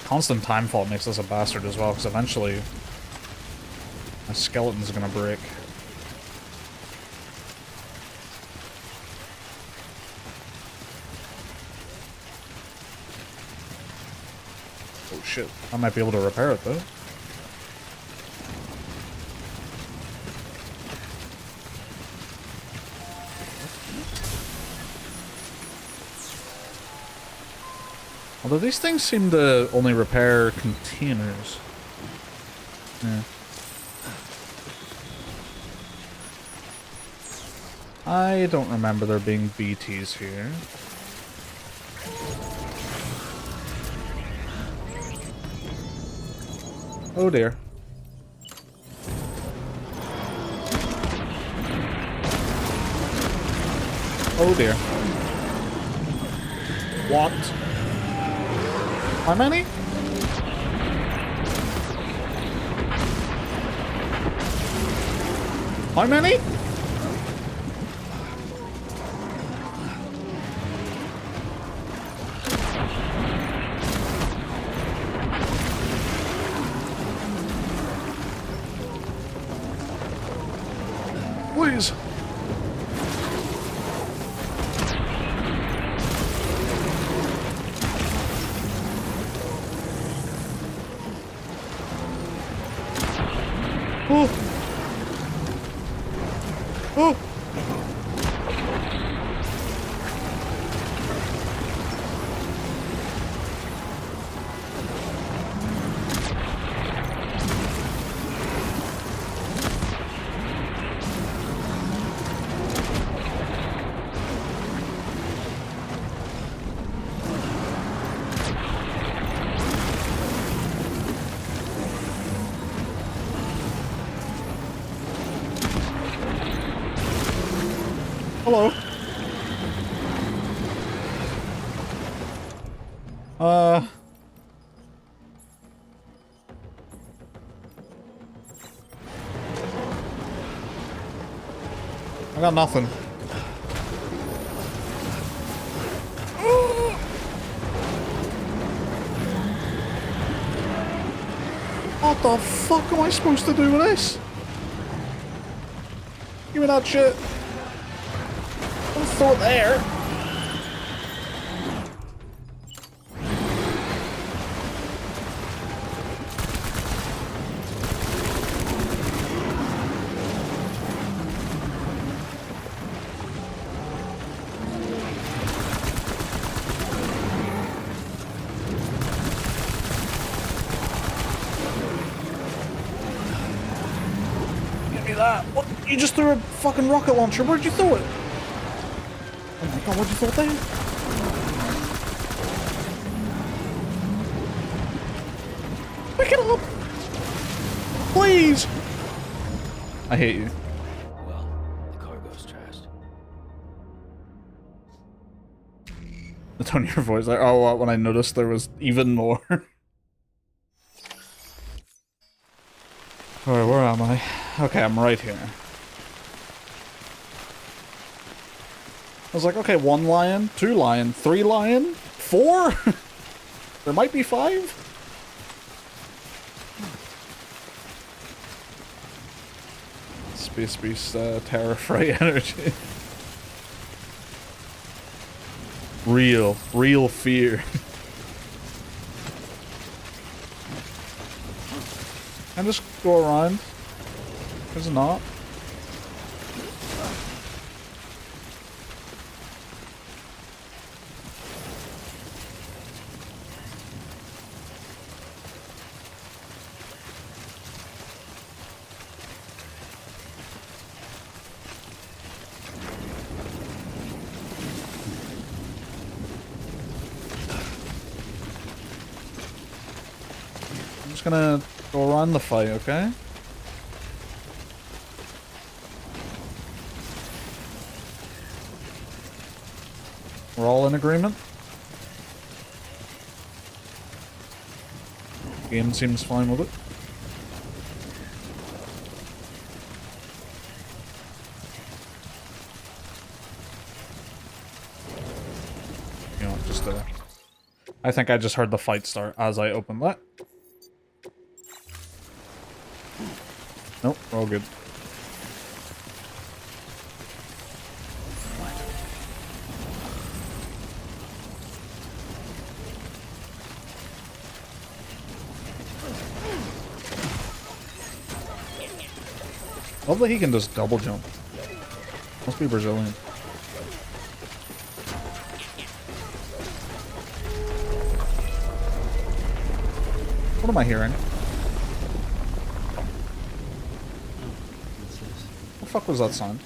Constant time fault makes us a bastard as well, because eventually my skeleton's gonna break. Oh shit, I might be able to repair it though. Although these things seem to only repair containers. Yeah. I don't remember there being BTs here. Oh dear. Oh dear. What? How many? How many? Please. Oh. Oh. Hello. I got nothing. What the fuck am I supposed to do with this? Give me that shit. Don't throw it there. That. What? You just threw a fucking rocket launcher. Where'd you throw it? Oh my god, what'd you throw there? Pick it up! Please! I hate you. Well, the cargo's trashed. The tone of your voice, like, oh, when I noticed there was even more. Alright, where am I? Okay, I'm right here. I was like, okay, 1 lion, 2 lion, 3 lion, 4? There might be 5? Space Beast Terror Freight energy. Real fear. Can I just go around? Is it not? I'm just gonna go around the fight, okay? We're all in agreement? Game seems fine with it. You know, just I think I just heard the fight start as I opened that. Nope, we're all good. Love that he can just double jump. Must be Brazilian. What am I hearing? What the fuck was that sound?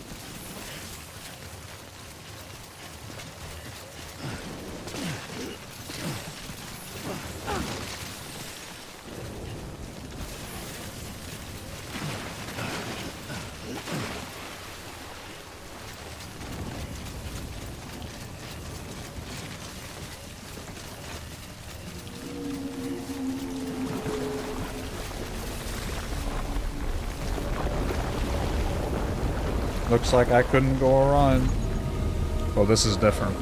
Looks like I couldn't go around. Oh, this is different.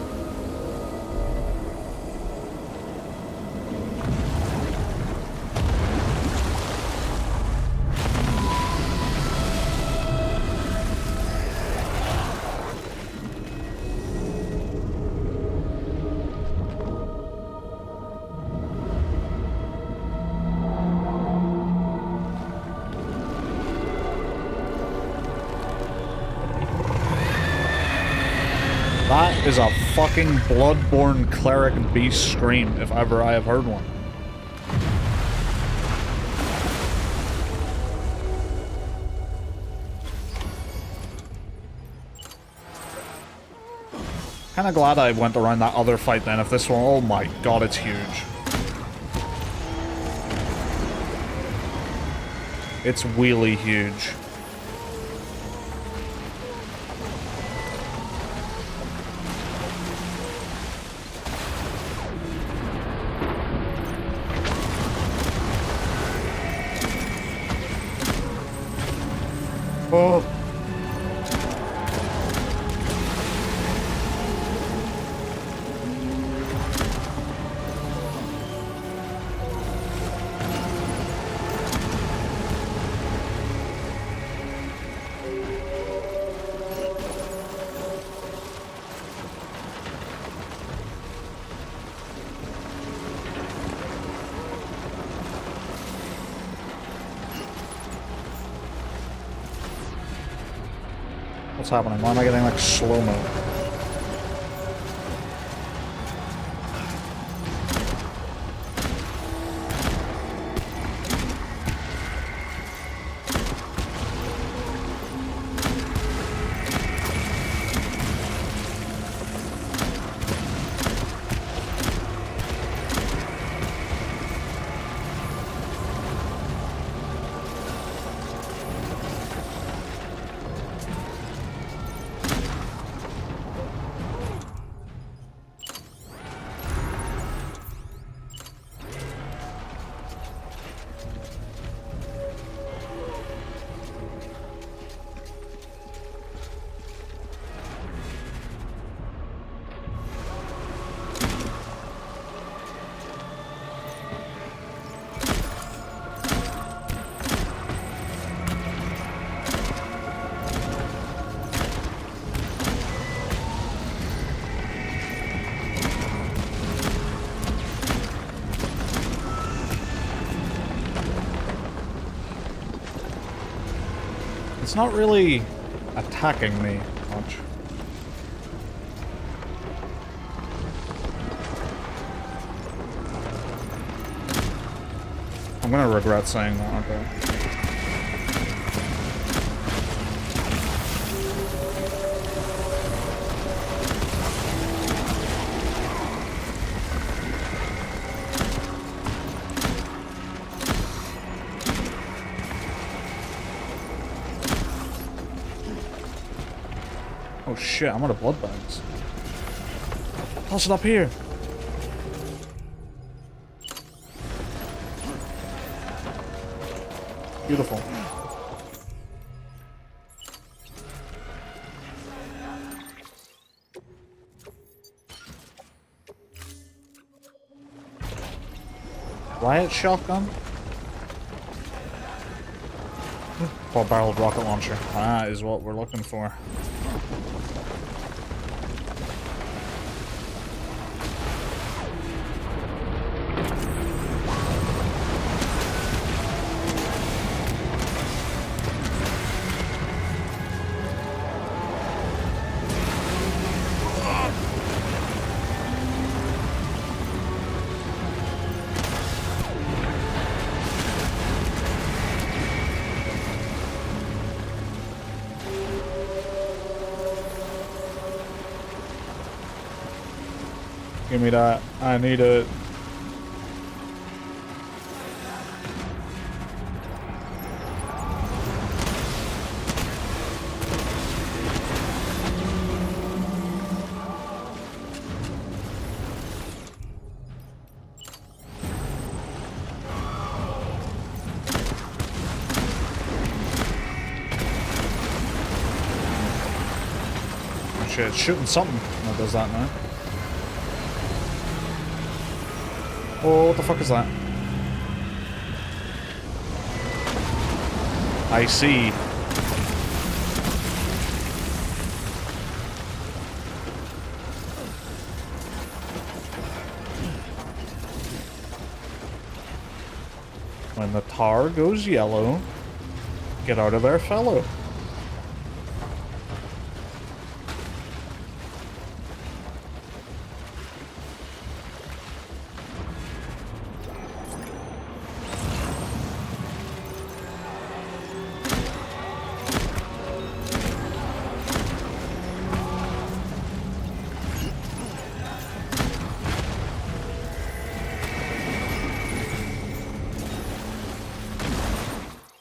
That is a fucking Bloodborne cleric beast scream, if ever I have heard one. Kinda glad I went around that other fight then. If this one, oh my god, it's huge. It's really huge. Oh. What's happening? Why am I getting like slow-mo? It's not really attacking me much. I'm gonna regret saying that, aren't I? Oh shit, I'm out of blood bags. Toss it up here. Beautiful. Riot shotgun? 4-barreled rocket launcher. That is what we're looking for. Give me that. I need it. Oh shit, it's shooting something that does that now. Oh, what the fuck is that? I see. When the tar goes yellow, get out of there, fellow.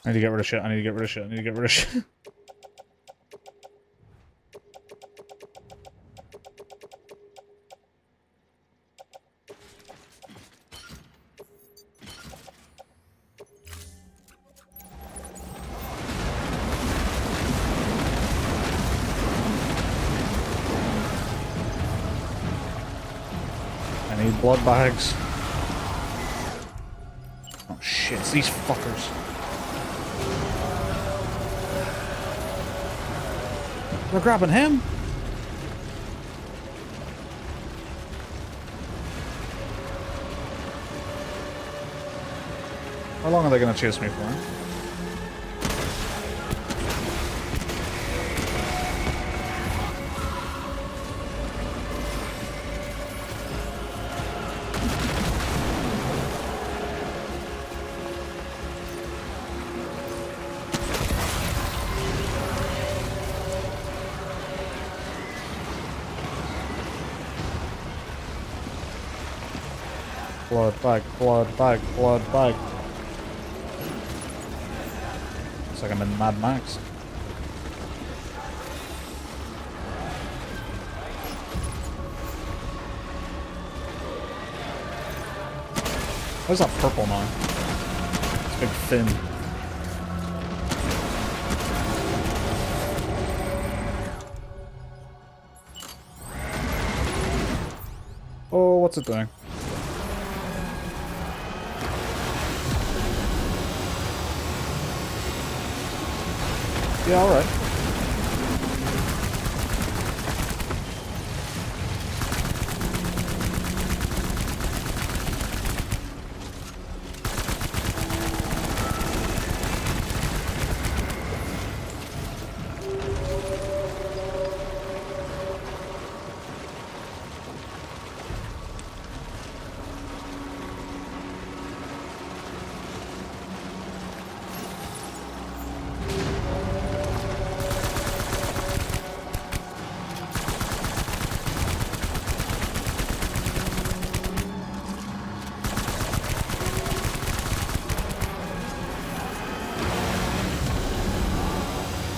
I need to get rid of shit, I need to get rid of shit, I need to get rid of shit. I need blood bags. Oh shit, it's these fuckers. They're grabbing him. How long are they gonna chase me for? blood bag, blood bag, blood bag. Looks like I'm in Mad Max. Where's that purple now? It's a big fin. Oh, what's it doing? Yeah, alright.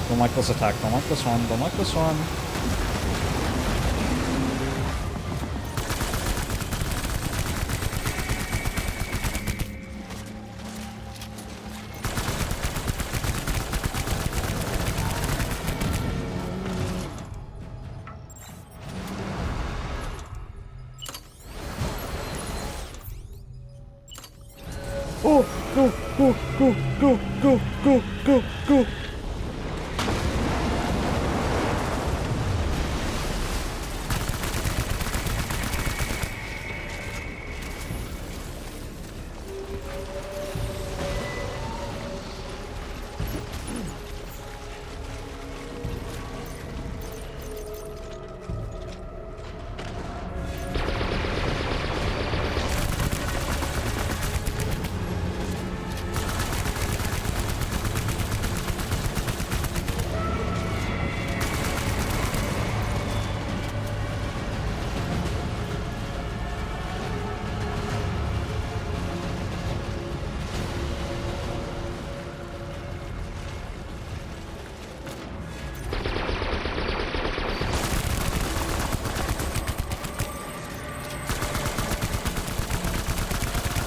Don't like this attack, don't like this one, don't like this one. Oh, go, go, go, go, go, go, go, go.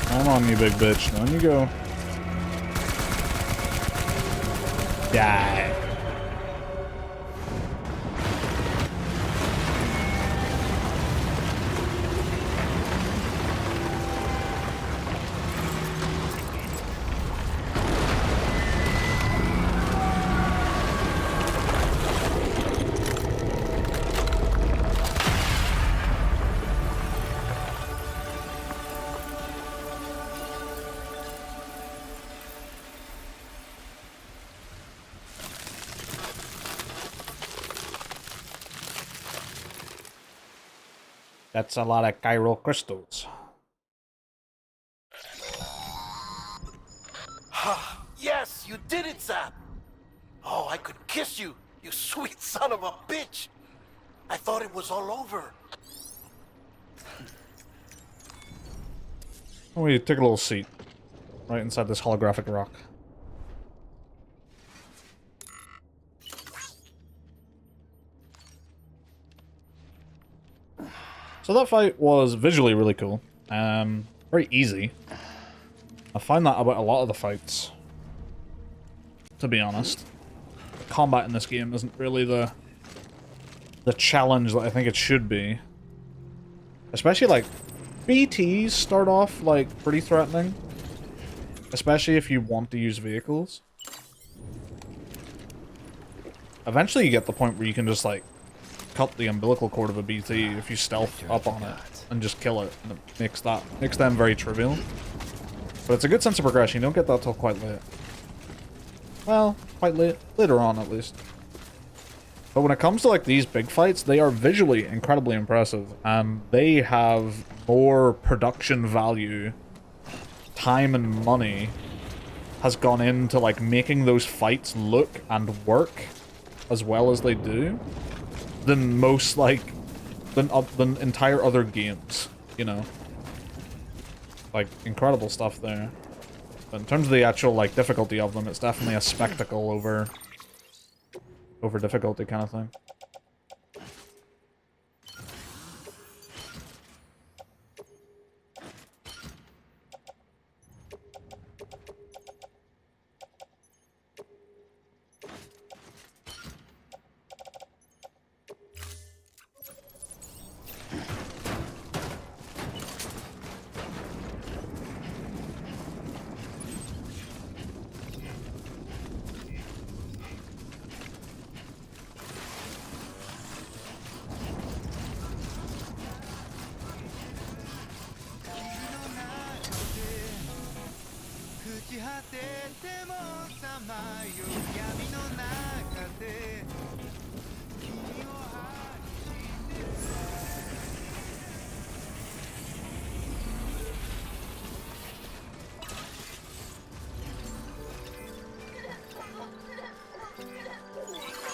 Come on, you big bitch. Down you go. Die. That's a lot of chiral crystals. Yes, you did it, Zap! Oh, I could kiss you, you sweet son of a bitch! I thought it was all over. We take a little seat right inside this holographic rock. So that fight was visually really cool. Very easy. I find that about a lot of the fights, to be honest. Combat in this game isn't really the challenge that I think it should be. Especially, like, BTs start off, like, pretty threatening. Especially if you want to use vehicles. Eventually you get the point where you can just, like, cut the umbilical cord of a BT if you stealth up on it and just kill it, and it makes them very trivial. But it's a good sense of progression. You don't get that till quite late. Well, quite late. Later on, at least. But when it comes to, like, these big fights, they are visually incredibly impressive. They have more production value, time and money has gone into, like, making those fights look and work as well as they do than most, like, than entire other games, you know? like incredible stuff there. But in terms of the actual like difficulty of them, it's definitely a spectacle over difficulty kind of thing.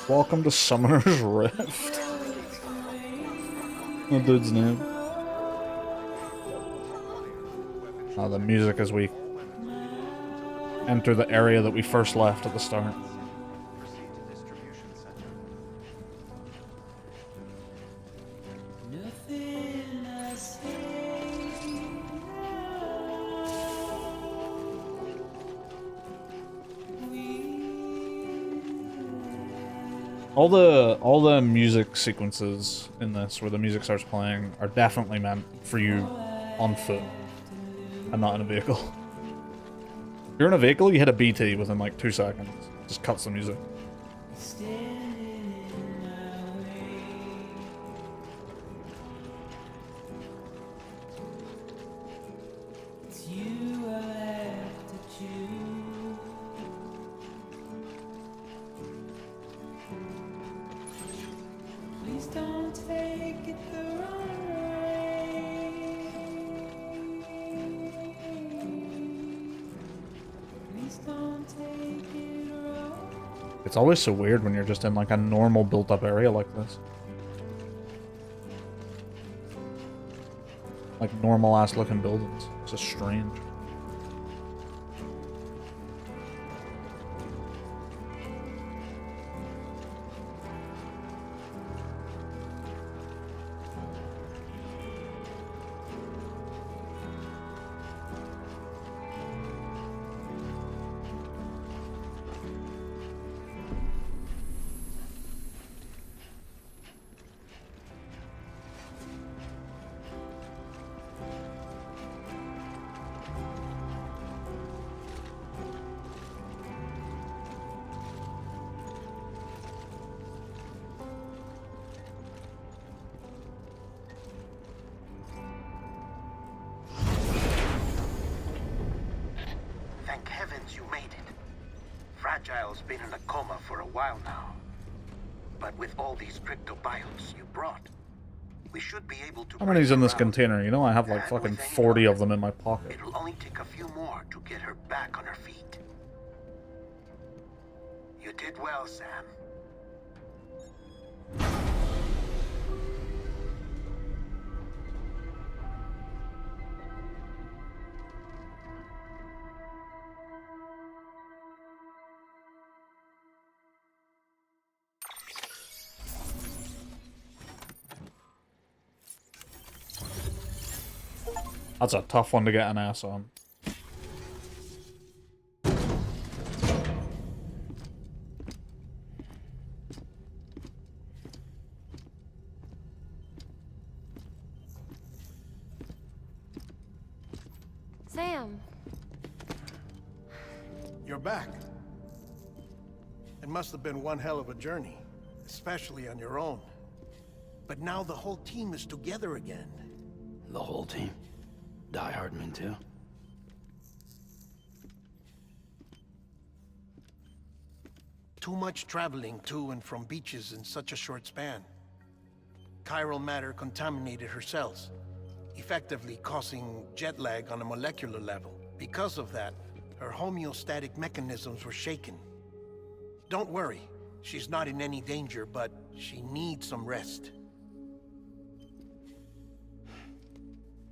Welcome to Summoner's Rift. The dude's name. Oh, the music as we enter the area that we first left at the start. All the music sequences in this, where the music starts playing, are definitely meant for you on foot and not in a vehicle. If you're in a vehicle, you hit a BT within like 2 seconds. It just cuts the music. It's always so weird when you're just in like a normal built-up area like this. Like normal-ass looking buildings. It's just strange. Thank heavens you made it. Fragile's been in a coma for a while now. But with all these cryptobiotes you brought, we should be able to... How many's in this container? You know I have like fucking 40 of them in my pocket. It'll only take a few more to get her back on her feet. You did well, Sam. That's a tough one to get an ass on. Sam. You're back. It must have been one hell of a journey, especially on your own. But now the whole team is together again. The whole team? Die Hardman too? Too much traveling to and from beaches in such a short span. Chiral matter contaminated her cells, effectively causing jet lag on a molecular level. Because of that, her homeostatic mechanisms were shaken. Don't worry, she's not in any danger, but she needs some rest.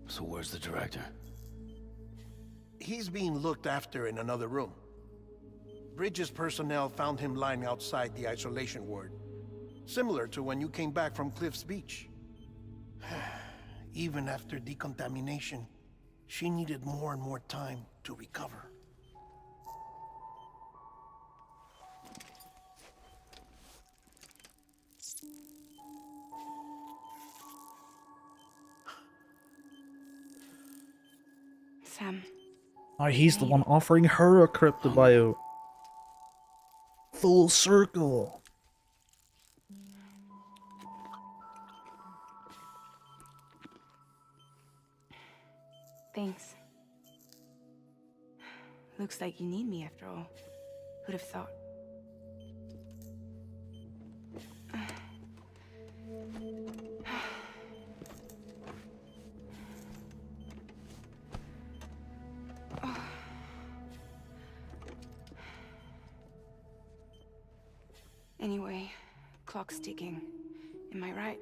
So where's the director? He's being looked after in another room. Bridges personnel found him lying outside the isolation ward. Similar to when you came back from Cliff's Beach. Even after decontamination, she needed more and more time to recover. Sam. Oh, he's the one offering her a cryptobio. Full circle. Thanks. Looks like you need me after all. Who'd have thought? Anyway, clock's ticking. Am I right?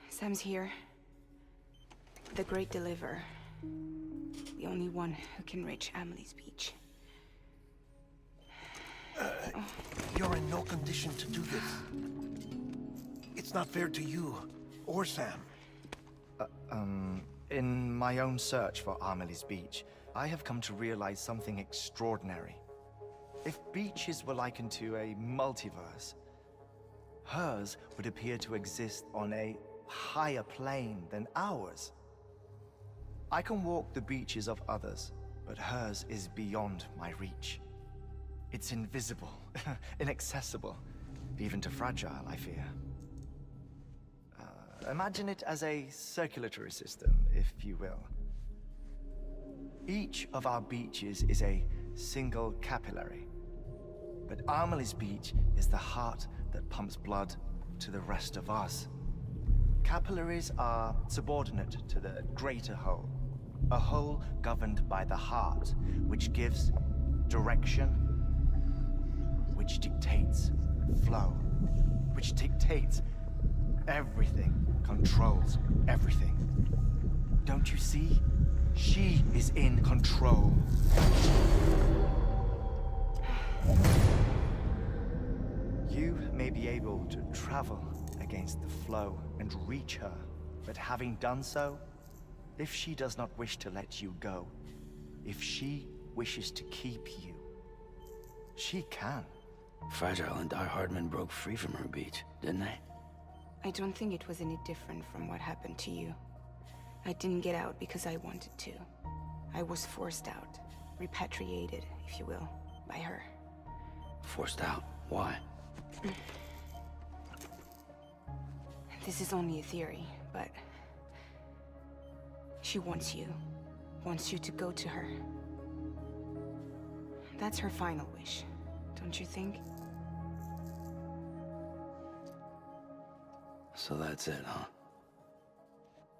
Sam's here. The Great Deliverer. The only one who can reach Amelie's Beach. You're in no condition to do this. It's not fair to you or Sam. In my own search for Amelie's Beach, I have come to realize something extraordinary. If beaches were likened to a multiverse, hers would appear to exist on a higher plane than ours. I can walk the beaches of others, but hers is beyond my reach. It's invisible, inaccessible, even to fragile, I fear. Imagine it as a circulatory system, if you will. Each of our beaches is a single capillary, but Amelie's Beach is the heart that pumps blood to the rest of us. Capillaries are subordinate to the greater whole, a whole governed by the heart, which gives direction, which dictates flow, which dictates everything, controls everything. Don't you see? She is in control. You may be able to travel against the flow and reach her, but having done so, if she does not wish to let you go, if she wishes to keep you, she can. Fragile and Die Hardman broke free from her beach, didn't they? I don't think it was any different from what happened to you. I didn't get out because I wanted to. I was forced out, repatriated, if you will, by her. Forced out? Why? This is only a theory, but she wants you to go to her. That's her final wish, don't you think? So that's it, huh?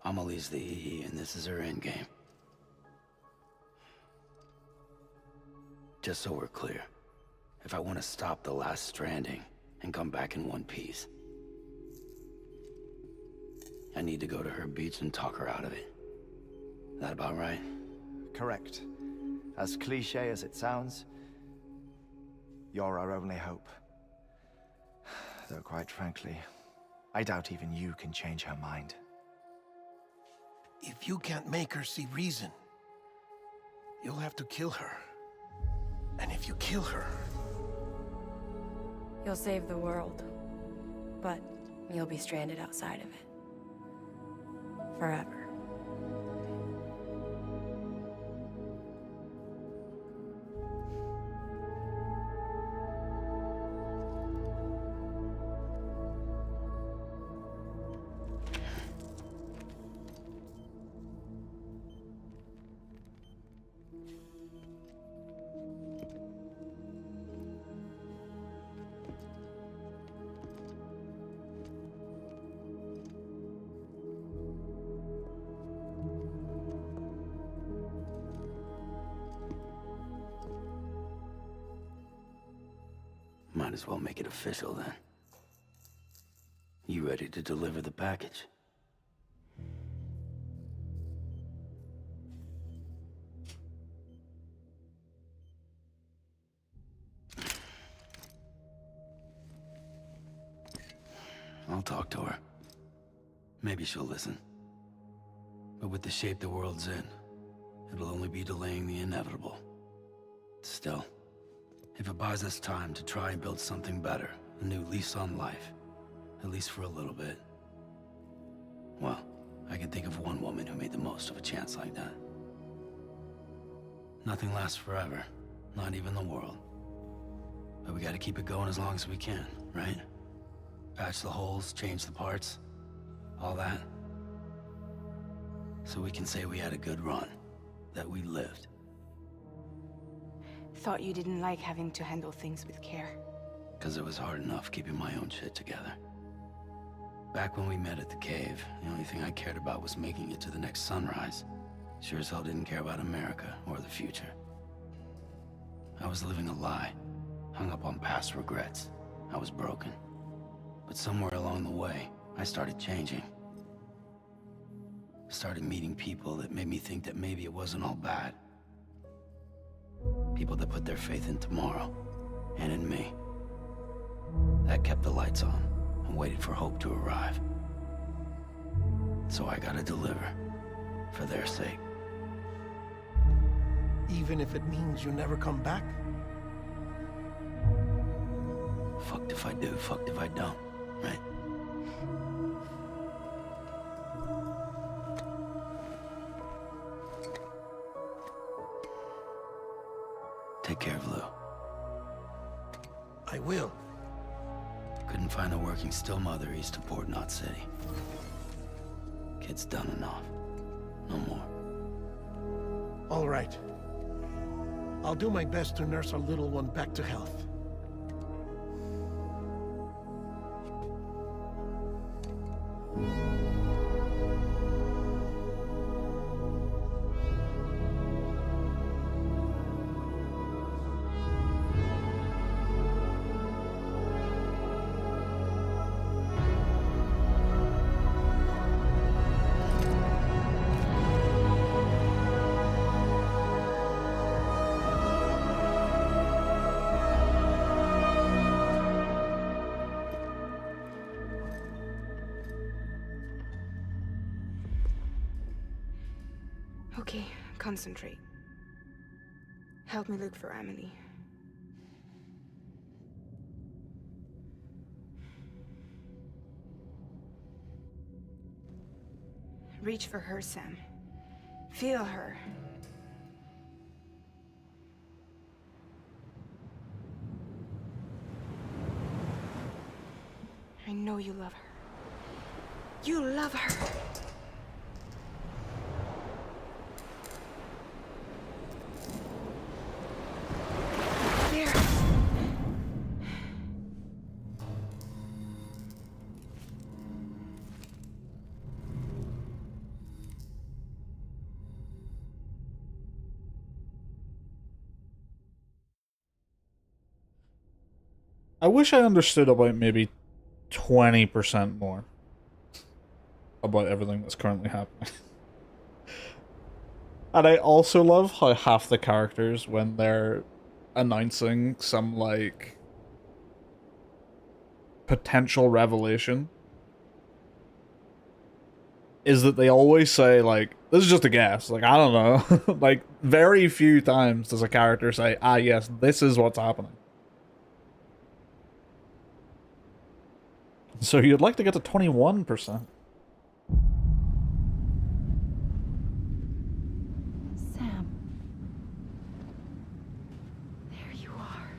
Amelie's the EE, and this is her endgame. Just so we're clear, if I want to stop the last Stranding and come back in one piece, I need to go to her beach and talk her out of it. That about right? Correct. As cliche as it sounds, you're our only hope. Though quite frankly, I doubt even you can change her mind. If you can't make her see reason, you'll have to kill her. And if you kill her... You'll save the world, but you'll be stranded outside of it. Forever. Might as well make it official then. You ready to deliver the package? I'll talk to her. Maybe she'll listen. But with the shape the world's in, it'll only be delaying the inevitable. Still, if it buys us time to try and build something better, a new lease on life, at least for a little bit, well, I can think of one woman who made the most of a chance like that. Nothing lasts forever, not even the world. But we gotta keep it going as long as we can, right? Patch the holes, change the parts, all that. So we can say we had a good run, that we lived. Thought you didn't like having to handle things with care. 'Cause it was hard enough keeping my own shit together. Back when we met at the cave, the only thing I cared about was making it to the next sunrise. Sure as hell didn't care about America or the future. I was living a lie, hung up on past regrets. I was broken. But somewhere along the way, I started changing. Started meeting people that made me think that maybe it wasn't all bad. People that put their faith in tomorrow, and in me. That kept the lights on, and waited for hope to arrive. So I gotta deliver, for their sake. Even if it means you never come back? Fucked if I do, fucked if I don't, right? Take care of Lou. I will. Couldn't find a working still mother east of Port Knot City. Kid's done enough. No more. All right. I'll do my best to nurse our little one back to health. Okay, concentrate. Help me look for Emily. Reach for her, Sam. Feel her. I know you love her. You love her. I wish I understood about maybe 20% more about everything that's currently happening. And I also love how half the characters, when they're announcing some, like, potential revelation, is that they always say, like, this is just a guess. Like, I don't know. Like, very few times does a character say, ah, yes, this is what's happening. So you'd like to get to 21%. Sam. There you are.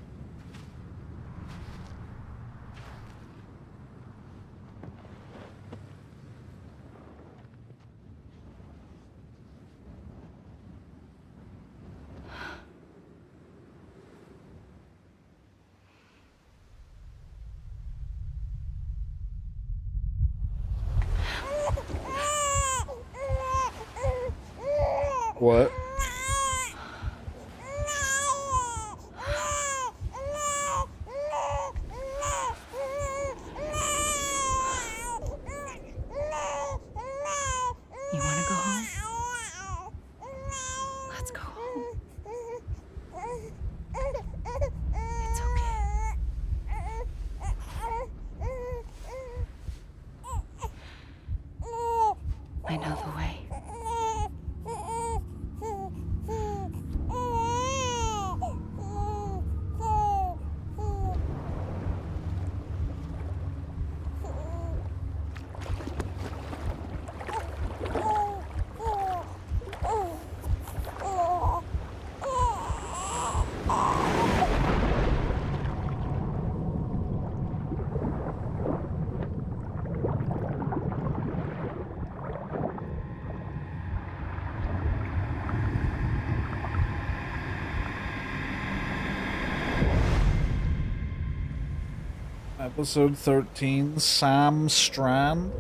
What? You want to go home? Let's go home. It's okay. Episode 13, Sam Strand.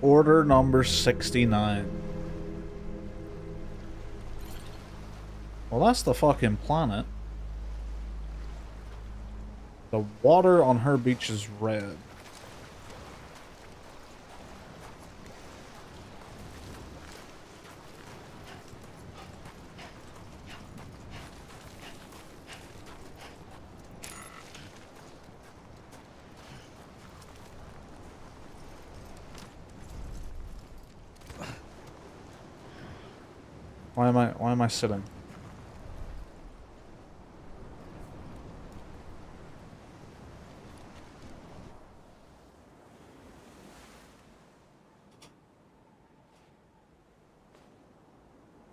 Order number 69. Well, that's the fucking planet. The water on her beach is red. Why am I sitting?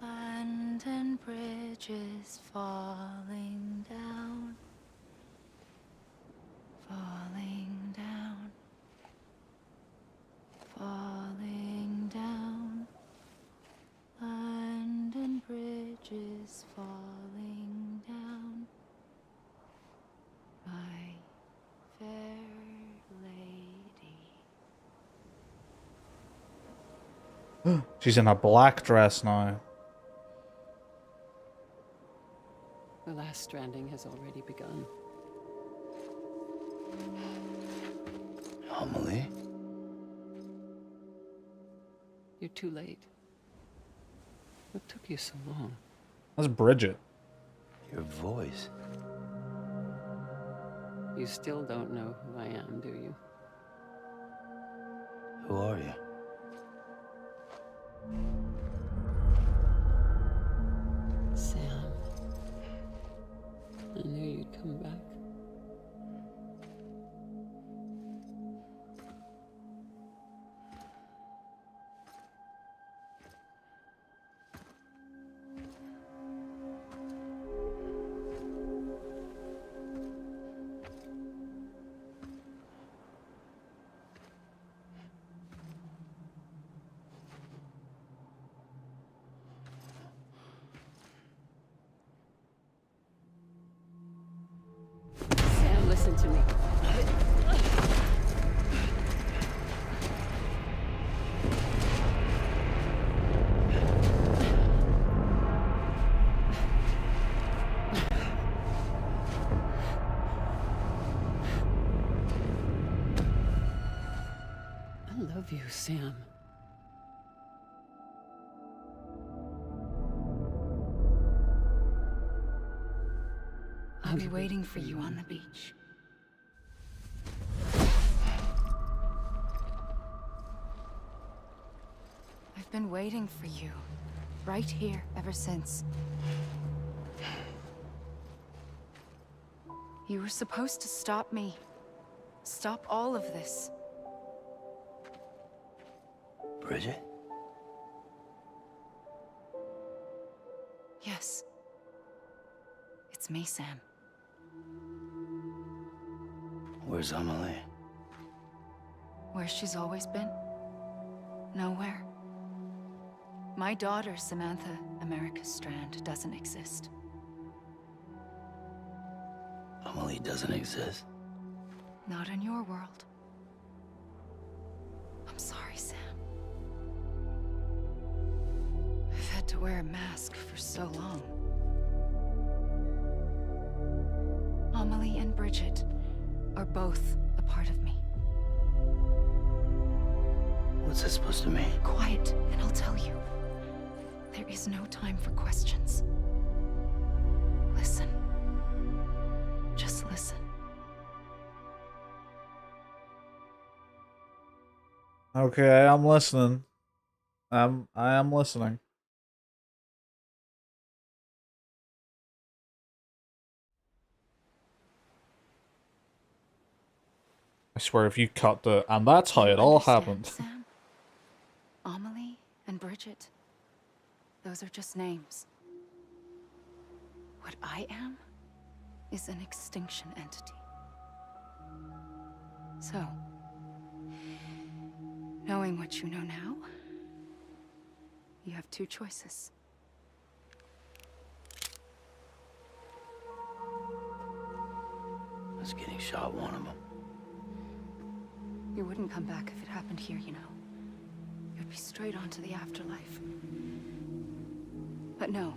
London Bridge is falling down. Falling down. Falling down. London Bridge is falling down. My fair lady. She's in a black dress now. The last stranding has already begun. Amelie? You're too late. What took you so long? That's Bridget. Your voice. You still don't know who I am, do you? Who are you? Sam. I knew you'd come back. Sam, listen to me. I love you, Sam. I'll be waiting for you on the beach. I've been waiting for you, right here, ever since. You were supposed to stop me. Stop all of this. Bridget? Yes. It's me, Sam. Where's Amelie? Where she's always been? Nowhere. My daughter, Samantha America Strand, doesn't exist. Amelie doesn't exist. Not in your world. I'm sorry, Sam. I've had to wear a mask for so long. Amelie and Bridget are both a part of me. What's that supposed to mean? Quiet, and I'll tell you. There is no time for questions. Listen. Just listen. Okay, I'm listening. I am listening. I swear, if you cut the... And that's how it all Understand, happened. Sam? Amelie and Bridget. Those are just names. What I am is an extinction entity. So, knowing what you know now, you have two choices. Us getting shot, one of them. You wouldn't come back if it happened here, you know. You'd be straight on to the afterlife. But no.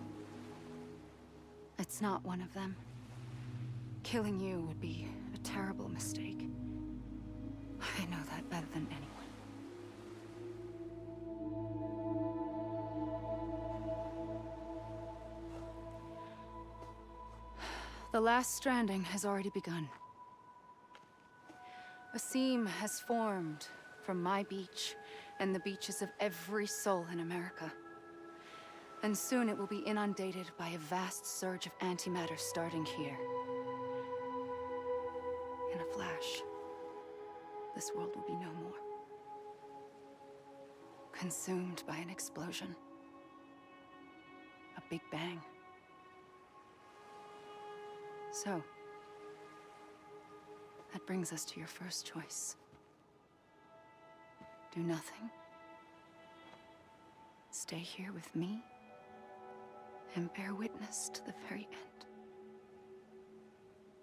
It's not one of them. Killing you would be a terrible mistake. I know that better than anyone. The last stranding has already begun. A seam has formed from my beach and the beaches of every soul in America. And soon it will be inundated by a vast surge of antimatter starting here. In a flash, this world will be no more. Consumed by an explosion. A big bang. So, that brings us to your first choice. Do nothing. Stay here with me and bear witness to the very end.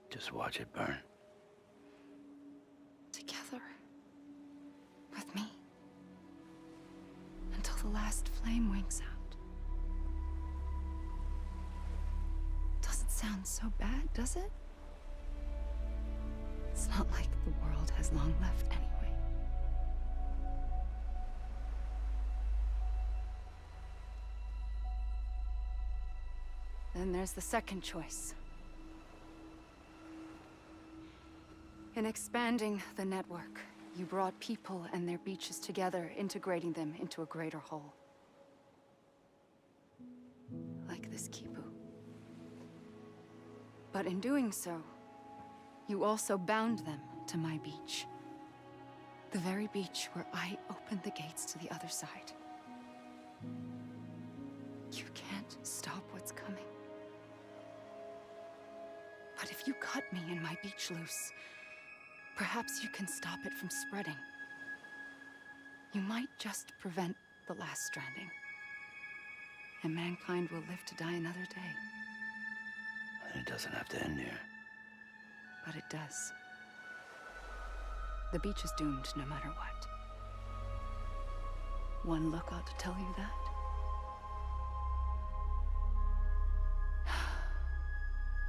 Just watch it burn. Together. With me. Until the last flame winks out. Doesn't sound so bad, does it? It's not like the world has long left anyway. Then there's the second choice. In expanding the network, you brought people and their beaches together, integrating them into a greater whole. Like this Kipu. But in doing so, you also bound them to my beach. The very beach where I opened the gates to the other side. You can't stop what's coming. But if you cut me and my beach loose, perhaps you can stop it from spreading. You might just prevent the last stranding. And mankind will live to die another day. And it doesn't have to end here. But it does. The beach is doomed no matter what. One look ought to tell you that.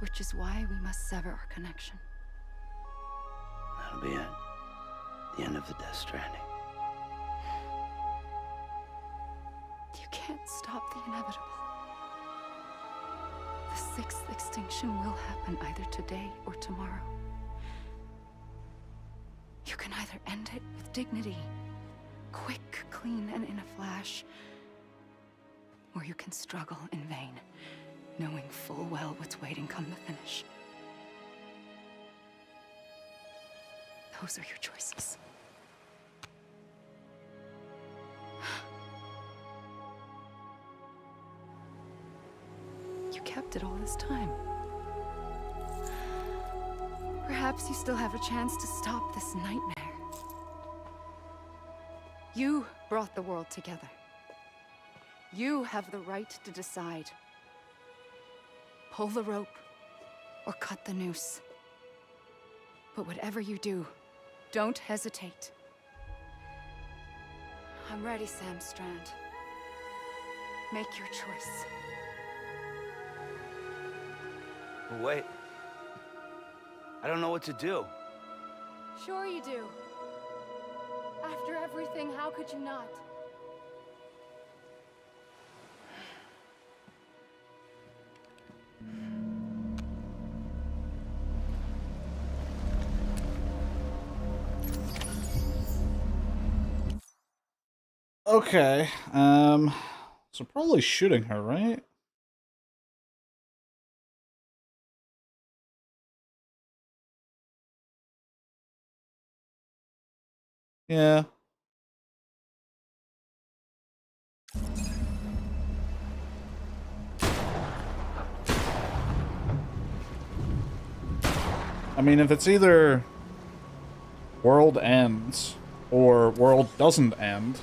Which is why we must sever our connection. That'll be it. The end of the Death Stranding. You can't stop the inevitable. The sixth extinction will happen either today or tomorrow. You can either end it with dignity, quick, clean, and in a flash, or you can struggle in vain, knowing full well what's waiting come the finish. Those are your choices. You kept it all this time. Perhaps you still have a chance to stop this nightmare. You brought the world together. You have the right to decide. Pull the rope or cut the noose. But whatever you do, don't hesitate. I'm ready, Sam Strand. Make your choice. Wait. I don't know what to do. Sure you do. After everything, how could you not? Okay, so probably shooting her, right? Yeah. I mean, if it's either world ends or world doesn't end,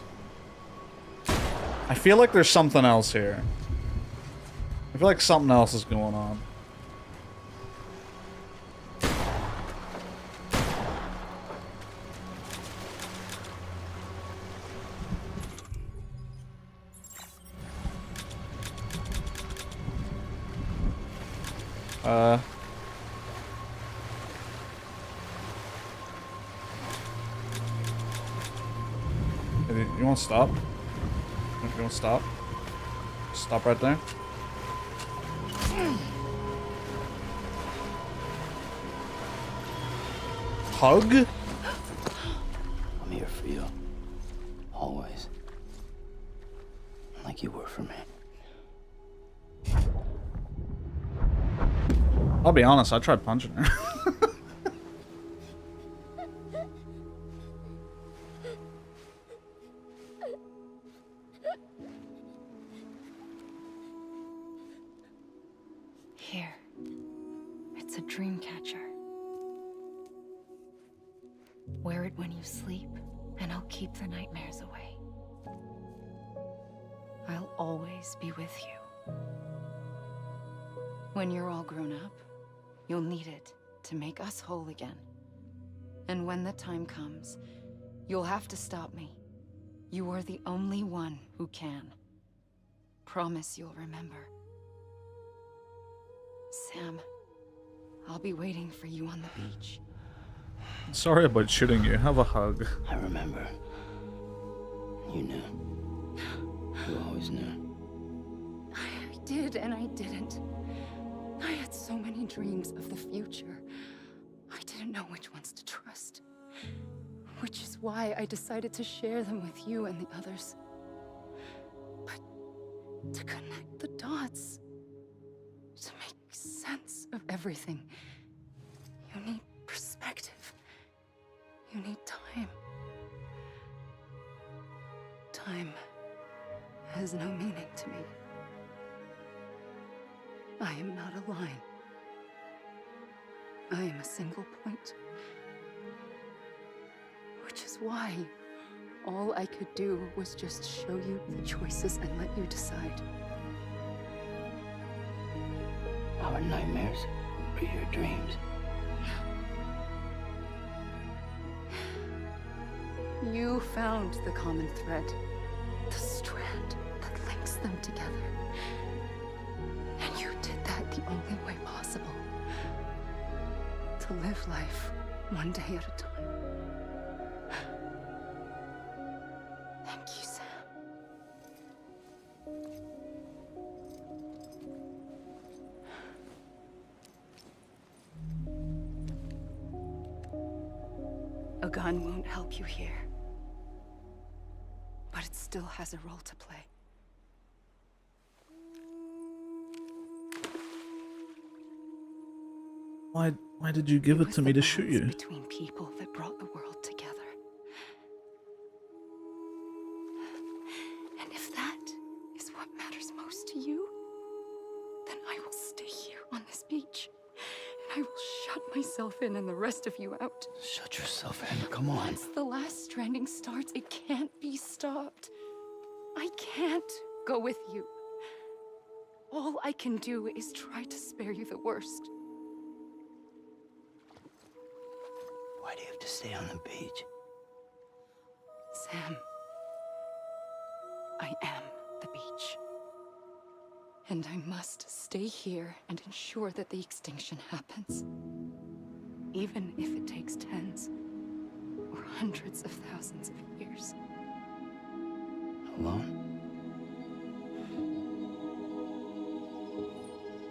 I feel like there's something else here. I feel like something else is going on. You want to stop? You want to stop? Stop right there. Hug? I'm here for you. Always. Like you were for me. I'll be honest, I tried punching her. Here. It's a dream catcher. Wear it when you sleep, and I'll keep the nightmares away. I'll always be with you. When you're all grown up, you'll need it to make us whole again. And when the time comes, you'll have to stop me. You are the only one who can. Promise you'll remember. Sam, I'll be waiting for you on the beach. Sorry about shooting you. Have a hug. I remember. You knew. You always knew. I did and I didn't. I had so many dreams of the future. I didn't know which ones to trust. Which is why I decided to share them with you and the others. But to connect the dots, to make sense of everything, you need perspective. You need time. Time has no meaning to me. I am not a line. I am a single point. Which is why all I could do was just show you the choices and let you decide. Our nightmares are your dreams. You found the common thread, the strand that links them together. And you did that the only way possible. To live life one day at a time. Thank you, Sam. A gun won't help you here. But it still has a role to play. Why did you give it to me to shoot you? Between people that brought the world together. And if that is what matters most to you, then I will stay here on this beach. And I will shut myself in and the rest of you out. Shut yourself in, come on. Once the last stranding starts, it can't be stopped. I can't go with you. All I can do is try to spare you the worst. Why do you have to stay on the beach? Sam, I am the beach. And I must stay here and ensure that the extinction happens. Even if it takes tens or hundreds of thousands of years. Alone?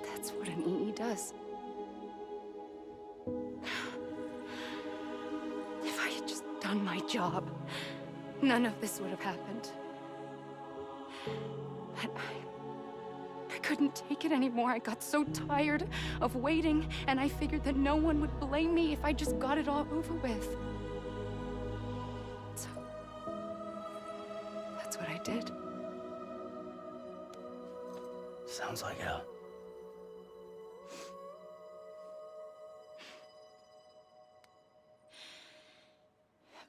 That's what an EE does. If I had just done my job, none of this would have happened. But I couldn't take it anymore. I got so tired of waiting, and I figured that no one would blame me if I just got it all over with. So Sounds like hell.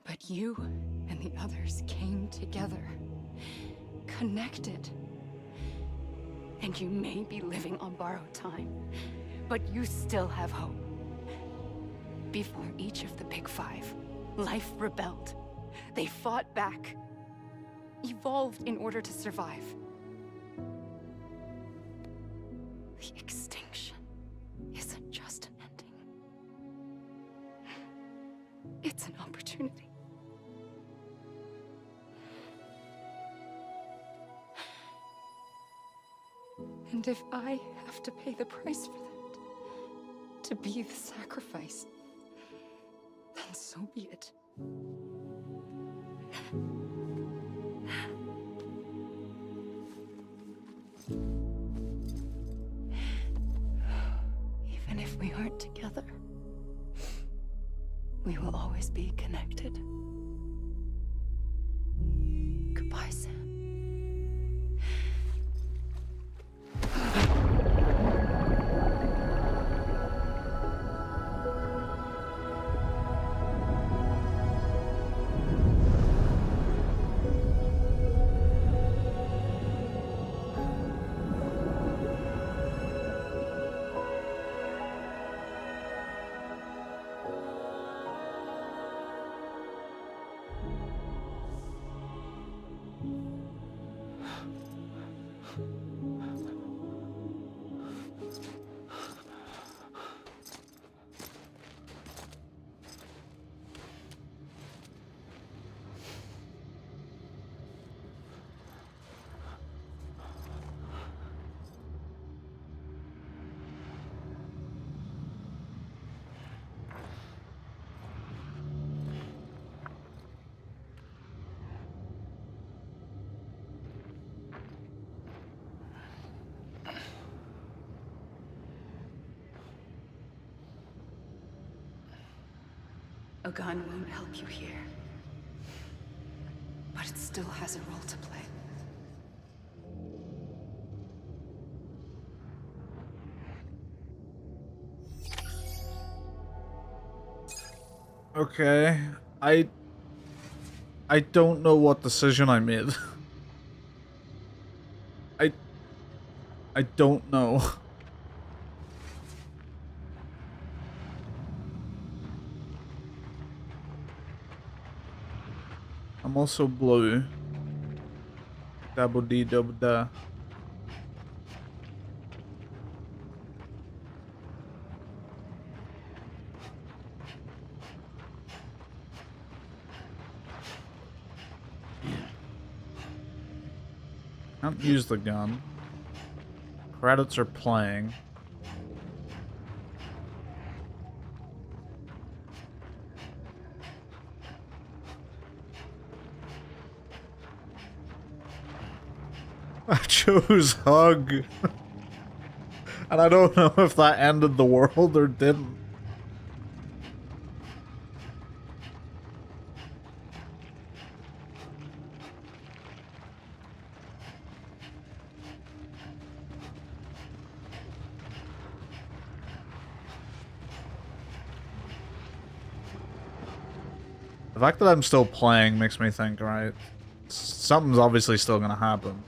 But you and the others came together, connected. And you may be living on borrowed time, but you still have hope. Before each of the Big Five, life rebelled. They fought back, evolved in order to survive. The extinction isn't just an ending. It's an opportunity. And if I have to pay the price for that, to be the sacrifice, then so be it. Even if we aren't together, we will always be connected. Goodbye, Sam. A gun won't help you here, but it still has a role to play. Okay, I don't know what decision I made. I don't know. I'm also blue. Double D double da. Can't use the gun. Credits are playing. I chose hug. And I don't know if that ended the world or didn't. The fact that I'm still playing makes me think, right, something's obviously still gonna happen.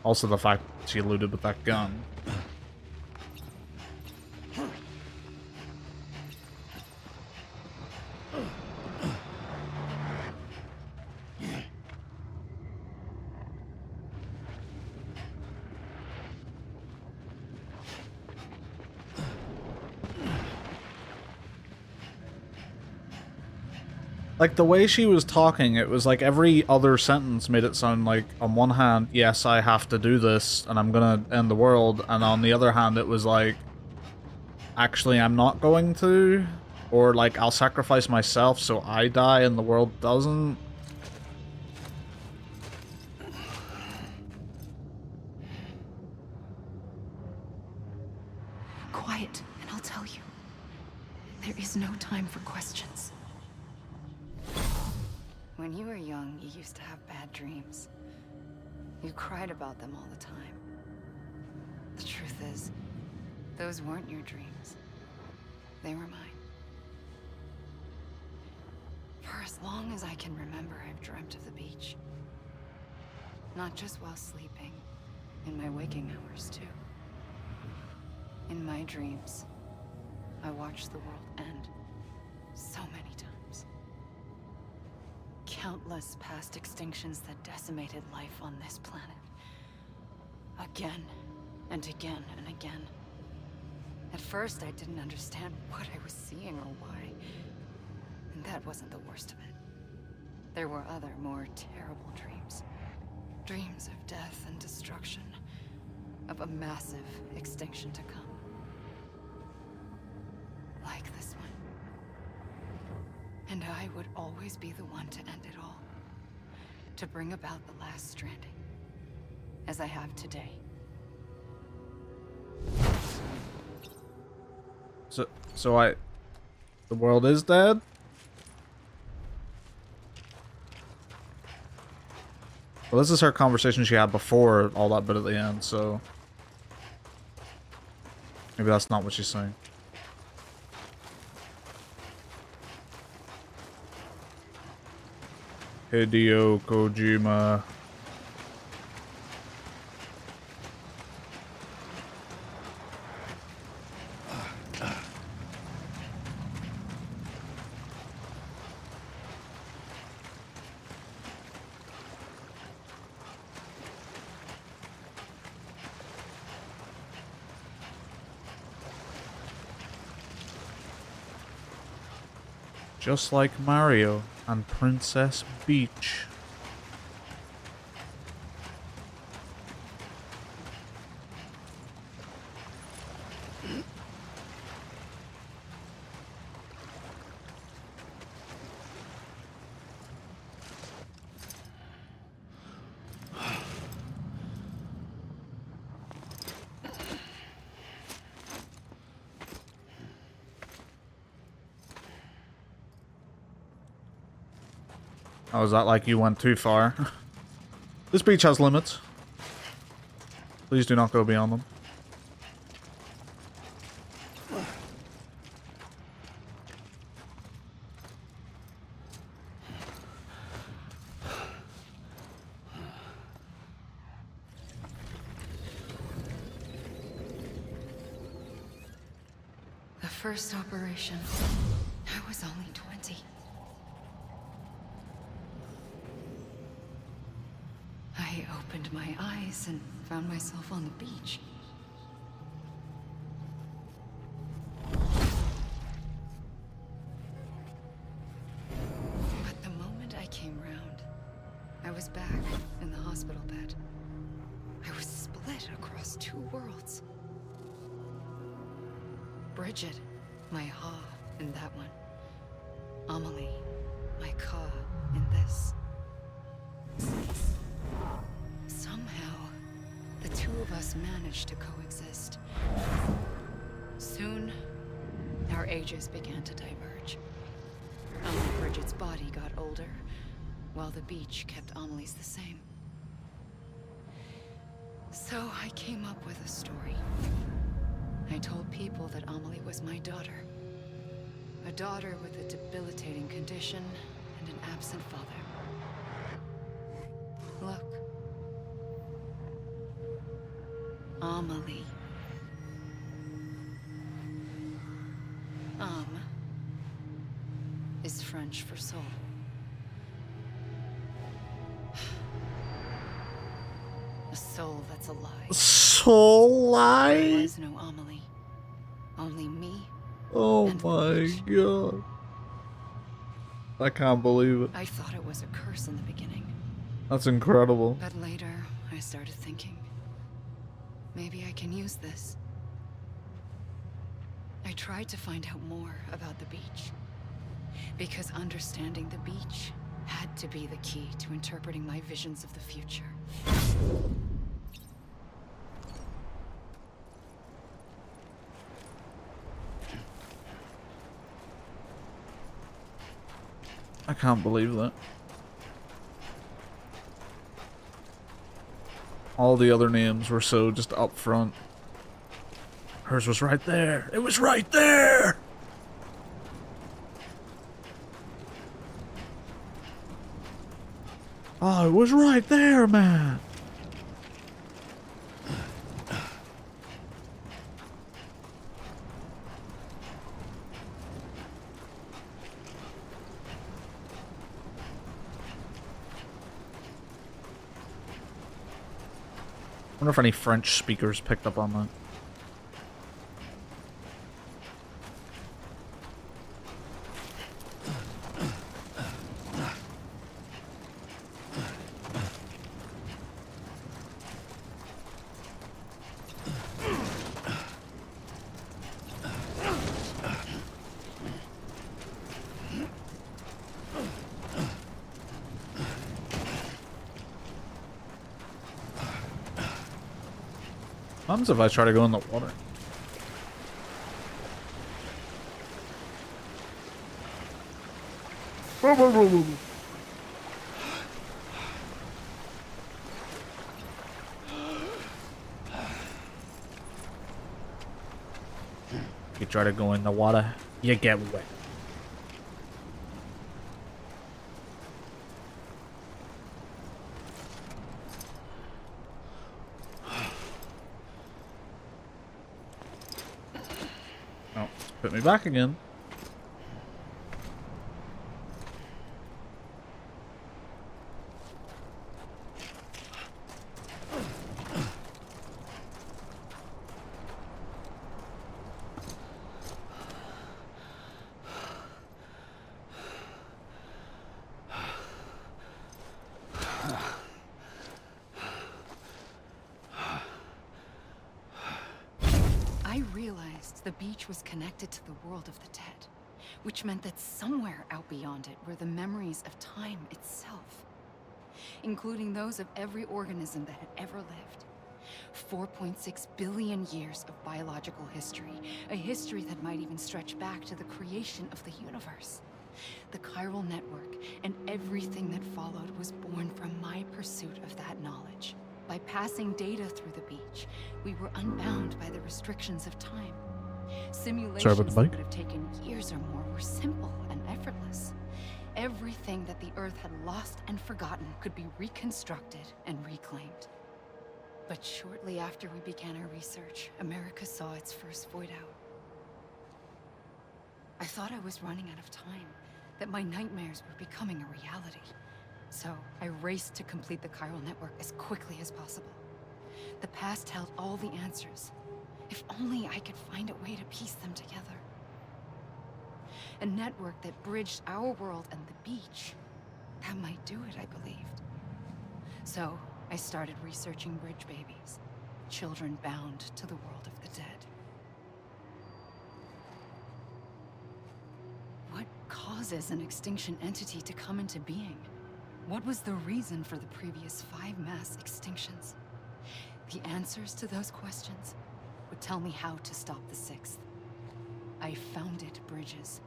Also the fact that she looted with that gun. Like, the way she was talking, it was like every other sentence made it sound like, on one hand, yes, I have to do this, and I'm gonna end the world, and on the other hand, it was like, actually, I'm not going to, or like, I'll sacrifice myself so I die and the world doesn't. Quiet, and I'll tell you. There is no time for questions. When you were young, you used to have bad dreams. You cried about them all the time. The truth is, those weren't your dreams. They were mine. For as long as I can remember, I've dreamt of the beach. Not just while sleeping, in my waking hours too. In my dreams, I watched the world end so many times. Countless past extinctions that decimated life on this planet. Again and again and again. At first, I didn't understand what I was seeing or why. And that wasn't the worst of it. There were other, more terrible dreams. Dreams of death and destruction. Of a massive extinction to come. Like this one. And I would always be the one to end it all. To bring about the last stranding. As I have today. The world is dead? Well, this is her conversation she had before all that bit at the end, so maybe that's not what she's saying. Hideo Kojima. Just like Mario and Princess Peach. Oh, is that like you went too far? This beach has limits. Please do not go beyond them. The first operation, I was only 20. I opened my eyes and found myself on the beach. But the moment I came round, I was back in the hospital bed. I was split across two worlds. Bridget, my Ha in that one. Amelie, my Ka in this. Somehow, the two of us managed to coexist. Soon, our ages began to diverge. Bridget's body got older, while the beach kept Amelie's the same. So I came up with a story. I told people that Amelie was my daughter. A daughter with a debilitating condition and an absent father. Look. Amelie. Is French for soul. A soul that's alive. Soul lie? There was no Amelie. Only me. Oh my god. I can't believe it. I thought it was a curse in the beginning. That's incredible. But later, I started thinking, maybe I can use this. I tried to find out more about the beach. Because understanding the beach had to be the key to interpreting my visions of the future. I can't believe that. All the other names were so just upfront. Hers was right there. It was right there! Oh, it was right there, man. I wonder if any French speakers picked up on that. What happens if I try to go in the water? You try to go in the water, you get wet. Oh, put me back again. The beach was connected to the world of the dead, which meant that somewhere out beyond it were the memories of time itself, including those of every organism that had ever lived. 4.6 billion years of biological history, a history that might even stretch back to the creation of the universe. The chiral network and everything that followed was born from my pursuit of that knowledge. By passing data through the beach, we were unbound by the restrictions of time. Simulations that would have taken years or more were simple and effortless. Everything that the Earth had lost and forgotten could be reconstructed and reclaimed. But shortly after we began our research, America saw its first void out. I thought I was running out of time, that my nightmares were becoming a reality. So I raced to complete the chiral network as quickly as possible. The past held all the answers. If only I could find a way to piece them together. A network that bridged our world and the beach. That might do it, I believed. So I started researching bridge babies, children bound to the world of the dead. What causes an extinction entity to come into being? What was the reason for the previous 5 mass extinctions? The answers to those questions would tell me how to stop the 6th. I founded bridges,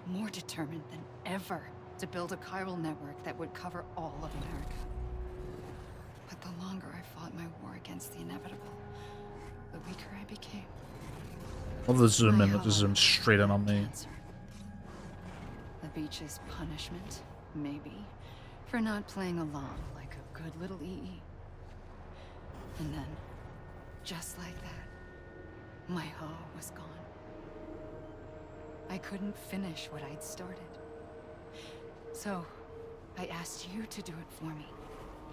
more determined than ever to build a chiral network that would cover all of America. But the longer I fought my war against the inevitable, the weaker I became. Love the zoom in, it just zooms straight in on me. The beach's punishment, maybe, for not playing along like a good little EE. And then, just like that, my hoe was gone. I couldn't finish what I'd started. So, I asked you to do it for me.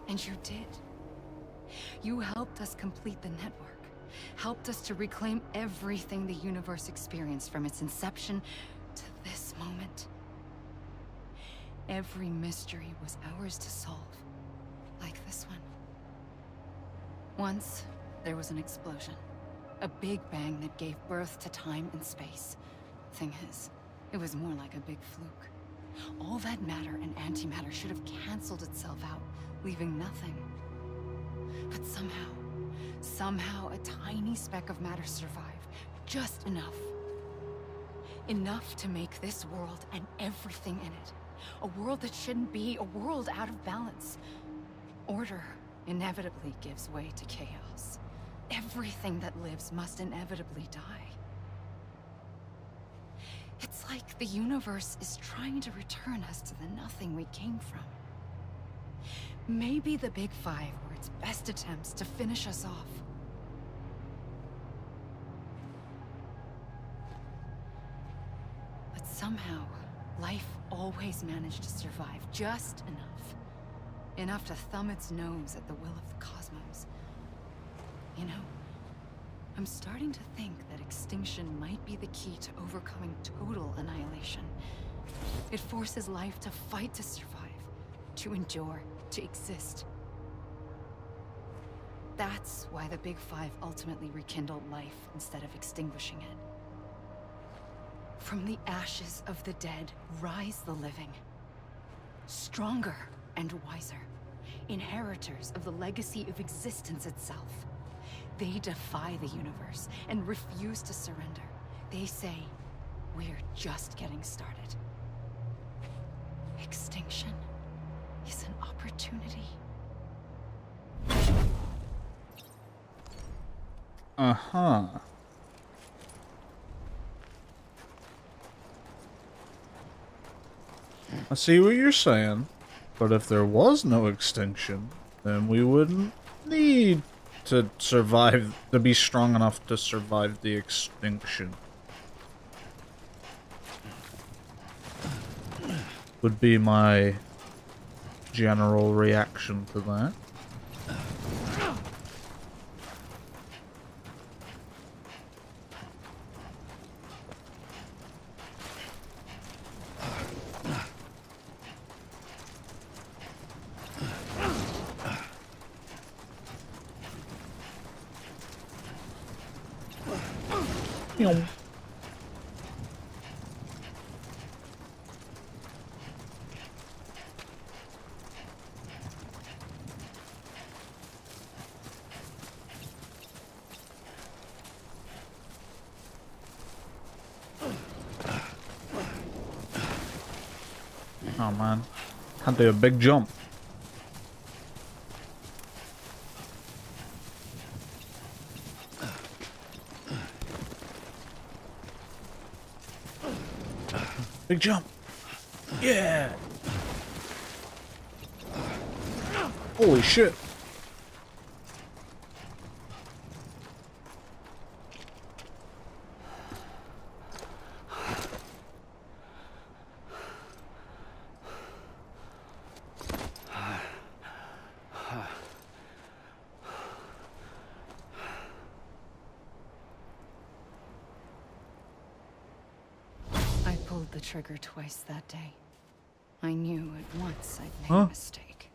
And you did. You helped us complete the network. Helped us to reclaim everything the universe experienced from its inception to this moment. Every mystery was ours to solve. Like this one. Once, there was an explosion. A big bang that gave birth to time and space. Thing is, it was more like a big fluke. All that matter and antimatter should have canceled itself out, leaving nothing. But somehow a tiny speck of matter survived. Just enough. Enough to make this world and everything in it. A world that shouldn't be, a world out of balance. Order inevitably gives way to chaos. everything that lives must inevitably die. It's like the universe is trying to return us to the nothing we came from. Maybe the Big Five were its best attempts to finish us off. But somehow, life always managed to survive just enough. Enough to thumb its nose at the will of the cosmos. You know, I'm starting to think that extinction might be the key to overcoming total annihilation. It forces life to fight to survive, to endure, to exist. That's why the Big Five ultimately rekindled life instead of extinguishing it. From the ashes of the dead rise the living. Stronger and wiser. Inheritors of the legacy of existence itself. They defy the universe and refuse to surrender. They say, we're just getting started. Extinction is an opportunity. Uh-huh. I see what you're saying, but if there was no extinction, then we wouldn't need to survive, to be strong enough to survive the extinction. Would be my general reaction to that. Oh man, can't do a big jump. Big jump. Yeah. Holy shit. I pulled the trigger twice that day. I knew at once I'd made a mistake.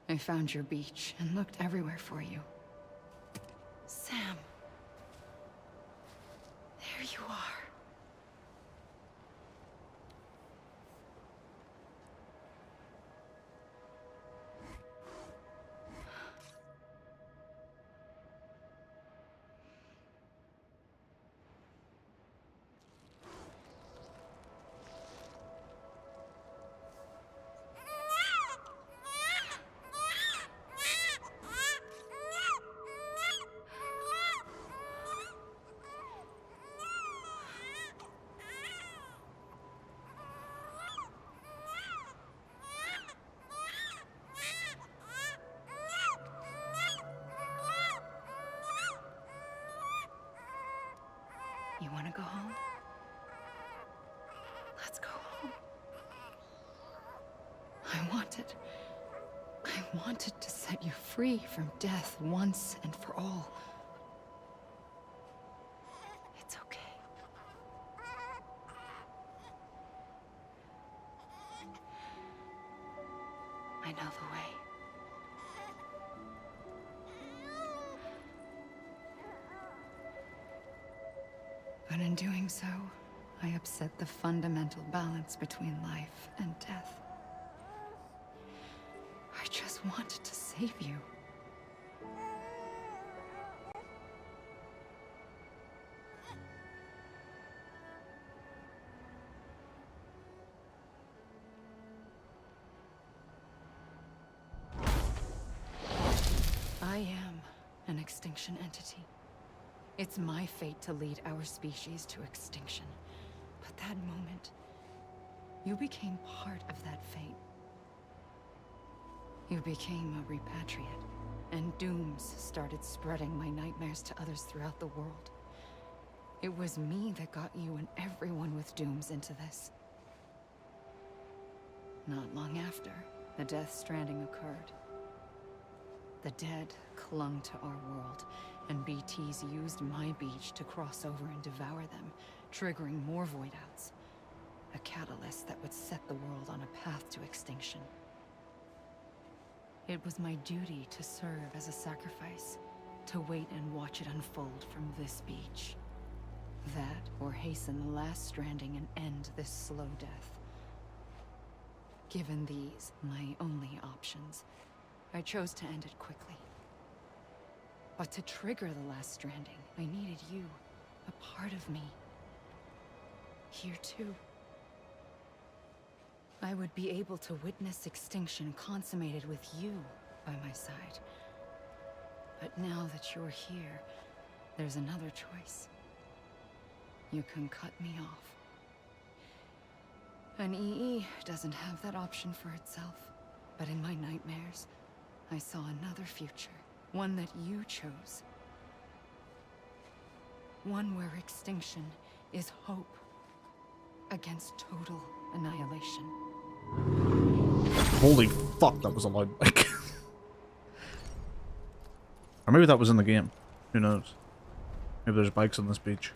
I found your beach and looked everywhere for you. Sam. There you are. You want to go home? Let's go home. I wanted to set you free from death once and for all. It's okay. I know the way. But in doing so, I upset the fundamental balance between life and death. I just wanted to save you. I am an extinction entity. It's my fate to lead our species to extinction. But that moment, you became part of that fate. You became a repatriate, and dooms started spreading my nightmares to others throughout the world. It was me that got you and everyone with dooms into this. Not long after, the Death Stranding occurred. The dead clung to our world, and BTs used my beach to cross over and devour them, triggering more void-outs. A catalyst that would set the world on a path to extinction. It was my duty to serve as a sacrifice, to wait and watch it unfold from this beach. That, or hasten the last stranding and end this slow death. Given these, my only options, I chose to end it quickly. But to trigger the last stranding, I needed you, a part of me. Here too. I would be able to witness extinction consummated with you by my side. But now that you're here, there's another choice. You can cut me off. An EE doesn't have that option for itself. But in my nightmares, I saw another future. One that you chose. One where extinction is hope against total annihilation. Holy fuck, that was a loud mic. Or maybe that was in the game. Who knows? Maybe there's bikes on this beach.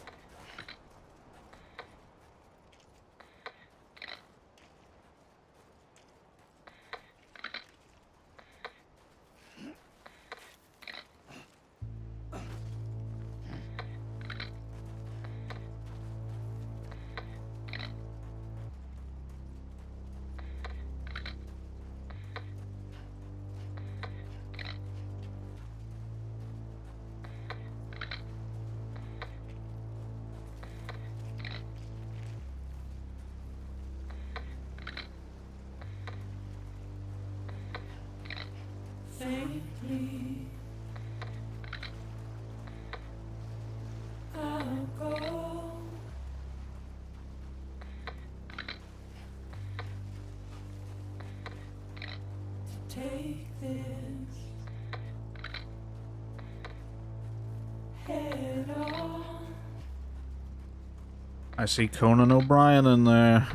Faintly, I'll go. To take this head on. I see Conan O'Brien in there.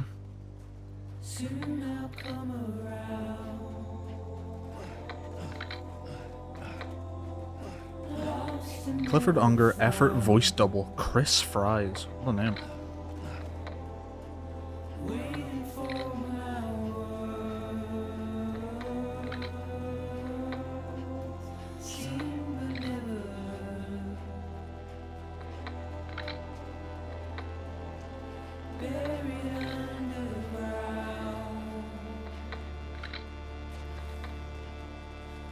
Soon I'll come around. Clifford Unger, effort voice double, Chris Fries. What a name. Waiting for my words, seen but never heard. Buried underground,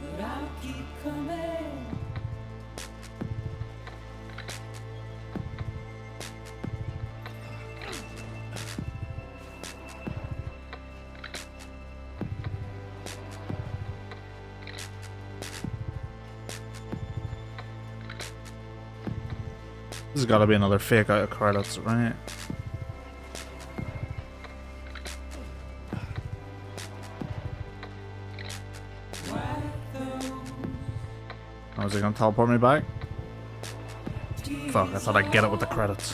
but I'll keep coming. This has got to be another fake out of credits, right? Oh, is he gonna teleport me back? Fuck, I thought I'd get it with the credits.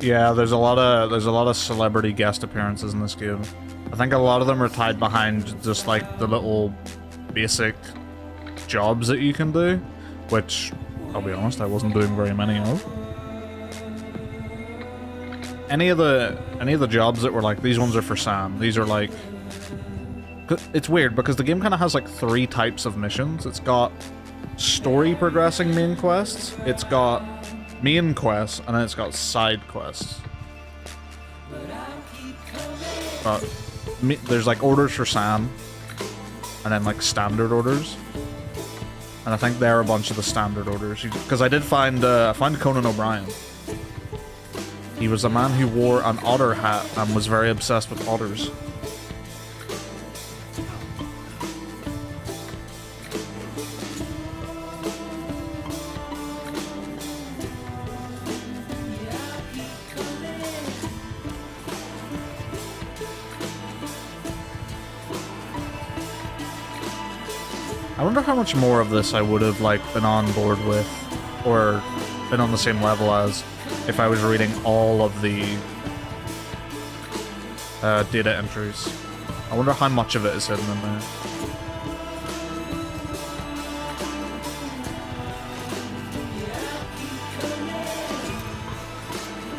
Yeah, there's a lot of celebrity guest appearances in this game. I think a lot of them are tied behind just like the little basic jobs that you can do, which I'll be honest, I wasn't doing very many of. Any of the jobs that were like, these ones are for Sam, these are like, it's weird because the game kind of has like 3 types of missions. It's got story progressing main quests, it's got main quests, and then it's got side quests. But there's like orders for Sam, and then like standard orders. And I think they're a bunch of the standard orders. Because I did find Conan O'Brien. He was a man who wore an otter hat and was very obsessed with otters. I wonder how much more of this I would have like been on board with, or been on the same level as, if I was reading all of the data entries. I wonder how much of it is hidden in there.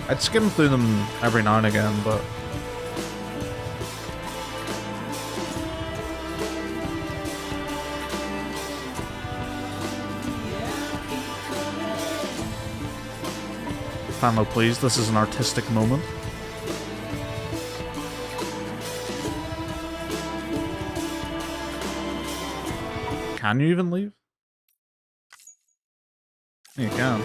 I'd skim through them every now and again, but Famo, please, this is an artistic moment. Can you even leave? You can.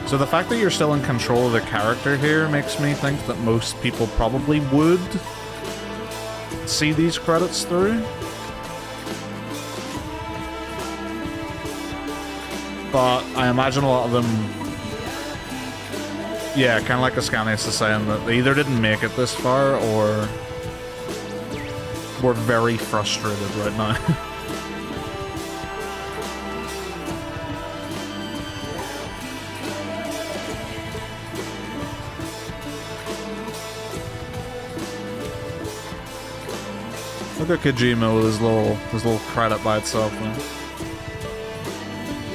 So the fact that you're still in control of the character here makes me think that most people probably would see these credits through. But I imagine a lot of them, yeah, kind of like Ascanius is saying, that they either didn't make it this far or were very frustrated right now. Look at Kojima with his little credit by itself, man.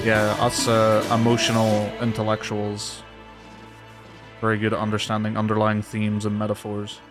Yeah, us emotional intellectuals, very good at understanding underlying themes and metaphors.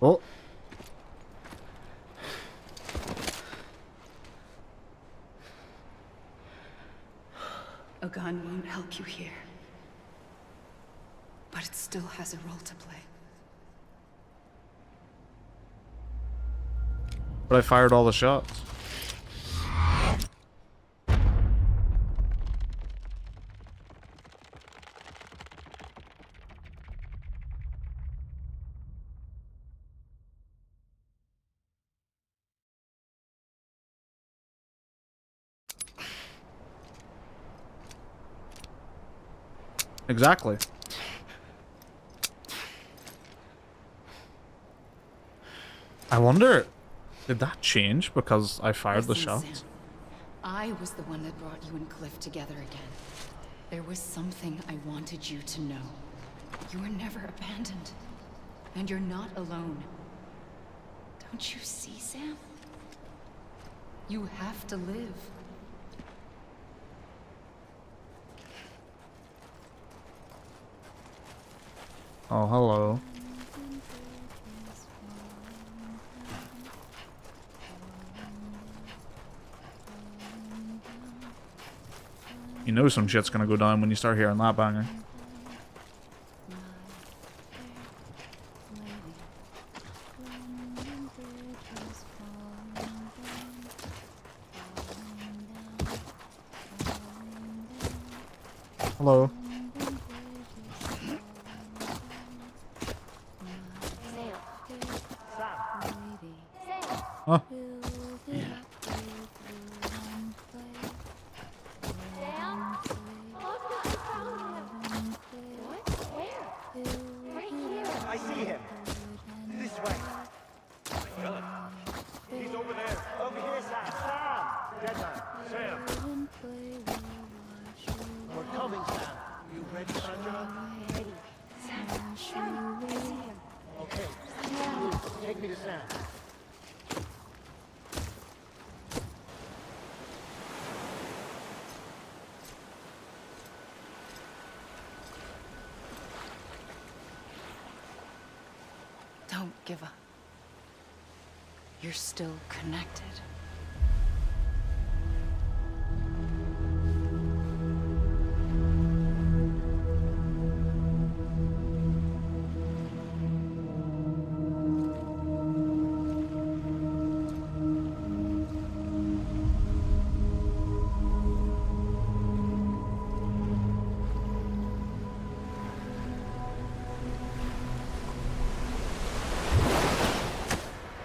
Oh. A gun won't help you here. But it still has a role to play. But I fired all the shots. Exactly. I wonder, did that change because I fired the shots? Sam, I was the one that brought you and Cliff together again. There was something I wanted you to know. You were never abandoned. And you're not alone. Don't you see, Sam? You have to live. Oh, hello. You know some shit's gonna go down when you start hearing that banger. Hello. Huh? I see him. This way. give up. You're still connected.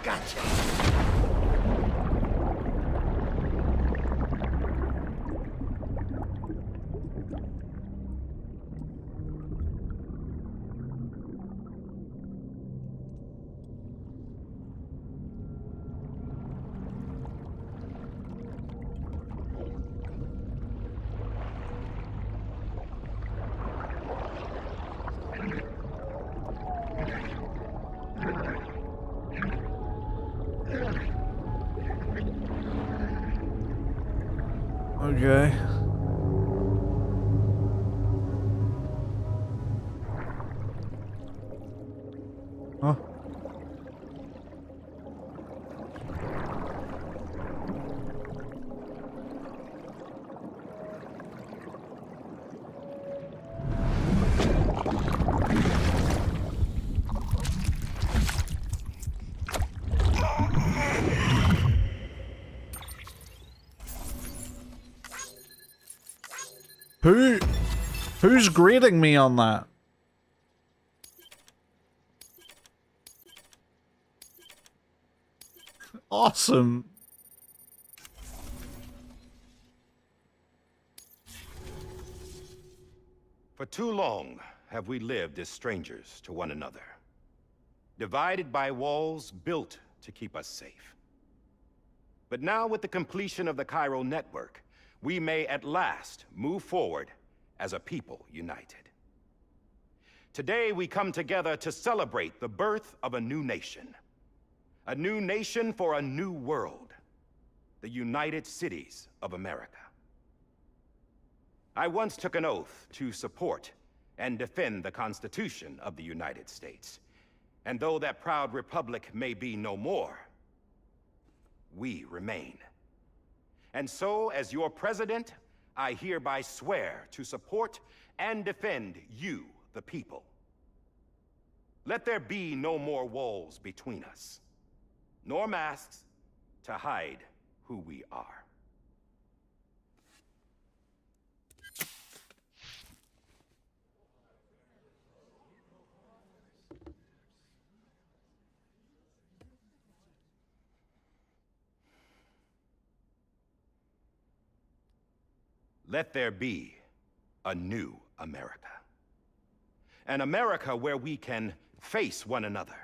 Gotcha. Okay. Huh? Who's grading me on that? Awesome. For too long have we lived as strangers to one another, divided by walls built to keep us safe. But now, with the completion of the Cairo network, we may at last move forward as a people united. Today, we come together to celebrate the birth of a new nation. A new nation for a new world. The United Cities of America. I once took an oath to support and defend the Constitution of the United States. And though that proud republic may be no more, we remain. And so, as your president, I hereby swear to support and defend you, the people. Let there be no more walls between us, nor masks to hide who we are. Let there be a new America. An America where we can face one another,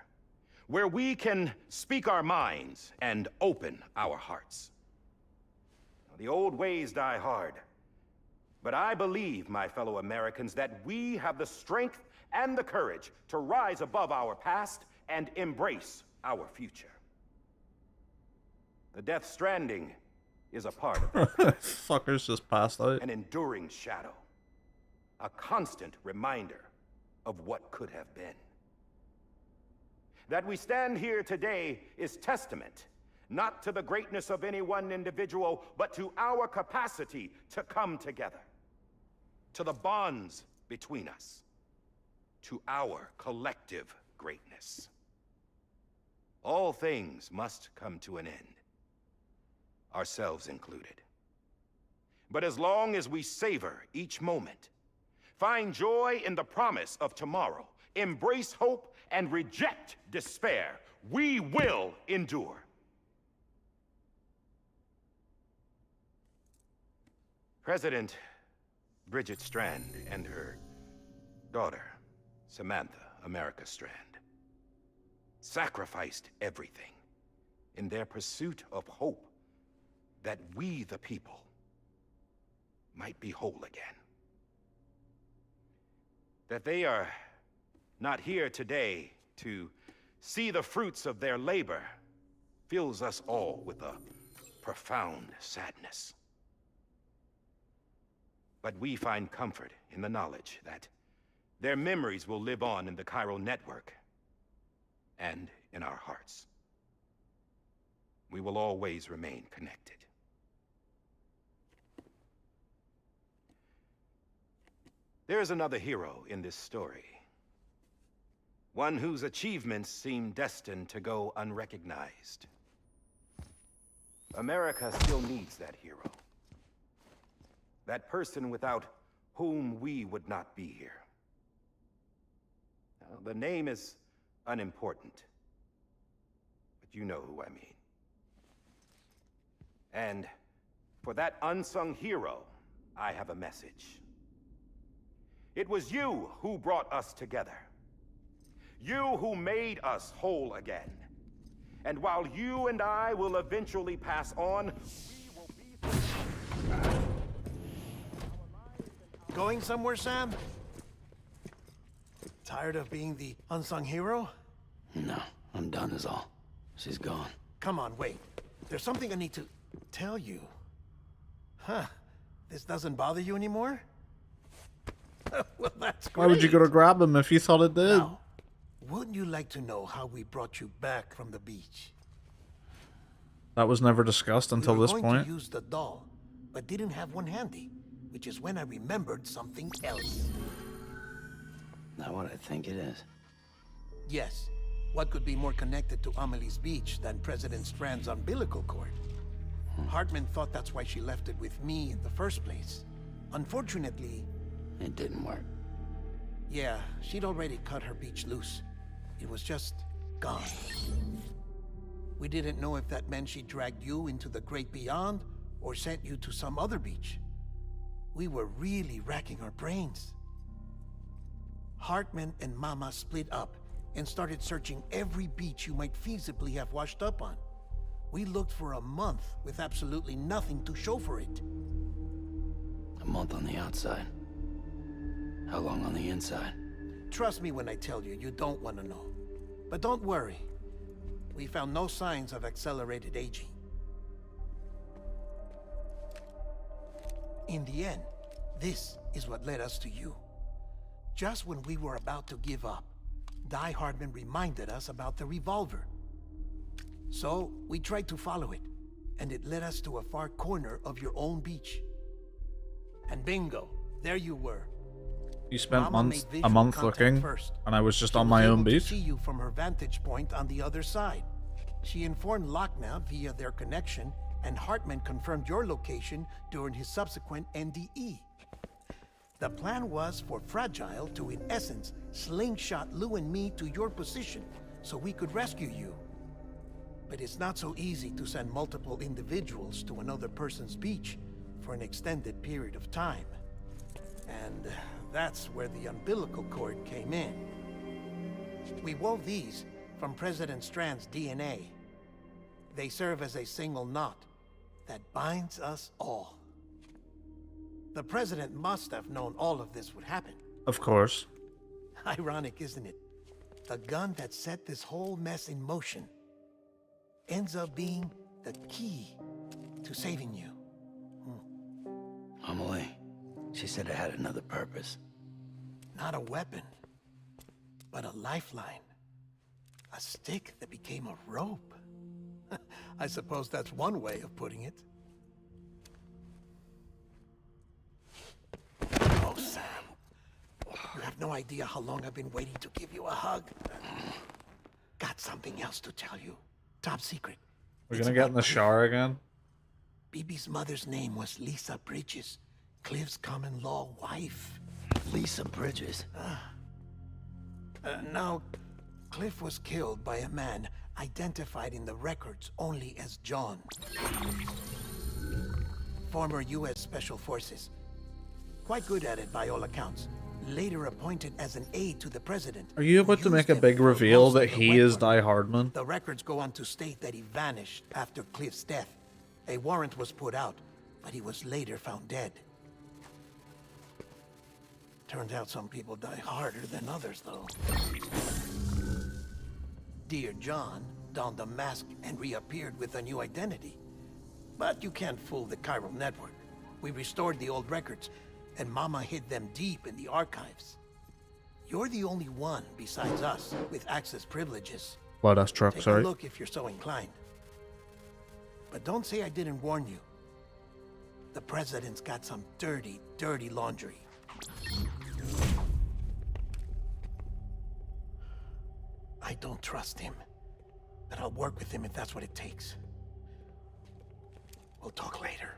where we can speak our minds and open our hearts. The old ways die hard, but I believe, my fellow Americans, that we have the strength and the courage to rise above our past and embrace our future. The Death Stranding is a part of that. Fuckers just passed out. An enduring shadow. A constant reminder of what could have been. That we stand here today is testament, not to the greatness of any one individual, but to our capacity to come together. To the bonds between us. To our collective greatness. All things must come to an end. Ourselves included. But as long as we savor each moment, find joy in the promise of tomorrow, embrace hope, and reject despair, we will endure. President Bridget Strand and her daughter, Samantha America Strand, sacrificed everything in their pursuit of hope that we, the people, might be whole again. That they are not here today to see the fruits of their labor fills us all with a profound sadness. But we find comfort in the knowledge that their memories will live on in the Cairo network and in our hearts. We will always remain connected. There's another hero in this story. One whose achievements seem destined to go unrecognized. America still needs that hero. That person without whom we would not be here. Now, the name is unimportant, but you know who I mean. And for that unsung hero, I have a message. It was you who brought us together. You who made us whole again. And while you and I will eventually pass on, we will be... Going somewhere, Sam? Tired of being the unsung hero? No, I'm done is all. She's gone. Come on, wait. There's something I need to tell you. Huh. This doesn't bother you anymore? Well, that's great. Why would you go to grab him if you thought it did? Now, wouldn't you like to know how we brought you back from the beach? That was never discussed until this We were point. going to use the doll, but didn't have one handy, which is when I remembered something else. Not what I think it is. Yes. What could be more connected to Amelie's beach than President Strand's umbilical cord? Hartman thought that's why she left it with me in the first place. Unfortunately... It didn't work. Yeah, she'd already cut her beach loose. It was just gone. We didn't know if that meant she dragged you into the great beyond or sent you to some other beach. We were really racking our brains. Hartman and Mama split up and started searching every beach you might feasibly have washed up on. We looked for a month with absolutely nothing to show for it. A month on the outside. How long on the inside? Trust me when I tell you, you don't want to know. But don't worry. We found no signs of accelerated aging. In the end, this is what led us to you. Just when we were about to give up, Die Hardman reminded us about the revolver. So, we tried to follow it, and it led us to a far corner of your own beach. And bingo, there you were. You spent Mama made a visual month contact looking, first. and I was just She on was my own able to beach. see you from her vantage point on the other side. She informed Lockna via their connection, and Hartman confirmed your location during his subsequent NDE. The plan was for Fragile to, in essence, slingshot Lou and me to your position so we could rescue you. But it's not so easy to send multiple individuals to another person's beach for an extended period of time. And that's where the umbilical cord came in. We wove these from President Strand's DNA. They serve as a single knot that binds us all. The President must have known all of this would happen. Of course. Ironic, isn't it? The gun that set this whole mess in motion ends up being the key to saving you. Amelie, she said it had another purpose. Not a weapon, but a lifeline. A stick that became a rope. I suppose that's one way of putting it. Oh, Sam. You have no idea how long I've been waiting to give you a hug. Got something else to tell you. Top secret. We're gonna get in the shower again. BB's mother's name was Lisa Bridges, Cliff's common-law wife. Lisa Bridges? Now, Cliff was killed by a man identified in the records only as John. Former U.S. Special Forces. Quite good at it by all accounts. Later appointed as an aide to the president. Are you about to make a big reveal that he is Die Hardman? The records go on to state that he vanished after Cliff's death. A warrant was put out, but he was later found dead. Turns out some people die harder than others, though. Dear John donned a mask and reappeared with a new identity. But you can't fool the chiral network. We restored the old records, and Mama hid them deep in the archives. You're the only one besides us with access privileges. Loud ass truck, Take sorry. a look if you're so inclined. But don't say I didn't warn you. The president's got some dirty, dirty laundry. I don't trust him, but I'll work with him if that's what it takes. We'll talk later.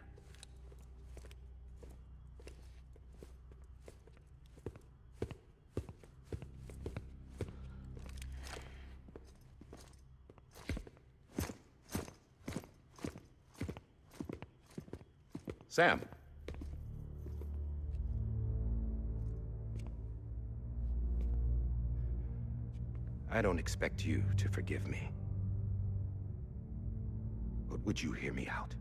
Sam. I don't expect you to forgive me. But would you hear me out?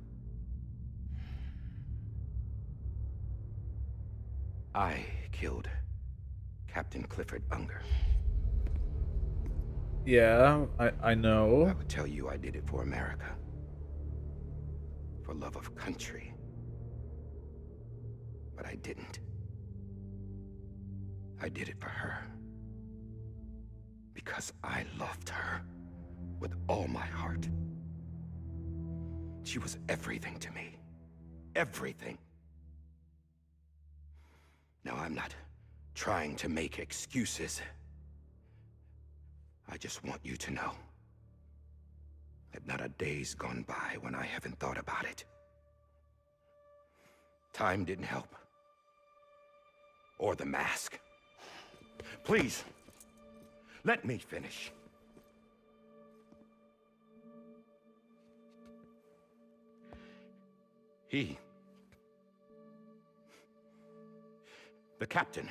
I killed Captain Clifford Unger. Yeah, I know. I would tell you I did it for America. For love of country. But I didn't. I did it for her. Because I loved her with all my heart. She was everything to me. Everything. Now, I'm not trying to make excuses. I just want you to know that not a day's gone by when I haven't thought about it. Time didn't help. Or the mask. Please, let me finish. The captain,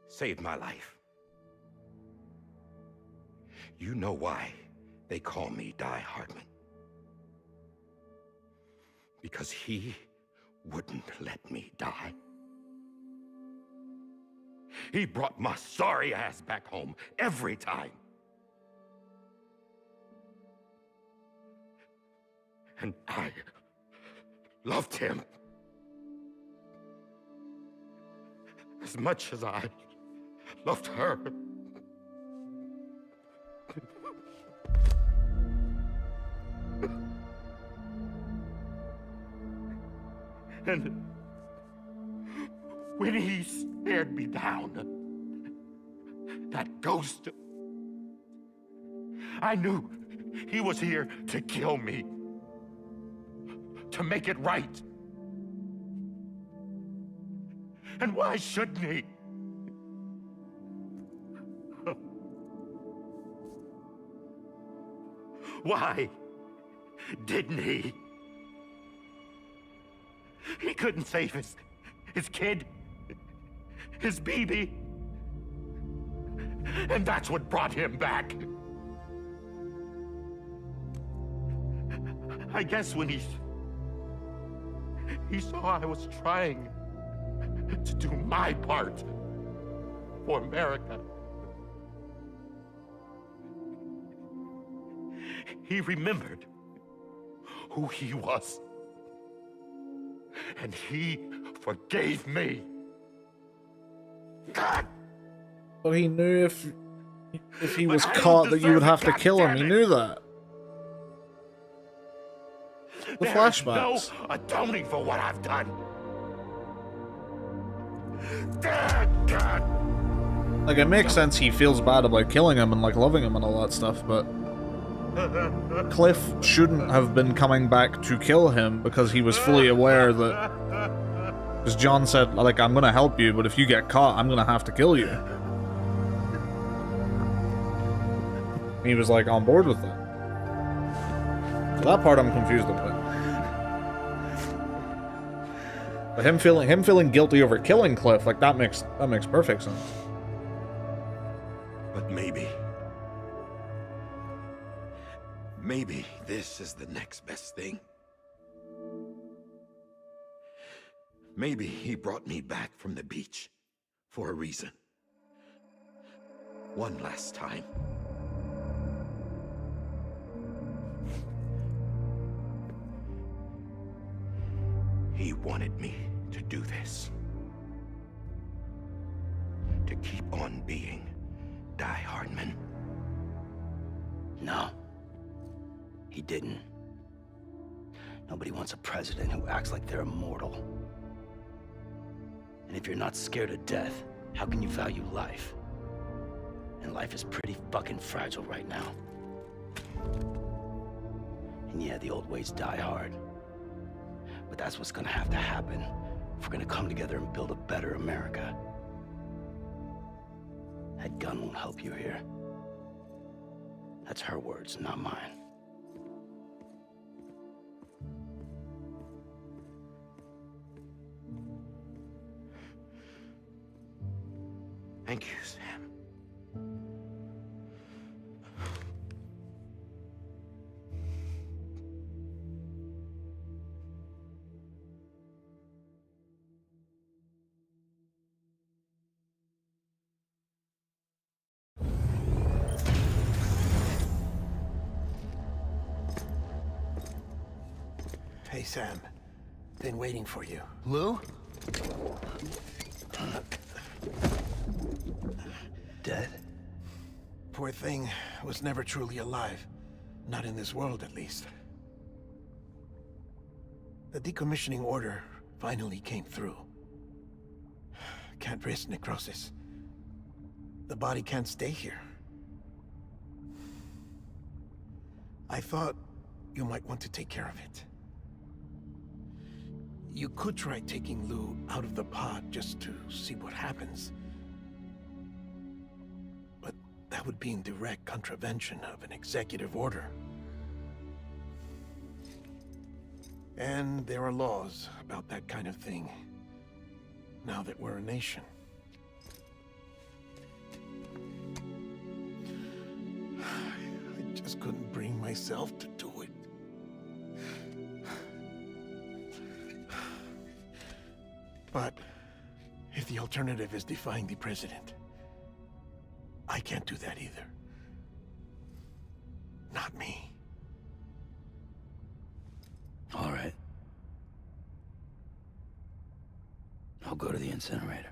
saved my life. You know why they call me Die Hardman. Because he wouldn't let me die. He brought my sorry ass back home every time. And I loved him as much as I loved her. And when he stared me down, that ghost, I knew he was here to kill me, to make it right. And why shouldn't he? Why didn't he? He couldn't save his kid, his baby. And that's what brought him back. I guess when he saw I was trying to do my part for America, he remembered who he was. And he forgave me. God! But he knew if he was caught that you would have to kill him. He knew that. The flashbacks. No atoning for what I've done. God! Like, it makes sense he feels bad about killing him and, like, loving him and all that stuff, but Cliff shouldn't have been coming back to kill him because he was fully aware that... Because John said, like, I'm gonna help you, but if you get caught, I'm gonna have to kill you. He was, like, on board with that. So that part I'm confused about. But him feeling guilty over killing Cliff, like, that makes perfect sense. But maybe this is the next best thing. Maybe he brought me back from the beach for a reason. One last time. He wanted me to do this. To keep on being Die Hardman. No. He didn't. Nobody wants a president who acts like they're immortal. And if you're not scared of death, how can you value life? And life is pretty fucking fragile right now. And yeah, the old ways die hard. But that's what's gonna have to happen if we're gonna come together and build a better America. That gun won't help you here. That's her words, not mine. Thank you, Sam. Hey, Sam. Been waiting for you. Lou? Dead? Poor thing was never truly alive. Not in this world, at least. The decommissioning order finally came through. Can't risk necrosis. The body can't stay here. I thought you might want to take care of it. You could try taking Lou out of the pod just to see what happens. But that would be in direct contravention of an executive order. And there are laws about that kind of thing, now that we're a nation. I just couldn't bring myself to do it. But if the alternative is defying the president, I can't do that either. Not me. All right. I'll go to the incinerator.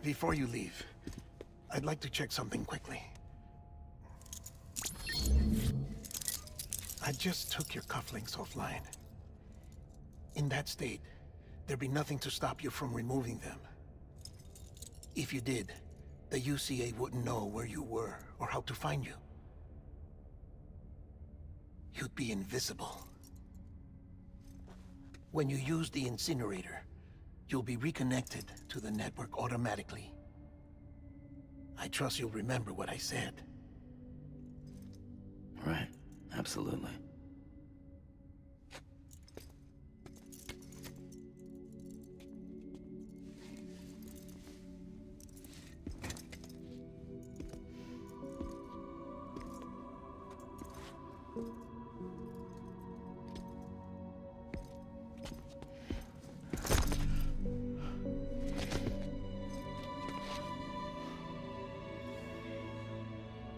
Before you leave, I'd like to check something quickly. I just took your cufflinks offline. In that state, there'd be nothing to stop you from removing them. If you did, the UCA wouldn't know where you were or how to find you. You'd be invisible. When you use the incinerator, you'll be reconnected to the network automatically. I trust you'll remember what I said. Right, absolutely.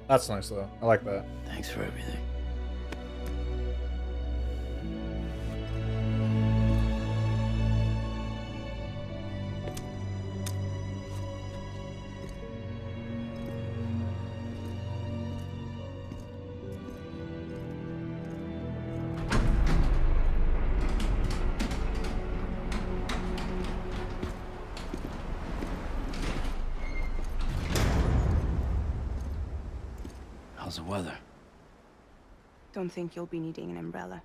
That's nice though. I like that. Thanks for everything. How's the weather? Don't think you'll be needing an umbrella.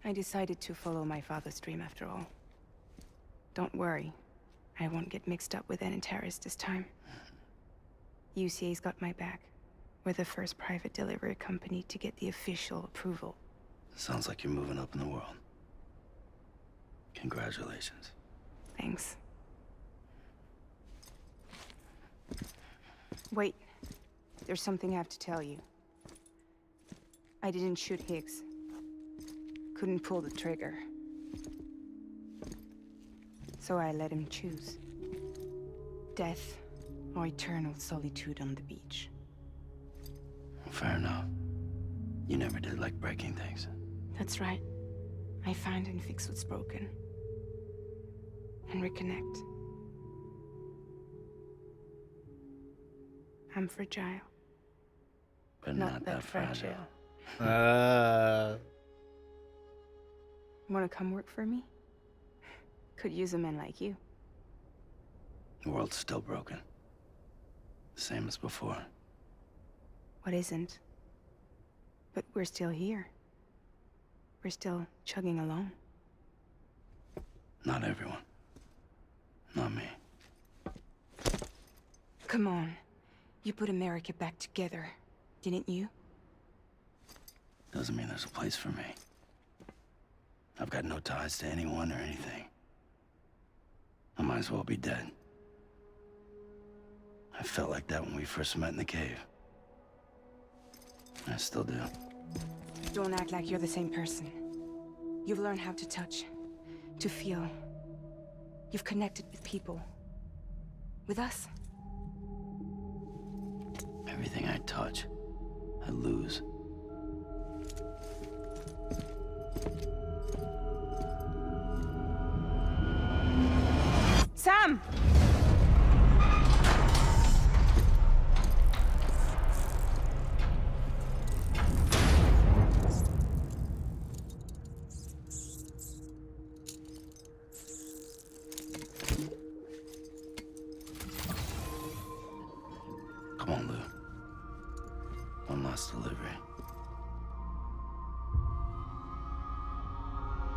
I decided to follow my father's dream after all. Don't worry. I won't get mixed up with any terrorists this time. UCA's got my back. We're the first private delivery company to get the official approval. Sounds like you're moving up in the world. Congratulations. Thanks. Wait. There's something I have to tell you. I didn't shoot Higgs. Couldn't pull the trigger. So I let him choose. death or eternal solitude on the beach. Fair enough. You never did like breaking things. That's right. I find and fix what's broken. And reconnect. I'm fragile. But not that fragile. Wanna come work for me? Could use a man like you. The world's still broken. The same as before. What isn't? But we're still here. We're still chugging along. Not everyone. Not me. Come on. You put America back together, didn't you? Doesn't mean there's a place for me. I've got no ties to anyone or anything. I might as well be dead. I felt like that when we first met in the cave. I still do. Don't act like you're the same person. You've learned how to touch, to feel. You've connected with people. With us. Everything I touch, I lose. Sam! Come on, Lou. One last delivery.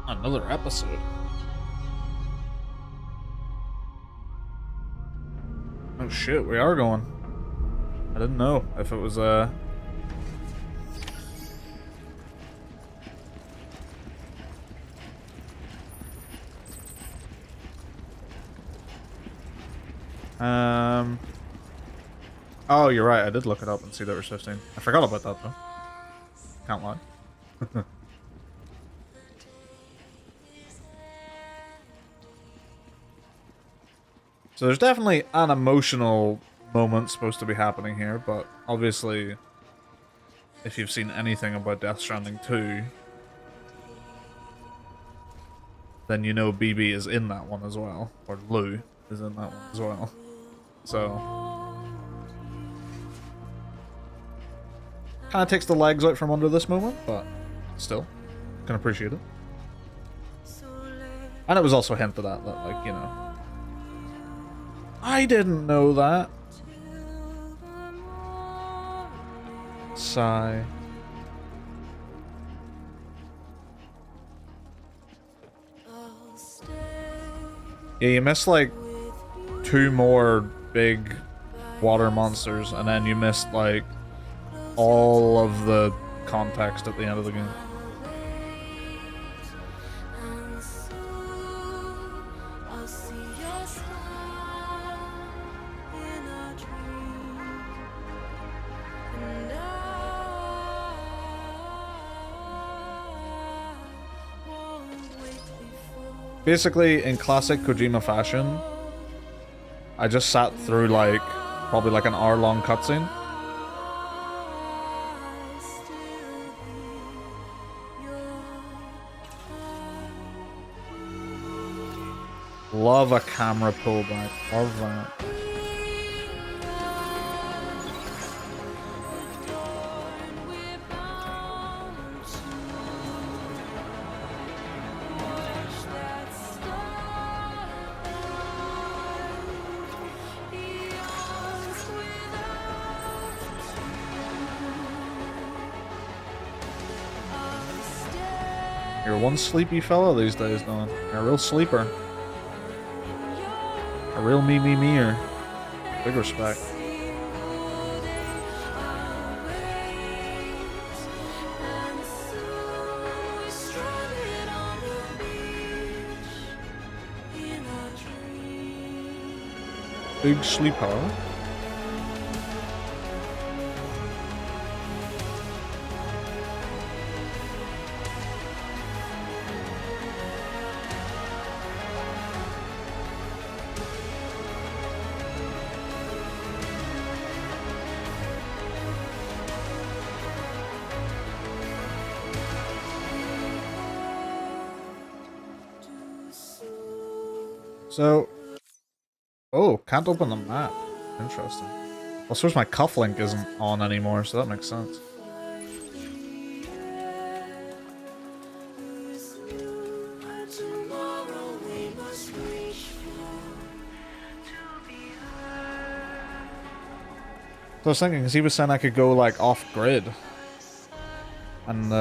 Another episode. Oh shit, we are going. I didn't know if it was Oh, you're right. I did look it up and see that it was 15. I forgot about that though. Can't lie. So there's definitely an emotional moment supposed to be happening here, but obviously, if you've seen anything about Death Stranding 2, then you know BB is in that one as well, or Lou is in that one as well. So, kind of takes the legs out from under this moment, but still, can appreciate it. And it was also hinted at that, like, you know, I didn't know that. Sigh. Yeah, you missed like 2 more big water monsters, and then you missed like all of the context at the end of the game. Basically, in classic Kojima fashion, I just sat through like probably like an hour-long cutscene. Love a camera pullback. Love that. You're one sleepy fella these days, Don. You're a real sleeper. A real me-er. Big respect. Big sleeper. So, oh, can't open the map. Interesting. Well, suppose my cufflink isn't on anymore, so that makes sense. So I was thinking, because he was saying I could go, like, off-grid. And,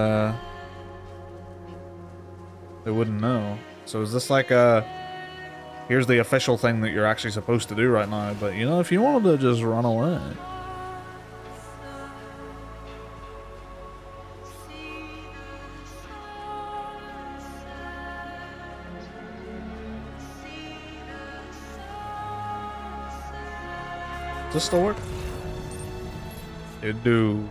they wouldn't know. So is this like a... Here's the official thing that you're actually supposed to do right now, but, you know, if you wanted to just run away... Does this still work? It do.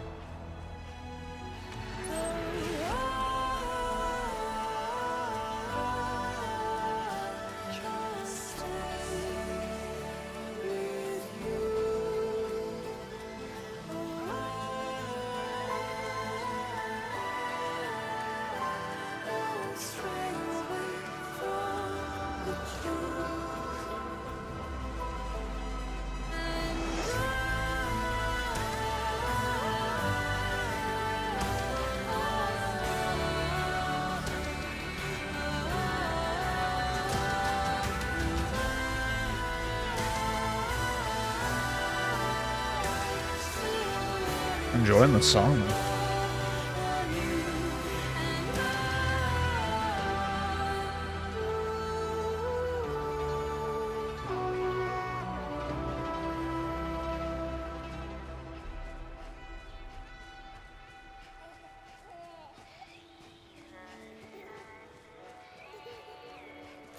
Enjoying the song.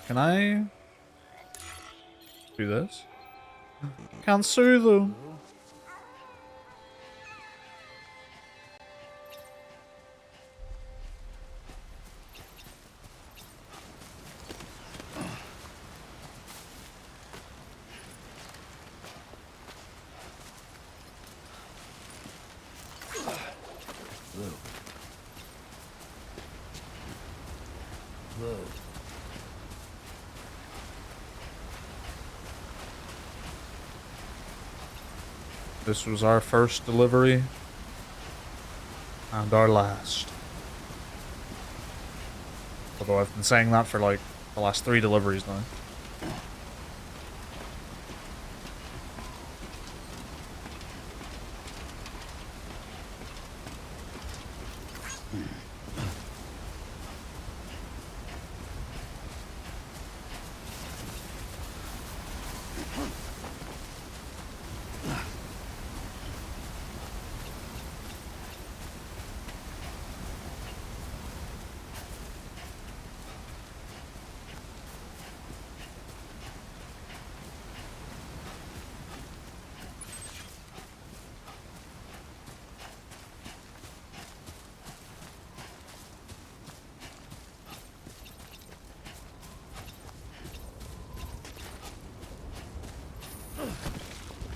Can I do this? Can't sue them. This was our first delivery and our last. Although I've been saying that for like the last 3 deliveries now.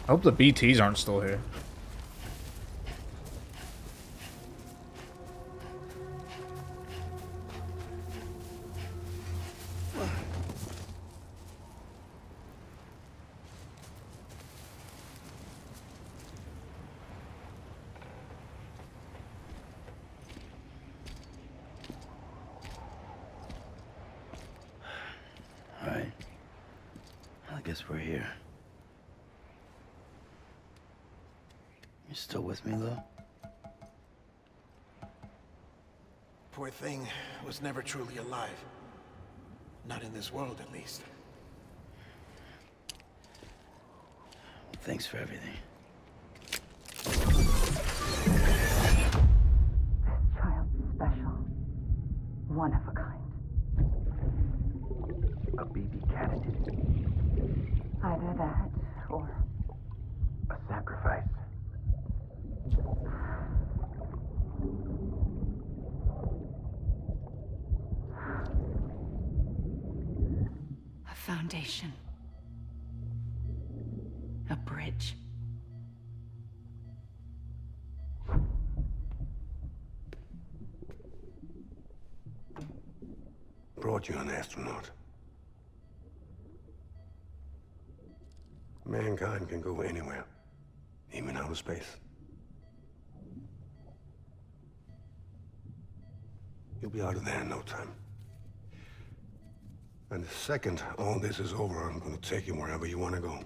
I hope the BTs aren't still here. Alright. I guess we're here. You still with me, though? Poor thing was never truly alive. Not in this world, at least. Thanks for everything. Child's special. One of a kind. A baby candidate. Either that, or... A sacrifice. A foundation. A bridge. Brought you an astronaut. Mankind can go anywhere, even outer space. You'll be out of there in no time. And the second all this is over, I'm gonna take you wherever you want to go.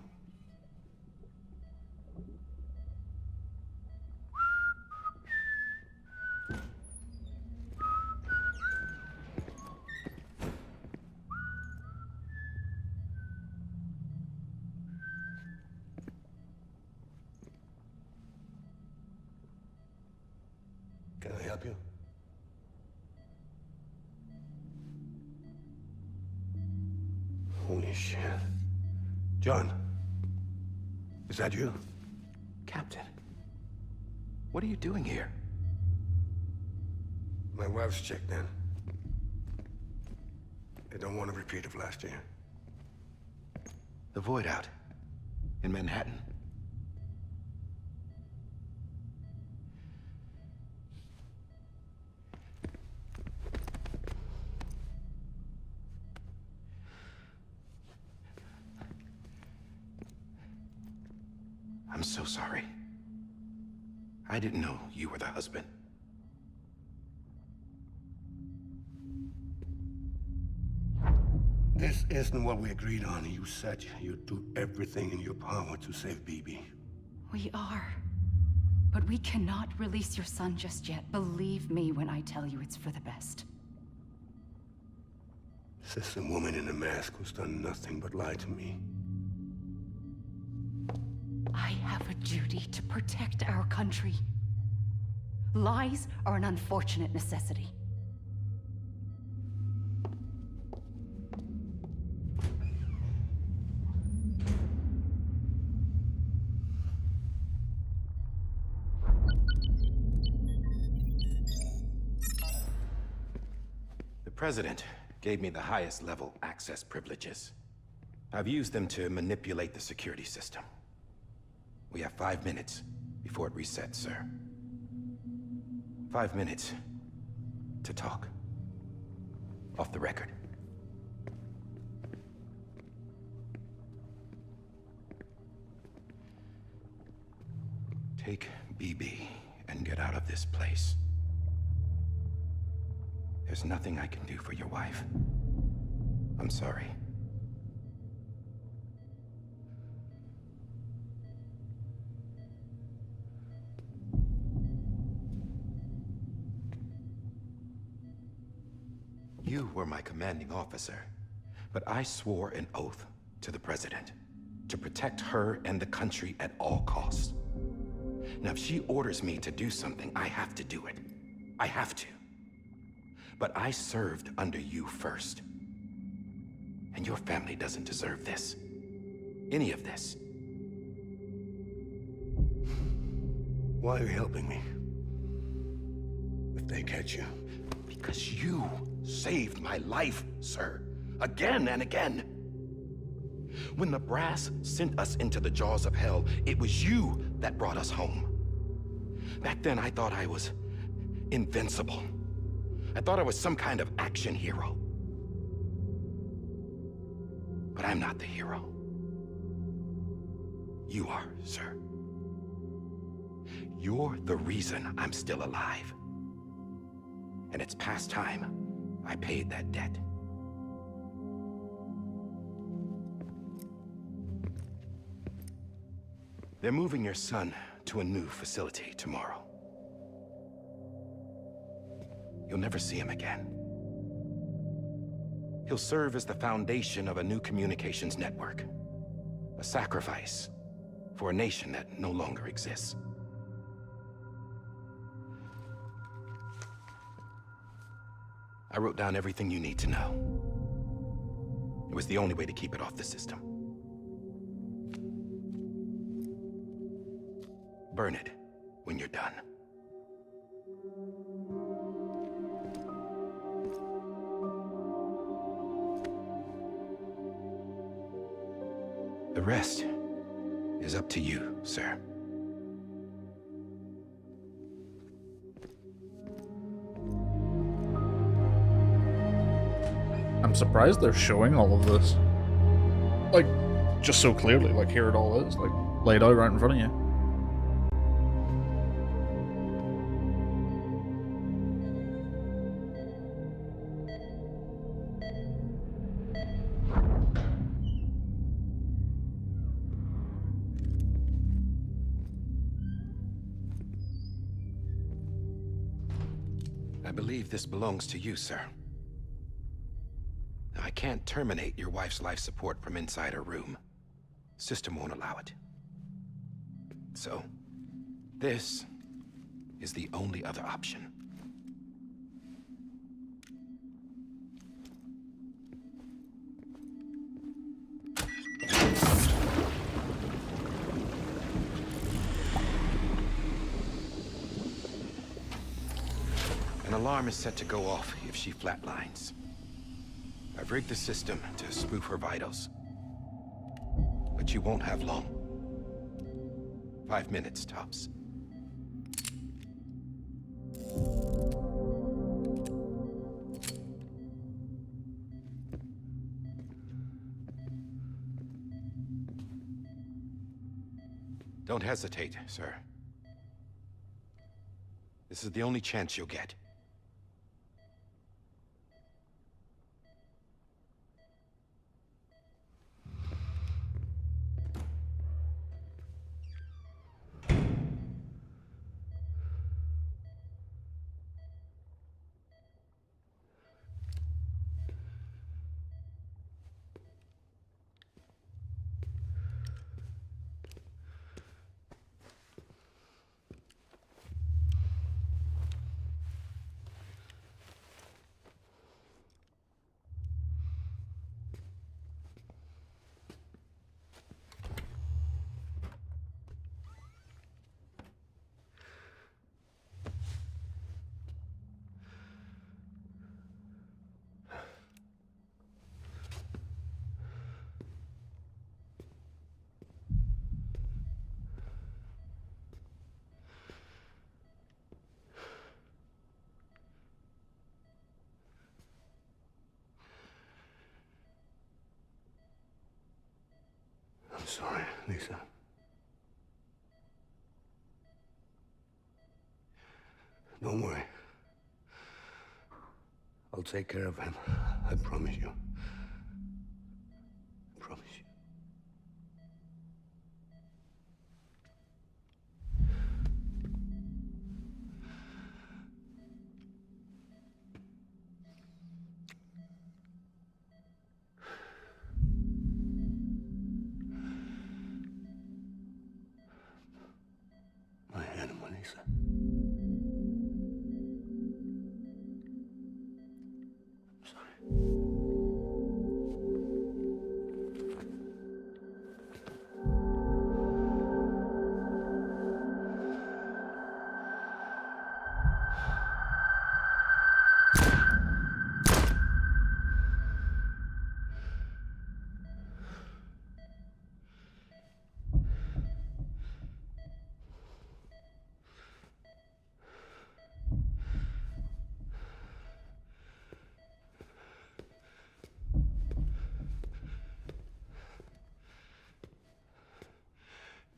Can I help you? Holy shit. John, is that you? Captain, what are you doing here? My wife's checked in. They don't want a repeat of last year. The Void out in Manhattan. I'm so sorry. I didn't know you were the husband. This isn't what we agreed on. You said you'd do everything in your power to save BB. We are. But we cannot release your son just yet. Believe me when I tell you it's for the best. This is a woman in a mask who's done nothing but lie to me. I have a duty to protect our country. Lies are an unfortunate necessity. The President gave me the highest level access privileges. I've used them to manipulate the security system. We have 5 minutes before it resets, sir. 5 minutes to talk. Off the record. Take BB and get out of this place. There's nothing I can do for your wife. I'm sorry. You were my commanding officer, but I swore an oath to the President to protect her and the country at all costs. Now, if she orders me to do something, I have to do it. I have to. But I served under you first. And your family doesn't deserve this. Any of this. Why are you helping me? If they catch you. Because you saved my life, sir. Again and again. When the brass sent us into the jaws of hell, it was you that brought us home. Back then, I thought I was invincible. I thought I was some kind of action hero. But I'm not the hero. You are, sir. You're the reason I'm still alive. And it's past time I paid that debt. They're moving your son to a new facility tomorrow. You'll never see him again. He'll serve as the foundation of a new communications network. A sacrifice for a nation that no longer exists. I wrote down everything you need to know. It was the only way to keep it off the system. Burn it when you're done. The rest is up to you, sir. I'm surprised they're showing all of this. Like, just so clearly, like, here it all is, like, laid out right in front of you. I believe this belongs to you, sir. I can't terminate your wife's life support from inside her room. System won't allow it. So, this is the only other option. An alarm is set to go off if she flatlines. I've rigged the system to spoof her vitals. But you won't have long. 5 minutes, tops. Don't hesitate, sir. This is the only chance you'll get. I'm sorry, Lisa. Don't worry. I'll take care of him. I promise you. I promise you. My animal, Lisa.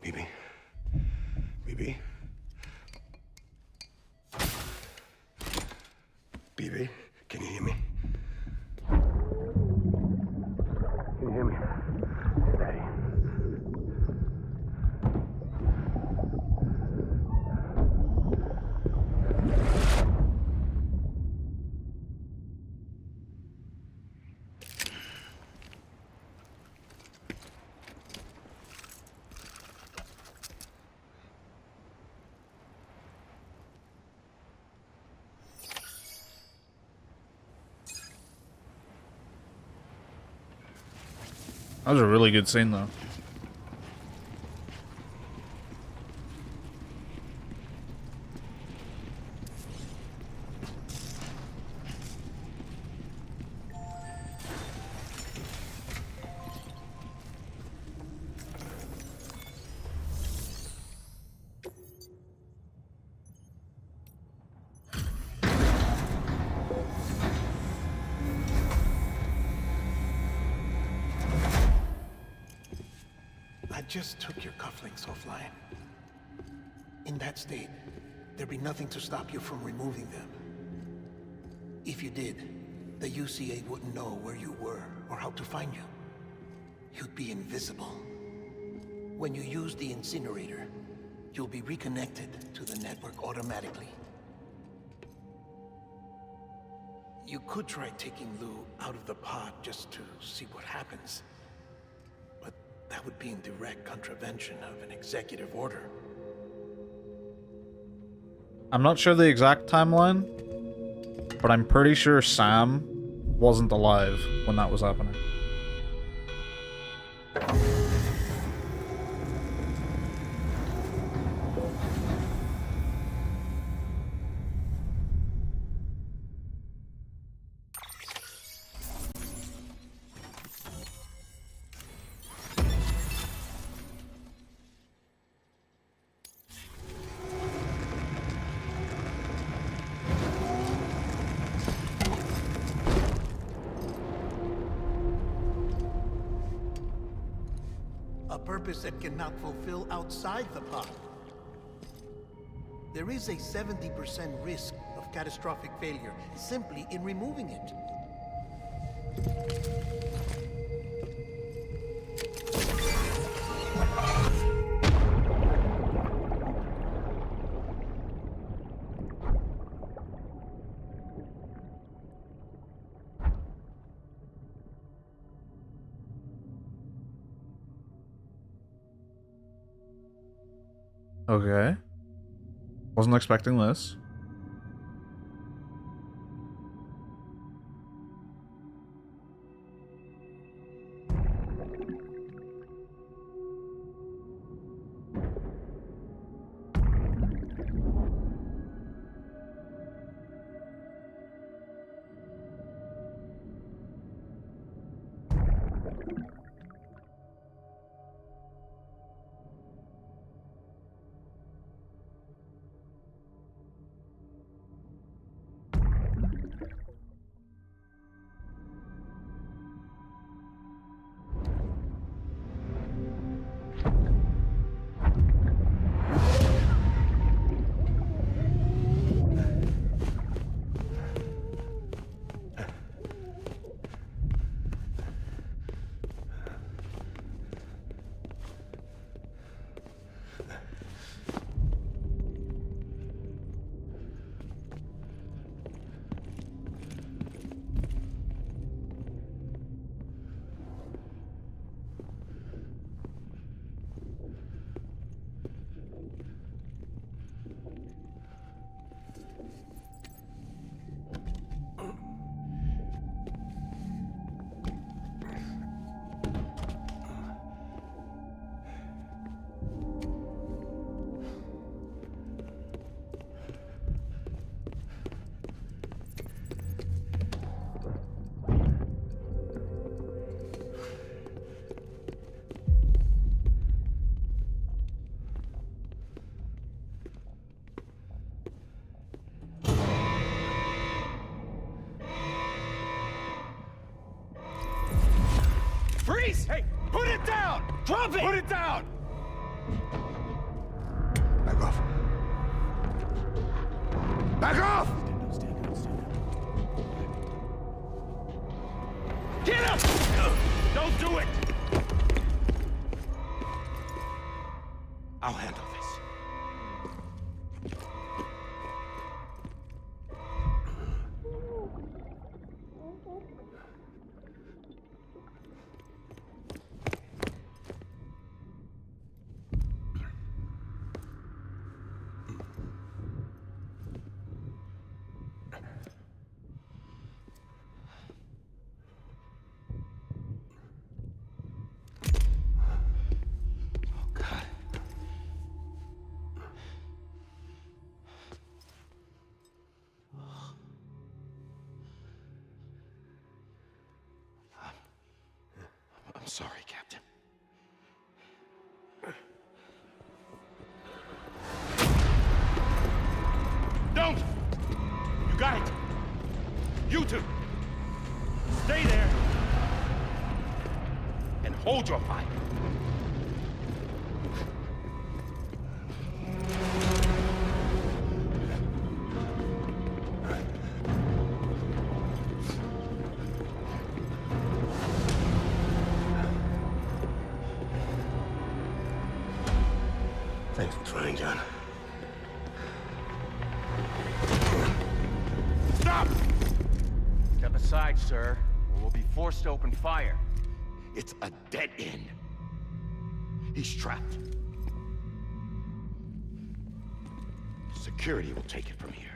Bibi. Bibi. Bibi, can you hear me? Can you hear me? Steady. That was a really good scene, though. just took your cufflinks offline. In that state, there'd be nothing to stop you from removing them. If you did, the UCA wouldn't know where you were or how to find you. You'd be invisible. When you use the incinerator, you'll be reconnected to the network automatically. You could try taking Lou out of the pod just to see what happens. But that would be in direct contravention of an executive order. I'm not sure the exact timeline, but I'm pretty sure Sam wasn't alive when that was happening. A purpose that cannot fulfill outside the pod. There is a 70% risk of catastrophic failure simply in removing it. Okay. Wasn't expecting this. Freeze! Hey, put it down! Drop it! Put it down! Back off. Back off! Get up! Don't do it! I'll handle this. I'm sorry, Captain. Don't! You got it! You two! Stay there! And hold your fire! Trying, John. Stop! Step aside, sir, or we'll be forced to open fire. It's a dead end. He's trapped. Security will take it from here.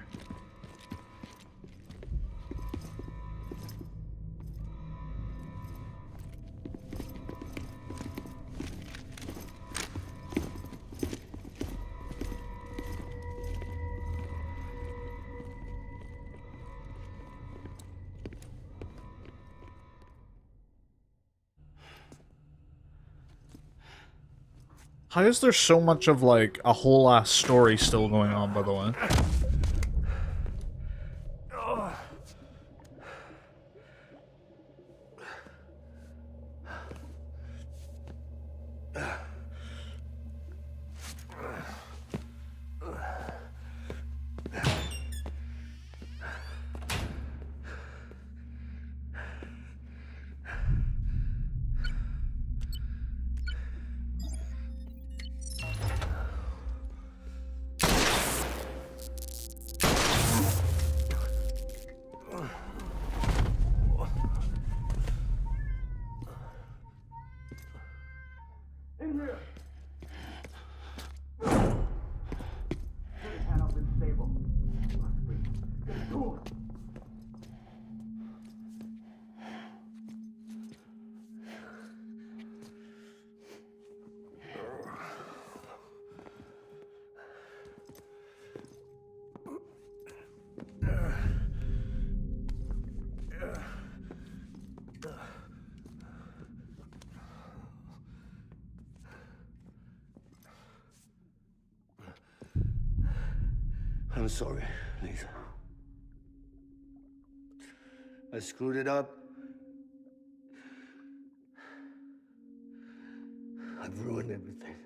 How is there so much of, like, a whole ass story still going on, by the way? In here! Put his hand up in stable. Get to him! I'm sorry, Lisa. I screwed it up. I've ruined everything.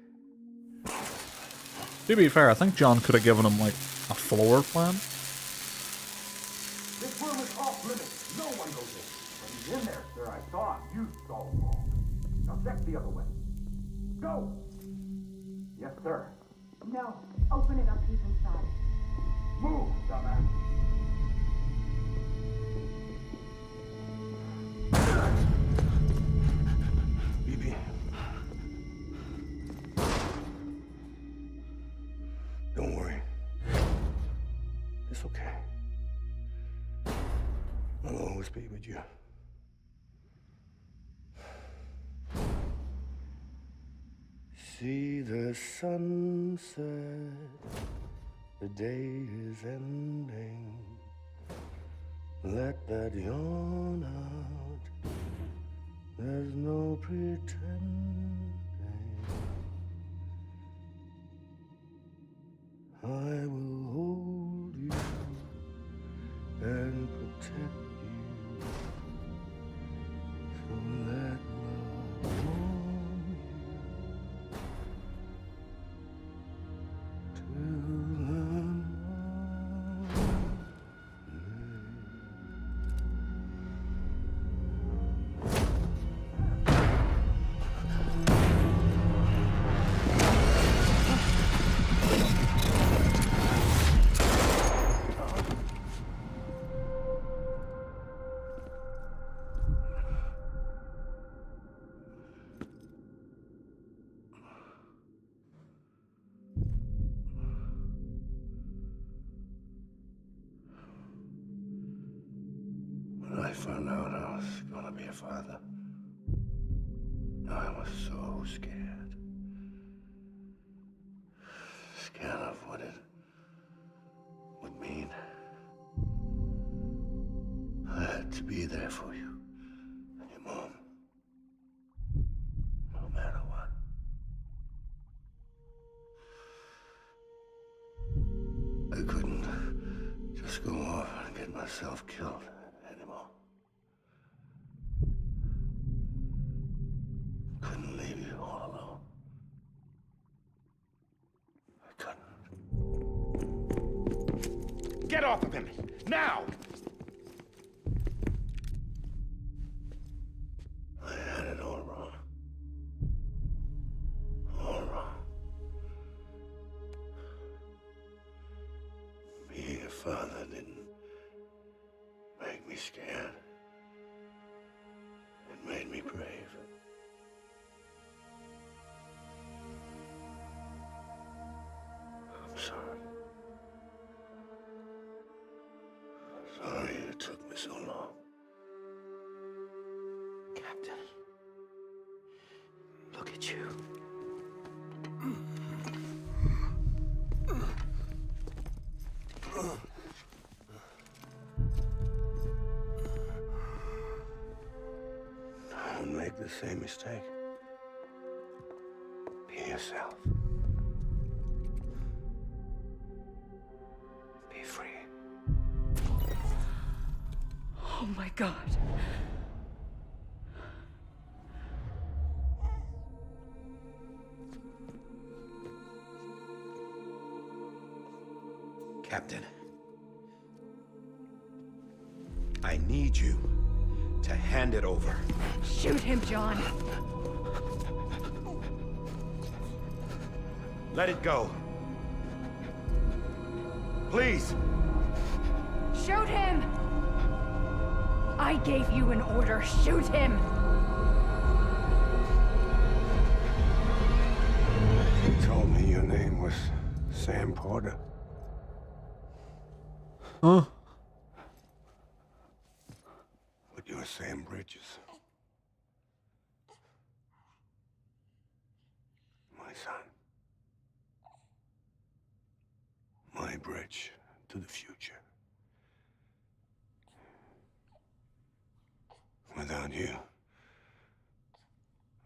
To be fair, I think John could have given him, like, a floor plan. This room is off limits. No one goes in. But he's in there, sir. I saw him. You saw him all. Now check the other way. Go! Yes, sir. No. Open it up. He's inside. Move, dumbass. BB. Don't worry. It's okay. I'll always be with you. See the sunset. The day is ending. Let that yawn out. There's no pretending. I will hold you and protect you. So let love warm you till the When I found out I was gonna be a father, I was so scared. Scared of what it would mean. I had to be there for you and your mom, no matter what. I couldn't just go off and get myself killed anymore. Couldn't leave you all alone. I couldn't. Get off of him! Now! I had it all wrong. All wrong. scared. It made me brave. I'm sorry. Sorry it took me so long. Captain, look at you. Don't make the same mistake. Be yourself. Be free. Oh my God. Captain, I need you to hand it over. Shoot him, John. Let it go. Please. Shoot him! I gave you an order. Shoot him! You told me your name was Sam Porter. Huh? But you're Sam Bridges. My son. My bridge to the future. Without you,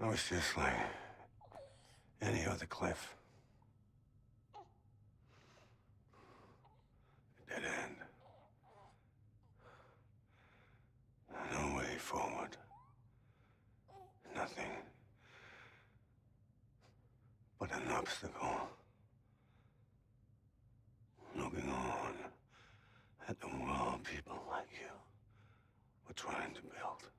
I was just like any other Cliff. A dead end. No way forward. Nothing but an obstacle. Looking on at the world people like you were trying to build.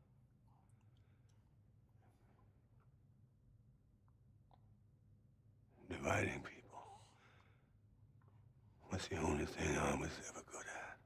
Dividing people was the only thing I was ever good at.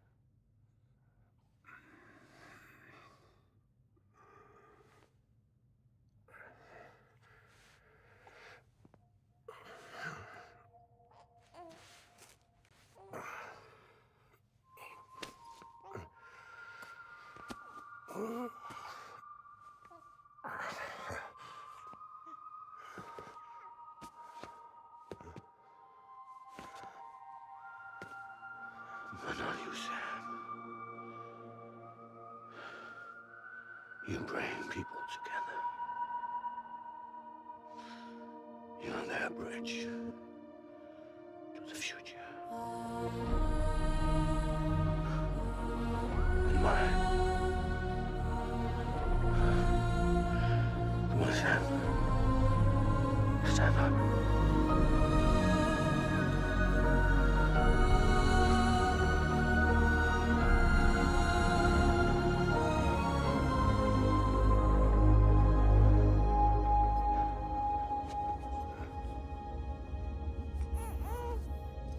But not you, Sam. You bring people together. You're their bridge to the future. And mine. Come on, Sam. Stand up.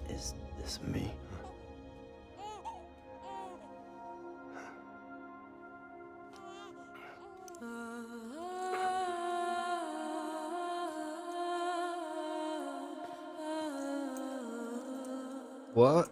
Is this me? What?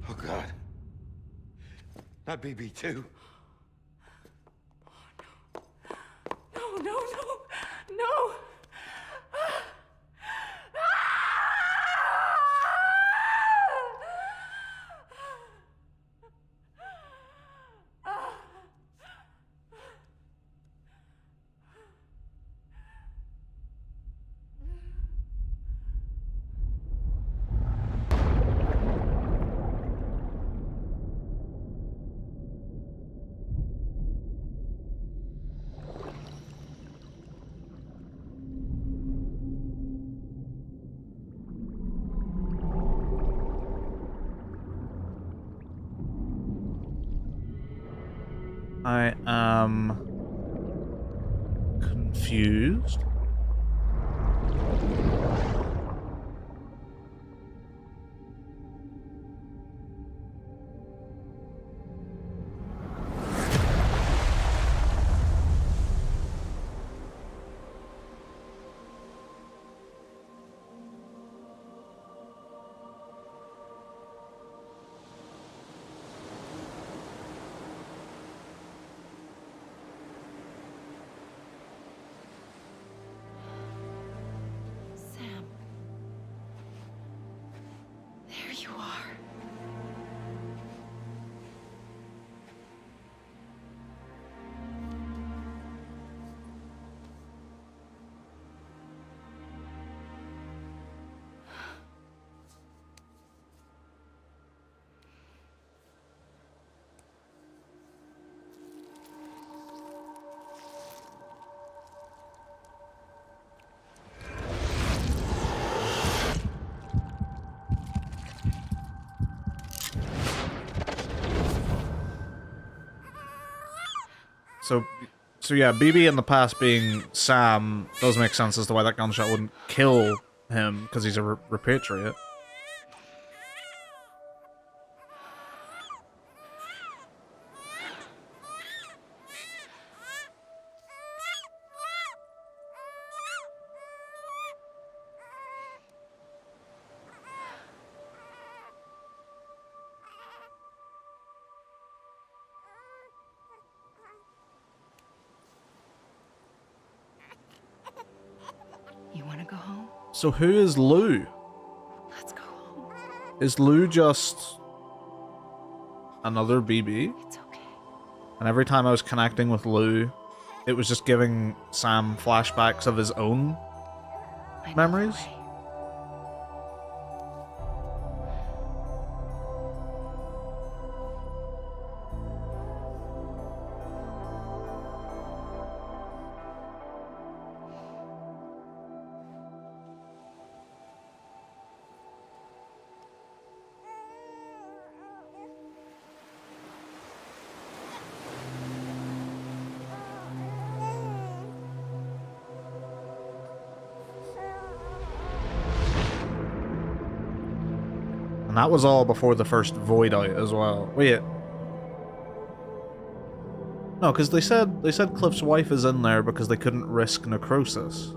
Oh, God. Not BB2. No, no, no, no! I am confused. Sam. There you are. So yeah, BB in the past being Sam does make sense as to why that gunshot wouldn't kill him, because he's a repatriate. You want to go home? So who is Lou? Let's go home. Is Lou just another BB? It's okay. And every time I was connecting with Lou, it was just giving Sam flashbacks of his own memories? And that was all before the first void out as well. Wait. No, because they said Cliff's wife is in there because they couldn't risk necrosis.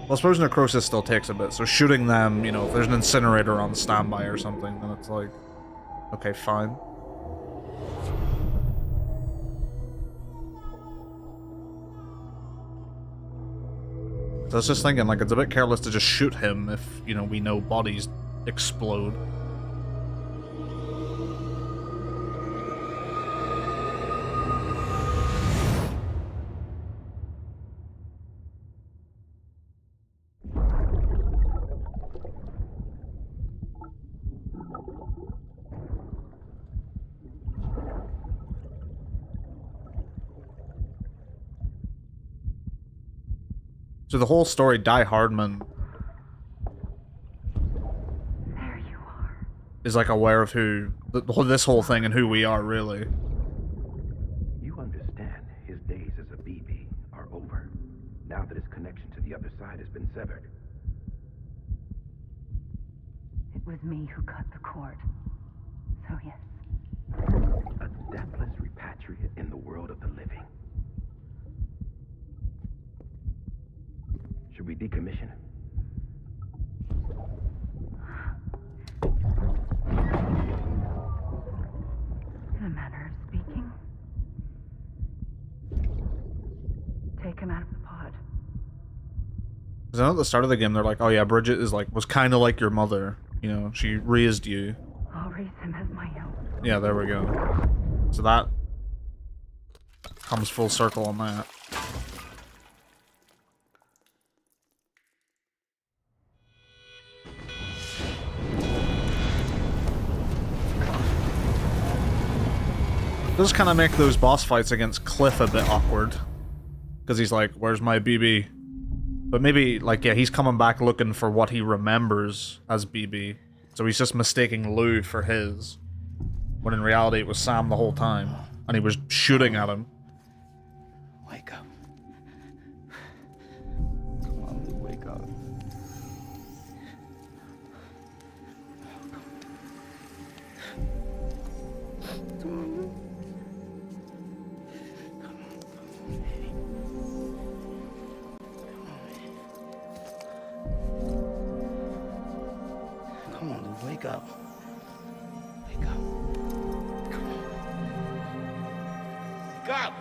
Well, I suppose necrosis still takes a bit, so shooting them, you know, if there's an incinerator on standby or something, then it's like, okay, fine. So I was just thinking, like, it's a bit careless to just shoot him if, you know, we know bodies explode. So the whole story, Die Hardman is like aware of who this whole thing and who we are, really. You understand his days as a BB are over, now that his connection to the other side has been severed. It was me who cut the cord. So yes. A deathless repatriate in the world of the living. Should we decommission him? In a manner of speaking. Take him out of the pod. Because I know at the start of the game, they're like, oh yeah, Bridget is like, was kind of like your mother. You know, she raised you. I'll raise him as my own. Yeah, there we go. So that comes full circle on that. It does kind of make those boss fights against Cliff a bit awkward. Because he's like, where's my BB? But maybe, like, yeah, he's coming back looking for what he remembers as BB. So he's just mistaking Lou for his, when in reality it was Sam the whole time, and he was shooting at him. Wake up. Come on, Lou, wake up. Come on, Lou. Come on, Lou, wake up. Wake up. Come on. Wake up!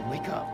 Wake up.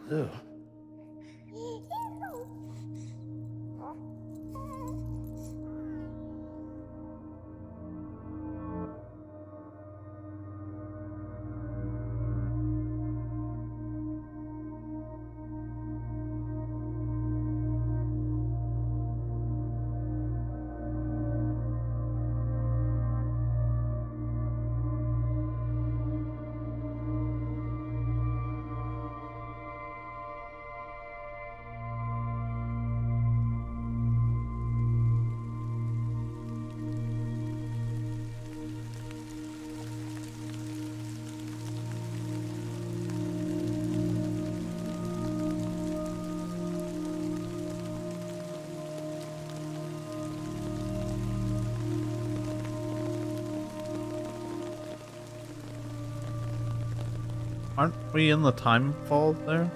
Lou. Aren't we in the time fall there?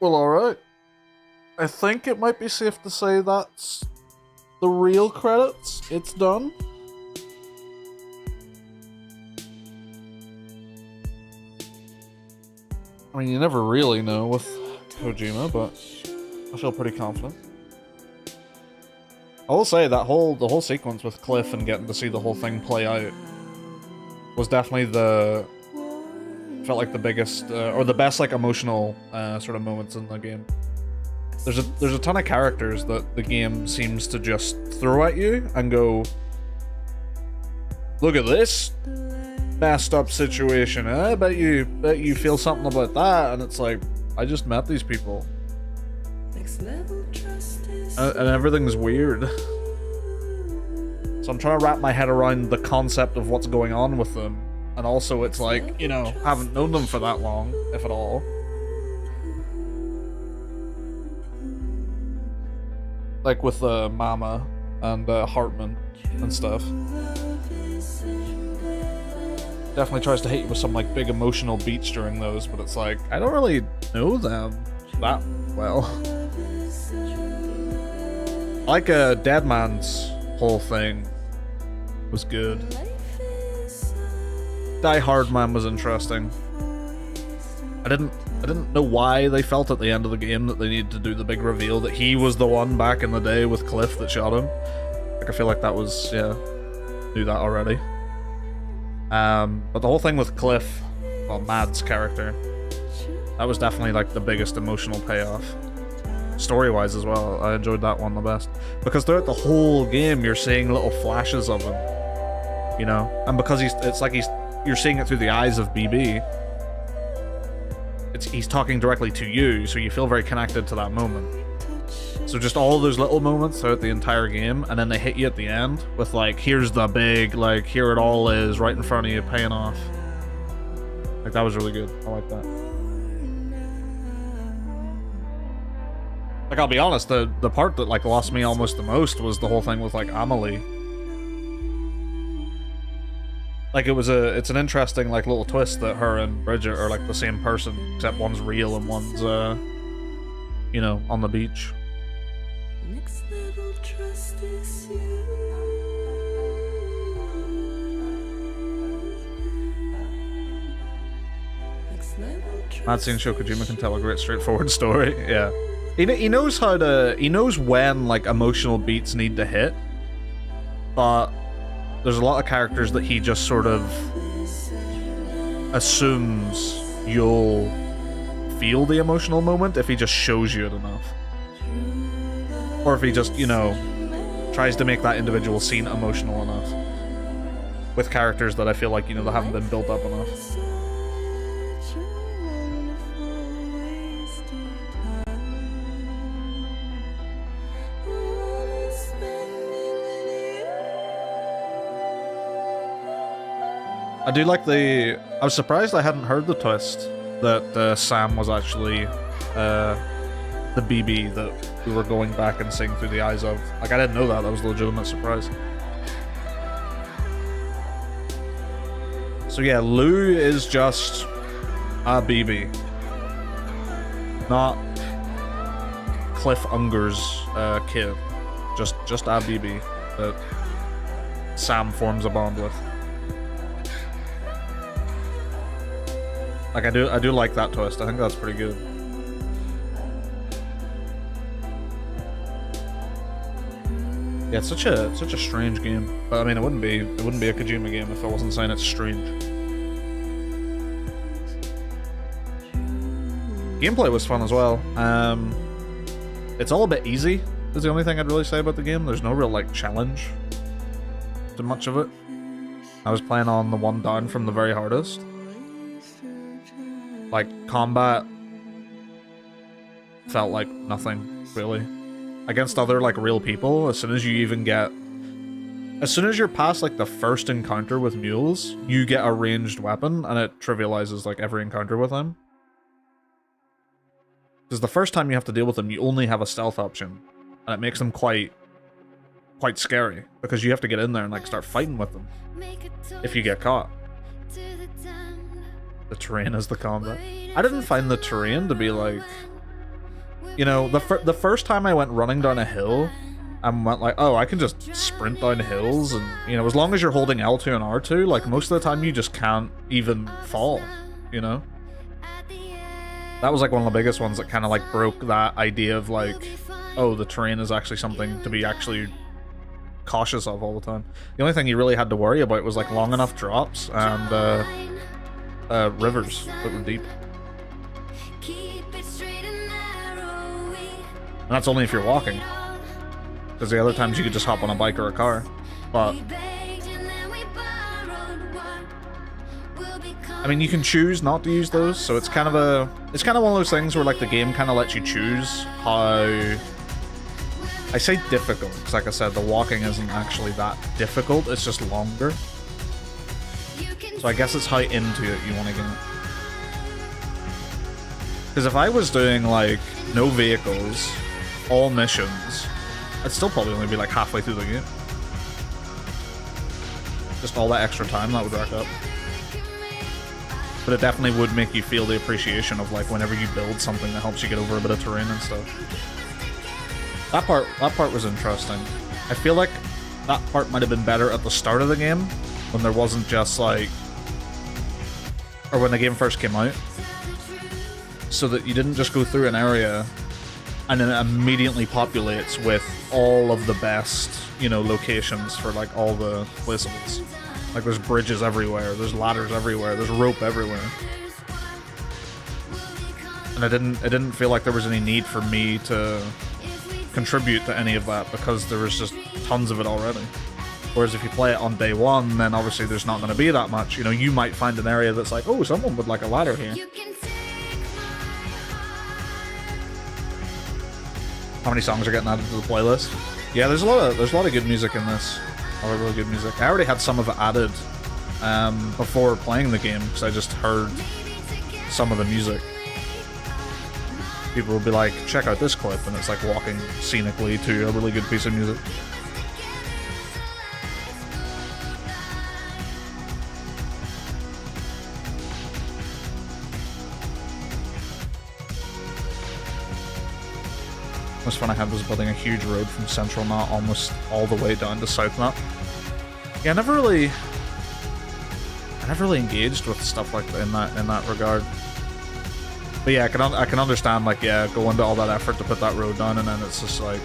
Well, alright. I think it might be safe to say that's the real credits. It's done. I mean, you never really know with Kojima, but I feel pretty confident. I will say that the whole sequence with Cliff and getting to see the whole thing play out was definitely felt like the biggest or the best like emotional sort of moments in the game. There's a ton of characters that the game seems to just throw at you and go, look at this messed up situation. I bet you feel something about that, and it's like, I just met these people. And everything's weird. So I'm trying to wrap my head around the concept of what's going on with them. And also it's like, you know, haven't known them for that long, if at all. Like with Mama and Hartman and stuff. Definitely tries to hit you with some like big emotional beats during those, but it's like, I don't really know them that well. Like Dead Man's whole thing was good. Die Hard Man was interesting. I didn't know why they felt at the end of the game that they needed to do the big reveal that he was the one back in the day with Cliff that shot him. Like, I feel like that was, yeah, knew that already. But the whole thing with Cliff, well, Mads' character, that was definitely like the biggest emotional payoff. Story-wise as well, I enjoyed that one the best. Because throughout the whole game, you're seeing little flashes of him, you know? And because you're seeing it through the eyes of BB, he's talking directly to you, so you feel very connected to that moment. So just all those little moments throughout the entire game, and then they hit you at the end with like, here's the big, like, here it all is right in front of you, paying off. Like, that was really good. I like that. Like, I'll be honest, the part that like lost me almost the most was the whole thing with like Amelie. Like, it's an interesting like little twist that her and Bridget are like the same person, except one's real and one's you know, on the beach. Next level trust is you. Next level trust. Mad Scene show Kojima can tell a great straightforward story. Yeah. He knows how to, he knows when like emotional beats need to hit, but there's a lot of characters that he just sort of assumes you'll feel the emotional moment if he just shows you it enough. Or if he just, you know, tries to make that individual scene emotional enough. With characters that I feel like, you know, they haven't been built up enough. I do like I was surprised I hadn't heard the twist that Sam was actually the BB that we were going back and seeing through the eyes of. Like, I didn't know that. That was a legitimate surprise. So yeah, Lou is just a BB. Not Cliff Unger's kid. Just a BB that Sam forms a bond with. Like, I do like that twist. I think that's pretty good. Yeah, it's such a strange game. But I mean, it wouldn't be a Kojima game if I wasn't saying it's strange. Gameplay was fun as well. It's all a bit easy, is the only thing I'd really say about the game. There's no real like challenge to much of it. I was playing on the one down from the very hardest. Like, combat felt like nothing, really. Against other, like, real people, as soon as you're past, like, the first encounter with mules, you get a ranged weapon, and it trivializes, like, every encounter with them. Because the first time you have to deal with them, you only have a stealth option, and it makes them quite scary, because you have to get in there and, like, start fighting with them if you get caught. The terrain is the combat. I didn't find the terrain to be like, you know, the first time I went running down a hill, I went like, oh, I can just sprint down hills, and you know, as long as you're holding L2 and R2, like most of the time you just can't even fall, you know. That was like one of the biggest ones that kind of like broke that idea of like, oh, the terrain is actually something to be actually cautious of all the time. The only thing you really had to worry about was like long enough drops and rivers that were deep. And that's only if you're walking. Because the other times you could just hop on a bike or a car. But I mean, you can choose not to use those, so it's kind of one of those things where like the game kind of lets you choose how. I say difficult, because like I said, the walking isn't actually that difficult, it's just longer. So I guess it's how into it you want to get. Because if I was doing like no vehicles, all missions, I'd still probably only be like halfway through the game. Just all that extra time that would rack up. But it definitely would make you feel the appreciation of like whenever you build something that helps you get over a bit of terrain and stuff. That part was interesting. I feel like that part might have been better at the start of the game, when there wasn't just like, or when the game first came out, so that you didn't just go through an area and then it immediately populates with all of the best, you know, locations for like all the places. Like there's bridges everywhere, there's ladders everywhere, there's rope everywhere. And it didn't feel like there was any need for me to contribute to any of that, because there was just tons of it already. Whereas if you play it on day one, then obviously there's not going to be that much. You know, you might find an area that's like, oh, someone would like a ladder here. How many songs are getting added to the playlist? Yeah, there's a lot of good music in this. A lot of really good music. I already had some of it added before playing the game because I just heard some of the music. People will be like, check out this clip, and it's like walking scenically to a really good piece of music. The most fun I had was building a huge road from Central Knot almost all the way down to South Knot. Yeah, I never really engaged with stuff like that in that regard. But yeah, I can understand, like, yeah, going to all that effort to put that road down, and then it's just like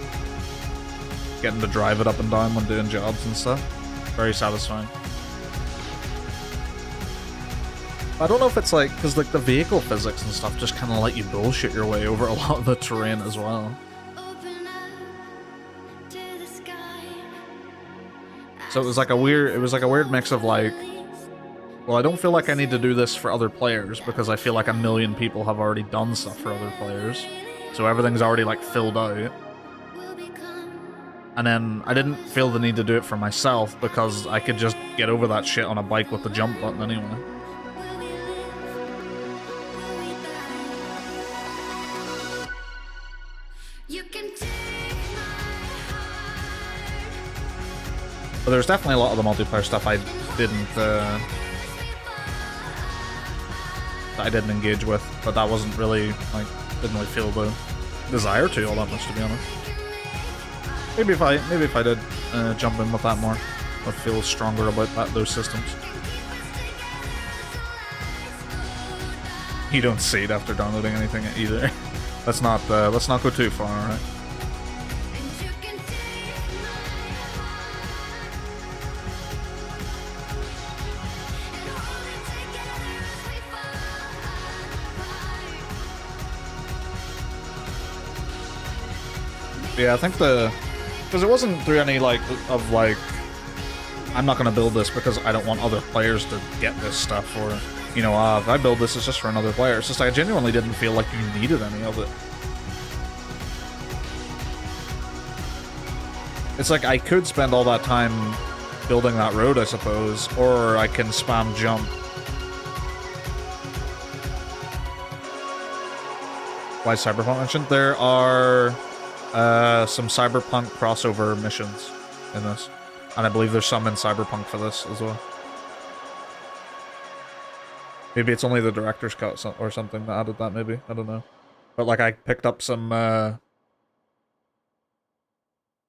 getting to drive it up and down when doing jobs and stuff. Very satisfying. I don't know if it's like, because like the vehicle physics and stuff just kind of let you bullshit your way over a lot of the terrain as well. So it was like a weird mix of like, well, I don't feel like I need to do this for other players because I feel like a million people have already done stuff for other players. So everything's already like filled out. And then I didn't feel the need to do it for myself because I could just get over that shit on a bike with the jump button anyway. But there's definitely a lot of the multiplayer stuff I didn't engage with, but that wasn't really, like, didn't really feel the desire to all that much, to be honest. Maybe if I did jump in with that more, I'd feel stronger about those systems. You don't see it after downloading anything either. Let's not go too far, alright? Yeah, I think because it wasn't through any like I'm not gonna build this because I don't want other players to get this stuff, or you know, if I build this, it's just for another player. It's just I genuinely didn't feel like you needed any of it. It's like I could spend all that time building that road, I suppose, or I can spam jump. Why Cyberpunk mentioned? There are some Cyberpunk crossover missions in this. And I believe there's some in Cyberpunk for this as well. Maybe it's only the director's cut or something that added that, maybe. I don't know. But like I picked up some what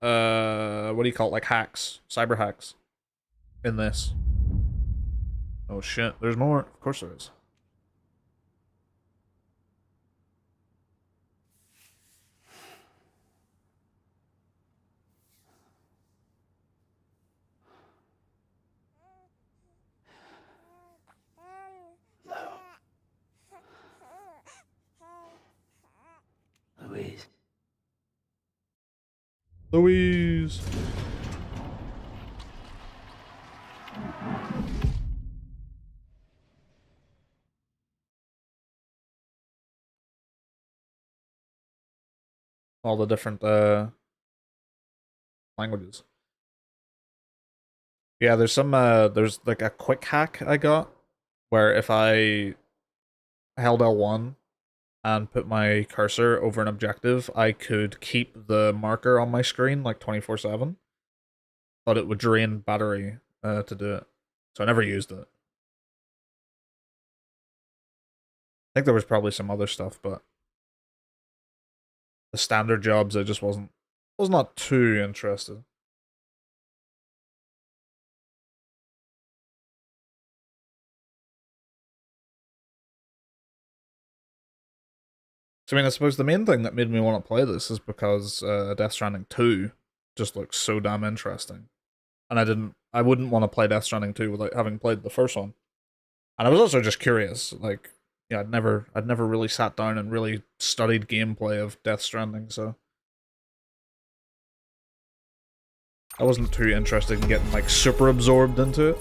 do you call it? Like hacks. Cyber hacks. In this. Oh shit, there's more. Of course there is. Louise. All the different languages. Yeah, there's some there's like a quick hack I got where if I held L1 and put my cursor over an objective, I could keep the marker on my screen like 24/7, but it would drain battery to do it. So I never used it. I think there was probably some other stuff, but the standard jobs I just was not too interested. So, I mean, I suppose the main thing that made me want to play this is because Death Stranding 2 just looks so damn interesting. And I wouldn't want to play Death Stranding 2 without having played the first one. And I was also just curious, like, yeah, I'd never really sat down and really studied gameplay of Death Stranding, so I wasn't too interested in getting, like, super absorbed into it.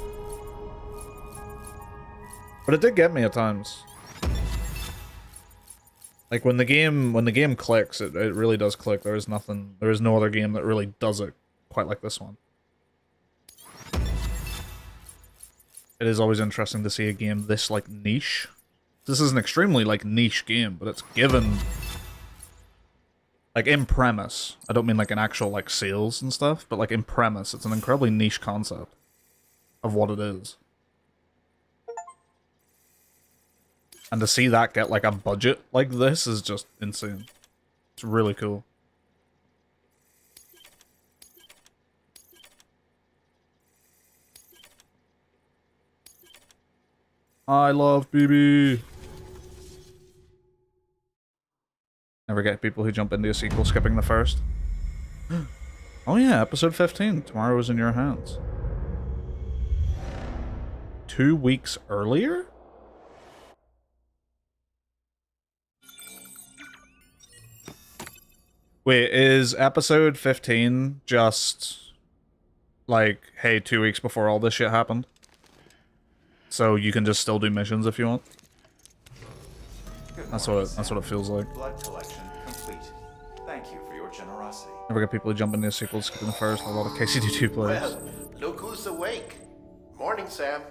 But it did get me at times. Like when the game clicks, it really does click. There is no other game that really does it quite like this one. It is always interesting to see a game this like niche. This is an extremely like niche game, but it's given like in premise. I don't mean like an actual like sales and stuff, but like in premise, it's an incredibly niche concept of what it is. And to see that get like a budget like this is just insane. It's really cool. I love BB. Never get people who jump into a sequel skipping the first. Oh yeah, episode 15. Tomorrow is in your hands. 2 weeks earlier? Wait, is episode 15 just like, hey, 2 weeks before all this shit happened? So you can just still do missions if you want? That's what it feels like. Blood collection complete. Thank you for your generosity. Never get people who jump into a sequel skipping the first. A lot of KCD2 players. Well, look who's awake. Morning, Sam.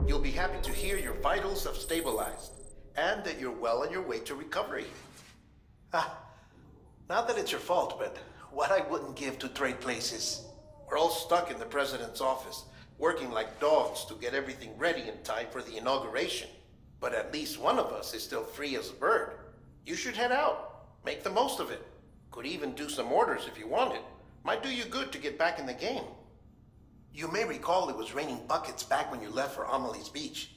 You'll be happy to hear your vitals have stabilized, and that you're well on your way to recovery. Not that it's your fault, but what I wouldn't give to trade places. We're all stuck in the president's office, working like dogs to get everything ready in time for the inauguration. But at least one of us is still free as a bird. You should head out. Make the most of it. Could even do some orders if you wanted. Might do you good to get back in the game. You may recall it was raining buckets back when you left for Amelie's Beach.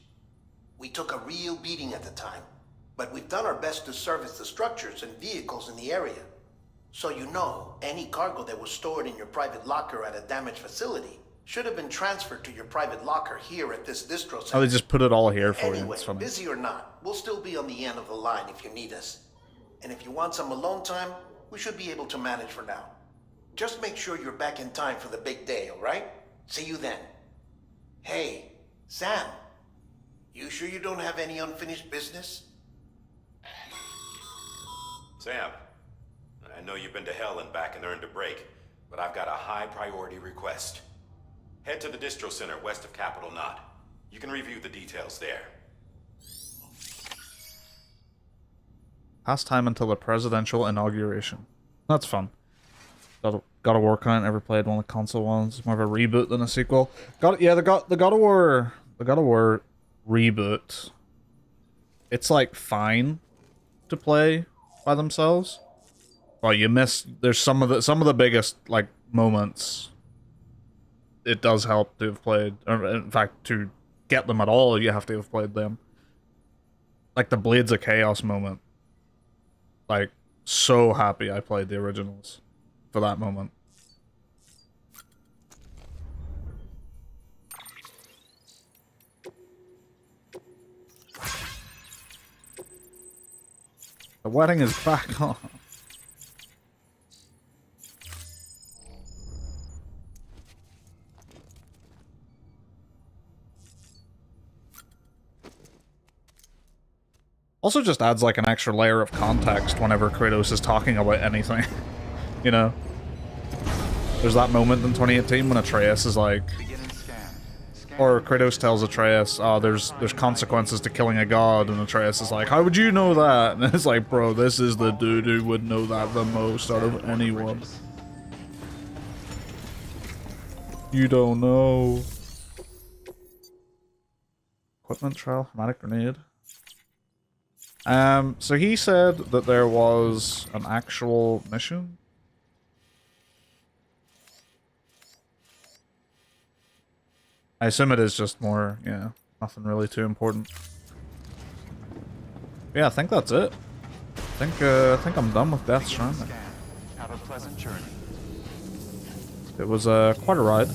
We took a real beating at the time, but we've done our best to service the structures and vehicles in the area. So you know, any cargo that was stored in your private locker at a damaged facility should have been transferred to your private locker here at this distro center. Oh, they just put it all here for you. Anyway, It's funny. busy or not, we'll still be on the end of the line if you need us. And if you want some alone time, we should be able to manage for now. Just make sure you're back in time for the big day, all right? See you then. Hey, Sam, you sure you don't have any unfinished business? Sam, I know you've been to hell and back and earned a break, but I've got a high priority request. Head to the distro center west of Capital Knot. You can review the details there. Past time until the presidential inauguration. That's fun. Gotta work on it. Never played one of the console ones. It's more of a reboot than a sequel. The God of War reboot. It's like fine to play by themselves. Well, you miss. There's some of the biggest like moments. It does help to have played. Or in fact, to get them at all, you have to have played them. Like the Blades of Chaos moment. Like, so happy I played the originals for that moment. The wedding is back on. Also just adds like an extra layer of context whenever Kratos is talking about anything. You know? There's that moment in 2018 when Atreus is like... Or Kratos tells Atreus, oh, there's consequences to killing a god, and Atreus is like, how would you know that? And it's like, bro, this is the dude who would know that the most out of anyone. You don't know. Equipment trial, hermetic grenade. So he said that there was an actual mission. I assume it is just more, yeah, nothing really too important. Yeah, I think that's it. I think I'm done with Death Stranding. Have a pleasant journey. It was quite a ride.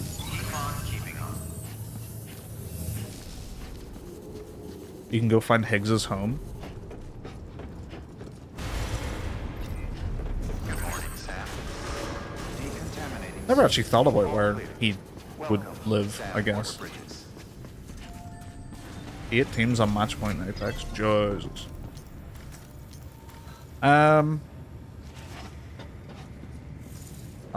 You can go find Higgs's home. Never actually thought about where he would live, I guess. 8 teams on match point in Apex. Jesus. I'm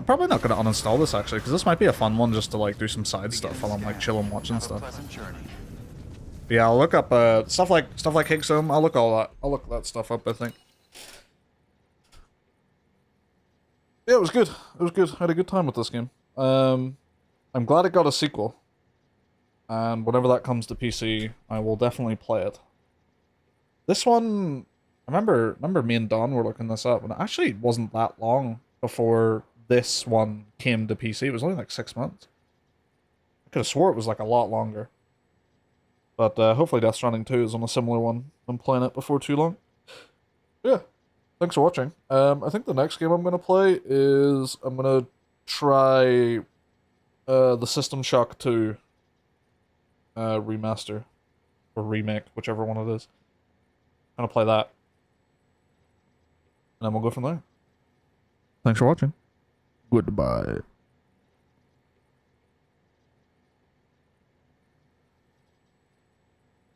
probably not going to uninstall this actually, because this might be a fun one just to like do some side stuff while I'm like chilling watching stuff. But yeah, I'll look up stuff like Higgsome. I'll look that stuff up, I think. Yeah, it was good. It was good. I had a good time with this game. I'm glad it got a sequel. And whenever that comes to PC, I will definitely play it. This one, I remember me and Don were looking this up, and it actually wasn't that long before this one came to PC. It was only like 6 months. I could have swore it was like a lot longer. But hopefully Death Stranding 2 is on a similar one. I'm playing it before too long. Yeah, thanks for watching. I think the next game I'm going to play is, I'm going to try the System Shock 2 remaster. Or remake, whichever one it is. I'm going to play that. And then we'll go from there. Thanks for watching. Goodbye.